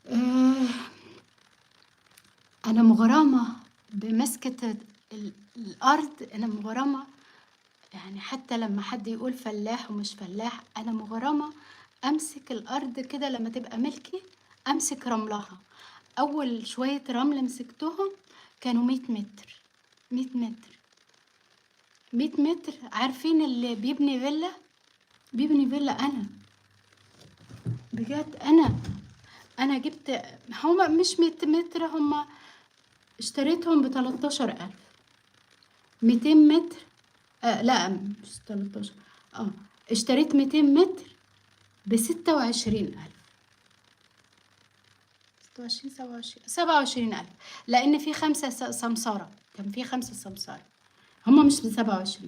S1: آه انا مغرمه بمسكه الارض، انا مغرمه. يعني حتى لما حد يقول فلاح ومش فلاح، انا مغرمه امسك الارض كده لما تبقى ملكي، امسك رملها. اول شويه رمل مسكتهم كانوا 100 متر، 100 متر، 100 متر. عارفين اللي بيبني فيلا، بيبني فيلا انا بجد. انا جبت، هما مش 100 متر، هما اشتريتهم ب13,000. 200 متر، لا مش 13، اشتريت 200 متر ب26,000. 26 27,000، لان في 5 سمسارة، كان في 5 سمسارة، هما مش ب27،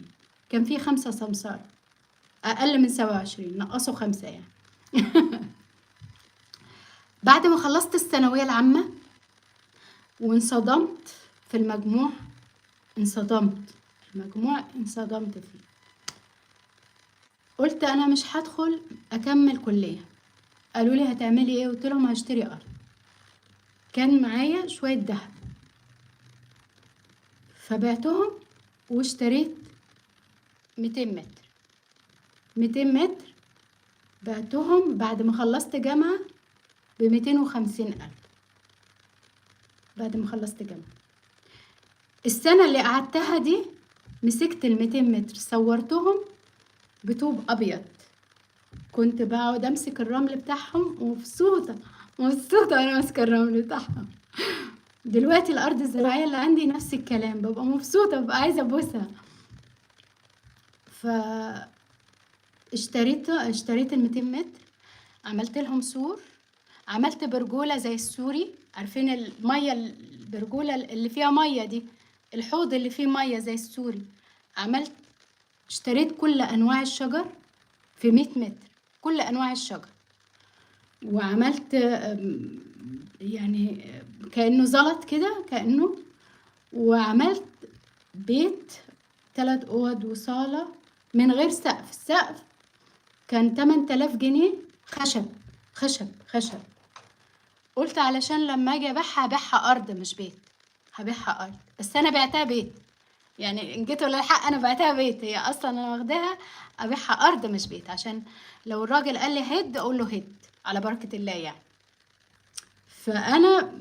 S1: كان في 5 سمسارة اقل من 27، نقصوا 5 يعني. بعد ما خلصت الثانوية العامة وانصدمت في المجموع، انصدمت فيه، قلت انا مش هدخل اكمل كلية. قالوا لي هتعملي ايه؟ قلت لهم هشتري ارض. كان معايا شوية ذهب فبعتهم واشتريت 200 متر. 200 متر بعتهم بعد ما خلصت جامعة ب250,000. بعد ما خلصت جامعة السنة اللي قعدتها دي مسكت ال200 متر صورتهم بطوب أبيض. كنت بقعد أمسك الرمل بتاعهم ومبسوطة وأنا ماسكة الرمل بتاعهم. دلوقتي الأرض الزراعية اللي عندي نفس الكلام، ببقى مبسوطة، ببقى عايزة أبوسها. اشتريت ال200 متر، عملت لهم سور، عملت برجولة زي السوري. عارفين المية البرجولة اللي فيها مية دي، الحوض اللي فيه مية زي السوري. اشتريت كل أنواع الشجر في 100 متر، كل أنواع الشجر. وعملت يعني كأنه زلط كده كأنه، وعملت بيت 3 أوض وصالة من غير سقف. السقف كان 8000 جنيه خشب خشب خشب. قلت علشان لما اجي ابيعها ارض مش بيت، هبيعها ارض. بس انا بعتها بيت، يعني ان جيت ولا الحق انا بعتها بيت، هي اصلا انا واخداها ابيعها ارض مش بيت، عشان لو الراجل قال لي هد اقول له هد على بركة الله يعني. فانا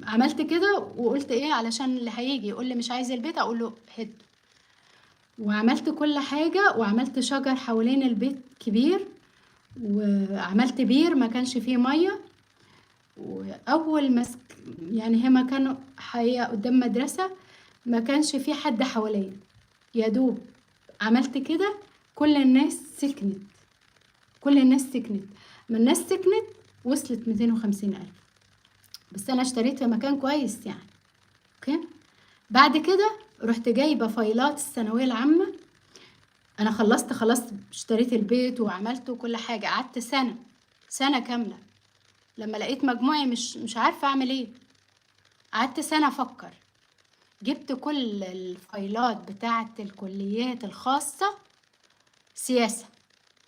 S1: عملت كده وقلت ايه، علشان اللي هيجي يقول لي مش عايز البيت اقول له هد. وعملت كل حاجة، وعملت شجر حوالين البيت كبير، وعملت بير ما كانش فيه مية. واول يعني هي ما كانوا حقيقة قدام مدرسة، ما كانش في حد حواليا، يا دوب عملت كده كل الناس سكنت. كل الناس سكنت، ما الناس سكنت وصلت 250,000. بس انا اشتريت في مكان كويس يعني. اوكي. بعد كده رحت جايبة فايلات الثانوية العامة. انا خلاص اشتريت البيت وعملته كل حاجة. قعدت سنة كاملة لما لقيت مجموعي مش عارفة اعمل ايه. قعدت سنة افكر، جبت كل الفايلات بتاعة الكليات الخاصة سياسة.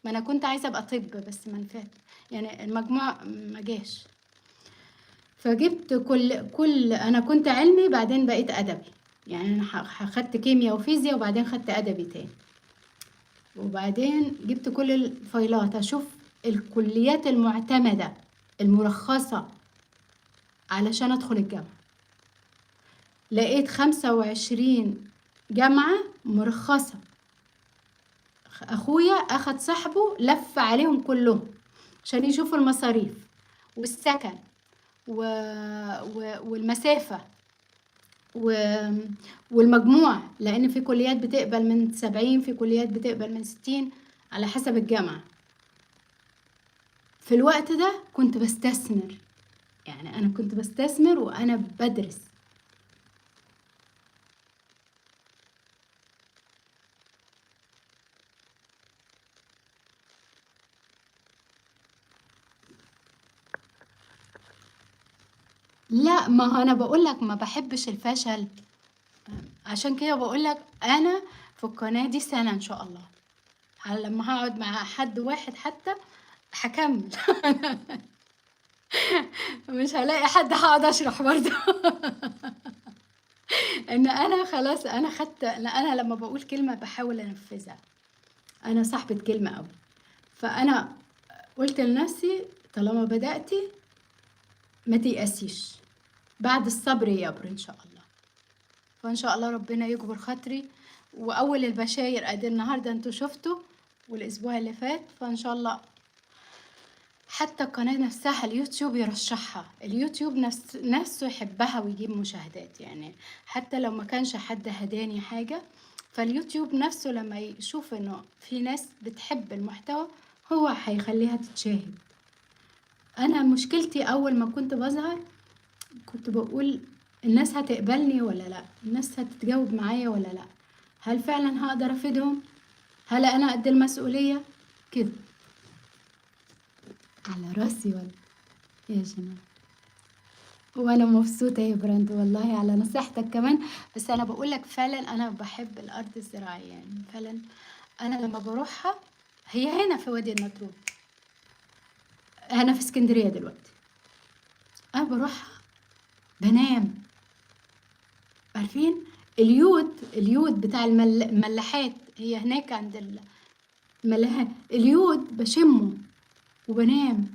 S1: ما انا كنت عايزة ابقى طب بس ما نفعت، يعني المجموع ما جاش. فجبت كل انا كنت علمي بعدين بقيت ادبي، يعني انا خدت كيمياء وفيزياء وبعدين خدت ادبي تاني. وبعدين جبت كل الفايلات اشوف الكليات المعتمدة المرخصة علشان ادخل الجامعة. لقيت 25 جامعة مرخصة. اخويا اخد صاحبه لف عليهم كلهم عشان يشوفوا المصاريف والسكن والمسافة والمجموع، لان في كليات بتقبل من 70، في كليات بتقبل من 60 على حسب الجامعة. في الوقت ده كنت بستثمر، يعني انا كنت بستثمر وانا بدرس. لا، ما هو انا بقولك ما بحبش الفشل، عشان كده بقولك انا في القناة دي سنة ان شاء الله. لما هقعد مع حد واحد حتى هكمل مش هلاقي حد هقعد اشرح برضه ان انا خلاص انا خدت، انا لما بقول كلمة بحاول انفذها. انا صاحبة كلمة قوي. فانا قلت لنفسي طالما بدأتي ما تيأسيش، بعد الصبر يبر ان شاء الله. فان شاء الله ربنا يجبر خاطري. واول البشاير ادي النهارده انتوا شفتوا، والاسبوع اللي فات. فان شاء الله حتى القناة نفسها اليوتيوب يرشحها، اليوتيوب نفسه يحبها ويجيب مشاهدات. يعني حتى لو ما كانش حد هداني حاجة، فاليوتيوب نفسه لما يشوف انه في ناس بتحب المحتوى هو هيخليها تتشاهد. انا مشكلتي اول ما كنت بظهر كنت بقول الناس هتقبلني ولا لا، الناس هتتجاوب معايا ولا لا، هل فعلا هقدر افيدهم، هل انا قد المسؤولية كده. على راسي ولا يا جماعة. وانا مبسوطة يا براند والله على نصيحتك كمان. بس انا بقولك فعلا انا بحب الارض الزراعية، يعني فعلا انا لما بروحها، هي هنا في وادي النطرون، انا في اسكندرية دلوقتي، انا بروحها بنام. عارفين اليود بتاع الملاحات، هي هناك عند الملاحات، اليود بشمه وبنام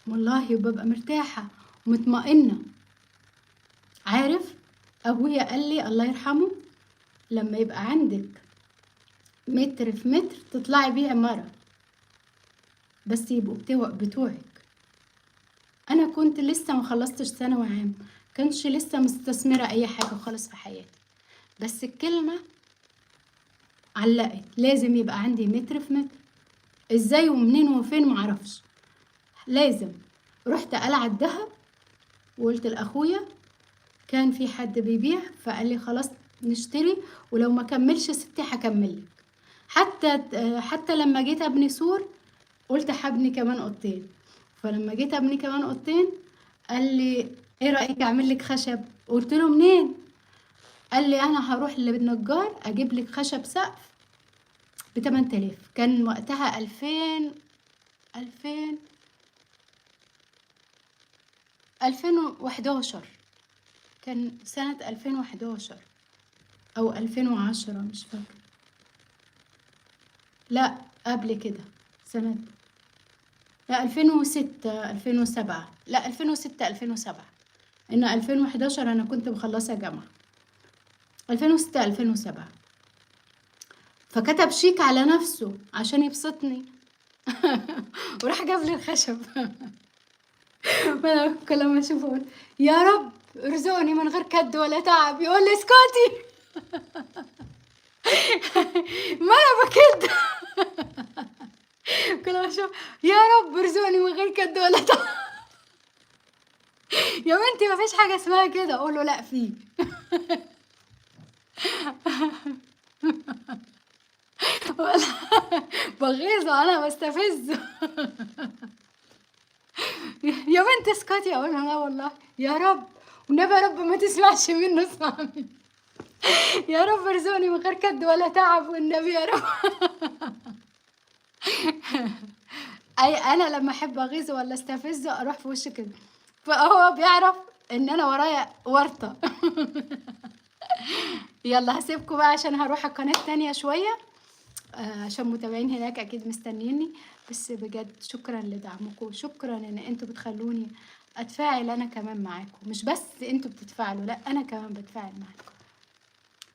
S1: والله، وببقى مرتاحة ومطمئنة. عارف، ابويا قال لي الله يرحمه، لما يبقى عندك متر في متر تطلعي بيه عمارة، بس يبقوا بتوعك. انا كنت لسه ما خلصتش ثانوي عام، كانش لسه مستثمرة اي حاجة خالص في حياتي، بس الكلمة علقت، لازم يبقى عندي متر في متر. ازاي ومنين وفين معرفش، لازم. رحت قلعة الدهب وقلت لاخويا، كان في حد بيبيع فقال لي خلاص نشتري، ولو ما كملش ستي هكملك. حتى لما جيت ابني سور قلت هبني كمان اوضتين، فلما جيت ابني كمان اوضتين قال لي ايه رايك اعمل لك خشب؟ قلت له منين؟ قال لي انا هروح للنجار اجيب لك خشب سقف ب8000. كان وقتها 2000 2011، كان سنة 2011 او 2010 مش فاكرة، لا قبل كده، سنة، لا 2006 2007، لا 2006 2007، ان 2011 انا كنت مخلصة جامعة، 2006 2007. فكتب شيك على نفسه عشان يبسطني وراح جاب لي الخشب وانا كل ما اشوفه اقول يا رب ارزقني من غير كد ولا تعب، يقول لي اسكتي ما انا بكد كل ما اشوف يا رب ارزقني من غير كد ولا تعب يا بنتي ما فيش حاجه اسمها كده، اقول له لا في بغيظه انا بستفزه يا بنت اسكتي، اقول له لا والله يا رب، والنبي يا رب ما تسمعش منه، اسمع مني يا رب ارزقني من غير كد ولا تعب والنبي يا رب اي انا لما احب اغيظه ولا استفزه اروح في وشه كده، فهو بيعرف ان انا ورايا ورطه يلا هسيبكم بقى عشان هروح القناه التانية شويه، عشان متابعين هناك اكيد مستنيني. بس بجد شكرا لدعمكم، شكرا ان انتوا بتخلوني اتفاعل انا كمان معاكم، مش بس انتوا بتتفاعلوا، لا انا كمان بتفاعل معاكم.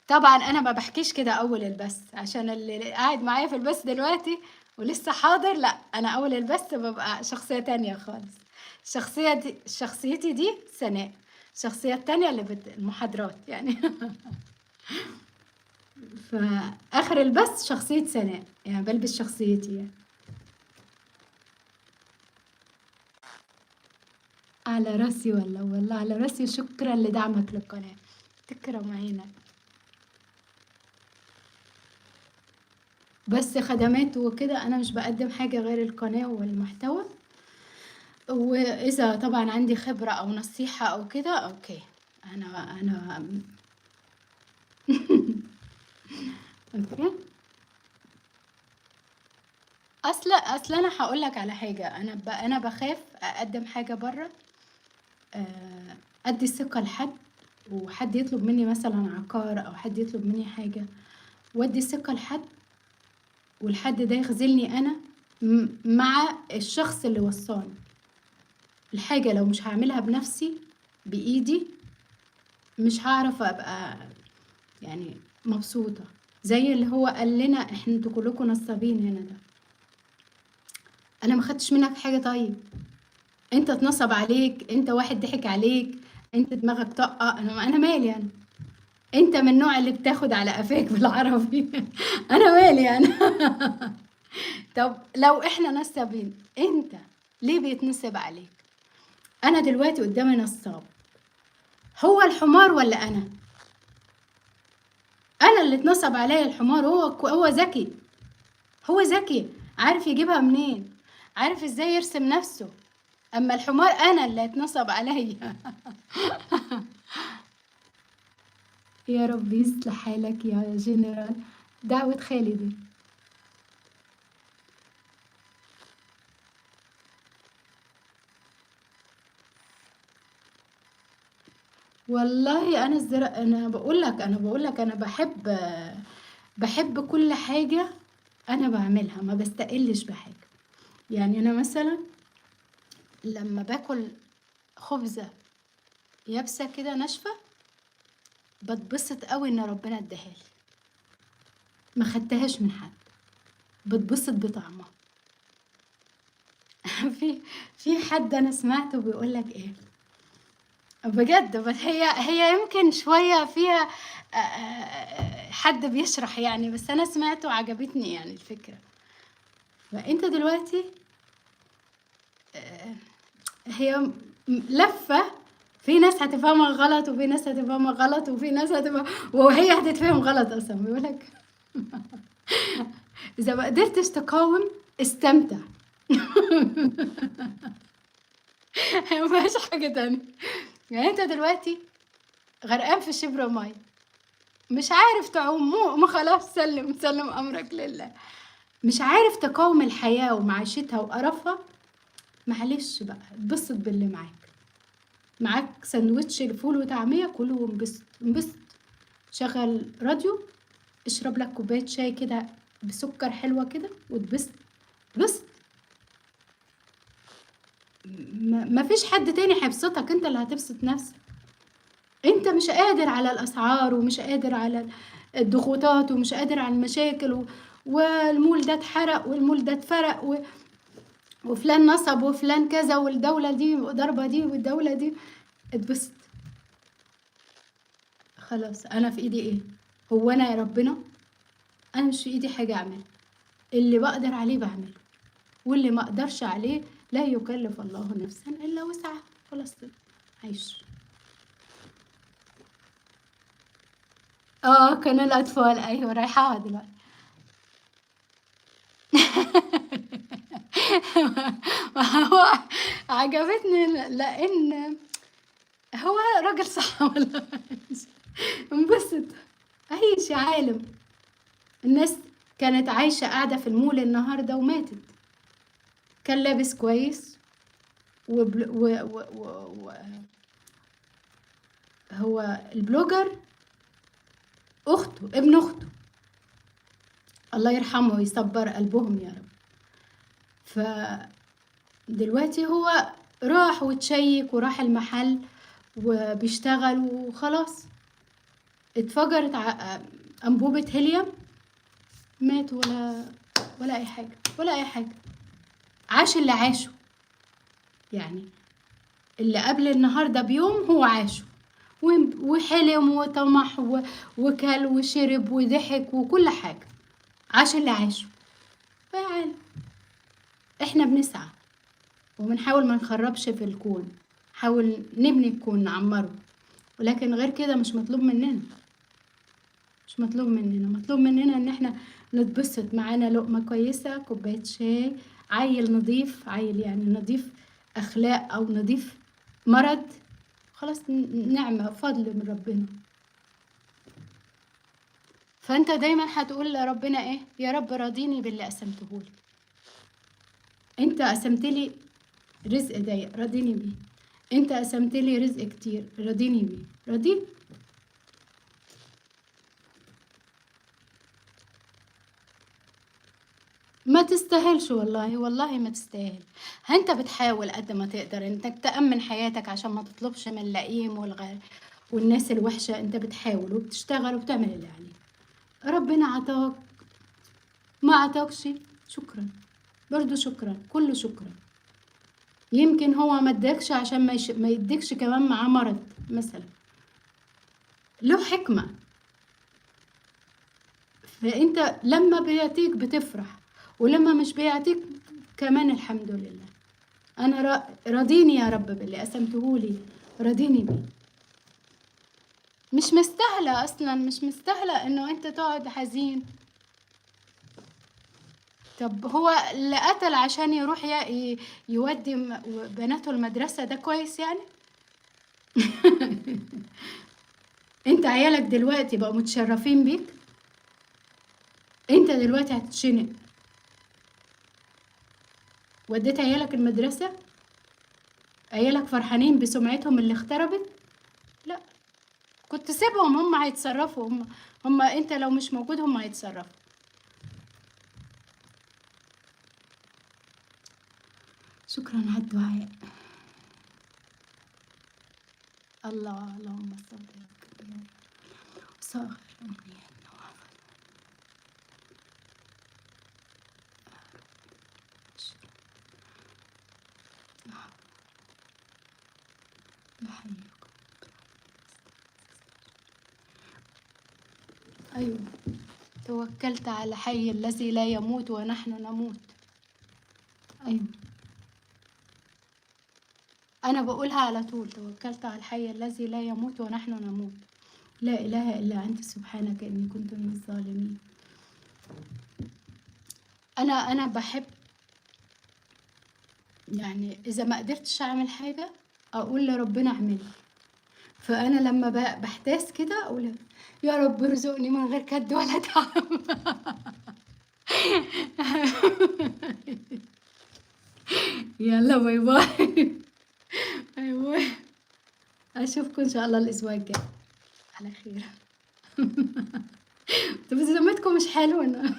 S1: طبعا انا ما بحكيش كده اول البث، عشان اللي قاعد معايا في البث دلوقتي ولسه حاضر، لا انا اول البث ببقى شخصية تانية خالص. شخصيتي دي سناء، الشخصية التانية اللي المحاضرات يعني فاخر البث شخصية سناء، يعني بلبس شخصيتي يعني. على راسي والله على راسي، وشكرا لدعمك للقناة، تكرم عينك. بس خدمات وكده انا مش بقدم حاجة غير القناة والمحتوى، واذا طبعا عندي خبرة او نصيحة او كده اوكي، انا اوكي. اصل انا هقول لك على حاجة، انا بخاف اقدم حاجة بره، ادي الثقة لحد، وحد يطلب مني مثلا عقار او حد يطلب مني حاجة، وادي الثقة لحد، والحد ده يخذلني انا مع الشخص اللي وصاني الحاجة. لو مش هعملها بنفسي بايدي مش هعرف ابقى يعني مبسوطة. زي اللي هو قال لنا احنا انتوا كلكم نصابين هنا، ده انا ما خدتش منك حاجة. طيب انت اتنصب عليك، انت واحد ضحك عليك، انت دماغك طاقة، انا مالي انا؟ انت من النوع اللي بتاخد على قفاك بالعربي انا مالي انا طب لو احنا نصابين، انت ليه بيتنصب عليك؟ انا دلوقتي قدامي نصاب، هو الحمار ولا انا اللي اتنصب عليا الحمار؟ هو ذكي، هو ذكي، عارف يجيبها منين، عارف ازاي يرسم نفسه، اما الحمار انا اللي اتنصب عليا يا رب يصلح حالك يا جنرال، دعوة خالد. والله أنا بقول لك أنا بحب كل حاجة أنا بعملها، ما بستقلش بحاجة. يعني أنا مثلا لما باكل خبزة يابسة كده ناشفة بتبسط قوي إن ربنا اداها لي، ما خدتهاش من حد، بتبسط بطعمها. في في حد أنا سمعته بيقول لك إيه بجد، بس هي يمكن شوية فيها حد بيشرح يعني، بس أنا سمعته وعجبتني يعني الفكرة. فأنت دلوقتي آه، هي لفة، في ناس هتفهمها غلط وفي ناس هتفهمها غلط وفي ناس هتفهم، وهي هتتفهم غلط أصلا. بيقولك إذا ما قدرتش تقاوم استمتع. مفيهاش حاجة تانية. يعني أنت دلوقتي غرقان في شبر مية، مش عارف تعوم، مو خلاص سلم أمرك لله. مش عارف تقاوم الحياة ومعيشتها وقرفها، معلش بقى اتبسط باللي معاك سندوتش الفول وطعمية كله وانبسط انبسط. شغل راديو، اشرب لك كوباية شاي كده بسكر حلوة كده واتبسط. بس مفيش حد تاني هيبسطك، انت اللي هتبسط نفسك. انت مش قادر على الاسعار ومش قادر على الضغوطات ومش قادر على المشاكل والمول ده اتحرق والمول ده اتفرق وفلان نصب وفلان كذا والدولة دي ضربة دي والدولة دي. اتبسط. خلاص انا في ايدي ايه؟ هو انا يا ربنا؟ انا مش في ايدي حاجة اعملها، اللي بقدر عليه بعمله، واللي ما اقدرش عليه لا يكلف الله نفسا الا وسعها. خلاص كده عيش. كان الاطفال، ايوه رايحاها دلوقتي. هو عجبتني لان هو راجل صح ولا مش؟ انبسط، عيش يا عالم. الناس كانت عايشة قاعدة في المول النهاردة وماتت. كان لابس كويس وبل... و... هو البلوجر ابن أخته، الله يرحمه ويصبر قلبهم يا رب. فدلوقتي هو راح وتشيك وراح المحل وبيشتغل وخلاص. اتفجرت أنبوبة هيليوم، مات ولا أي حاجة ولا أي حاجة. عاش اللي عاشه، يعني اللي قبل النهاردة بيوم هو عاشه وحلم وطمح وكل وشرب وضحك وكل حاجة. عاش اللي عاشه. فعلا احنا بنسعى وبنحاول ما نخربش في الكون، حاول نبني الكون نعمره، ولكن غير كده مش مطلوب مننا. مش مطلوب مننا، مطلوب مننا ان احنا نتبسط معانا لقمة كويسة، كوباية شاي، عيل نظيف، عيل يعني نظيف اخلاق او نظيف مرض، خلاص نعمة فضل من ربنا. فانت دايما هتقول لربنا ايه؟ يا رب راضيني باللي قسمتهولي. انت قسمتلي رزق ضيق راضيني بيه، انت قسمتلي رزق كتير راضيني بيه، راضي. ما تستاهلش والله، والله ما تستاهل. انت بتحاول قد ما تقدر انك تأمن حياتك عشان ما تطلبش من اللئيم والناس الوحشة. انت بتحاول وبتشتغل وبتعمل اللي عليك. ربنا عطاك ما عطاكش، شكرا، برضو شكرا، كله شكرا. يمكن هو ما اداكش عشان ما يديكش كمان معاه مرض مثلا، له حكمة. فانت لما بيعطيك بتفرح، ولما مش بيعطيك كمان الحمد لله. انا راضيني يا رب باللي قسمتهولي، راضيني بيه. مش مستاهلة اصلا، مش مستاهلة انه انت تقعد حزين. طب هو اللي قتل عشان يروح يودي بناته المدرسة ده كويس يعني؟ انت عيالك دلوقتي بقوا متشرفين بيك، انت دلوقتي هتتشنق. وديت عيالك المدرسة، عيالك فرحانين بسمعتهم اللي اختربت؟ لا، كنت سيبهم، هم هيتصرفوا، هم انت لو مش موجود هم هيتصرفوا. شكرا على الدعاء. الله، اللهم صل وسلم صاغر امنياتنا وعافنا. يحييكم. ايوه، توكلت على حي الذي لا يموت ونحن نموت. ايوه، انا بقولها على طول، توكلت على الحي الذي لا يموت ونحن نموت. لا اله الا انت سبحانك اني كنت من الظالمين. انا بحب، يعني اذا ما قدرتش اعمل حاجه اقول لربنا اعملي. فانا لما بحتاس كده اقول يا رب ارزقني من غير كد ولا تعب. يلا باي باي. ايوه، اشوفكم ان شاء الله الاسبوع الجاي على خير. طب ذمتكم مش حلو انا.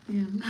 S1: يلا.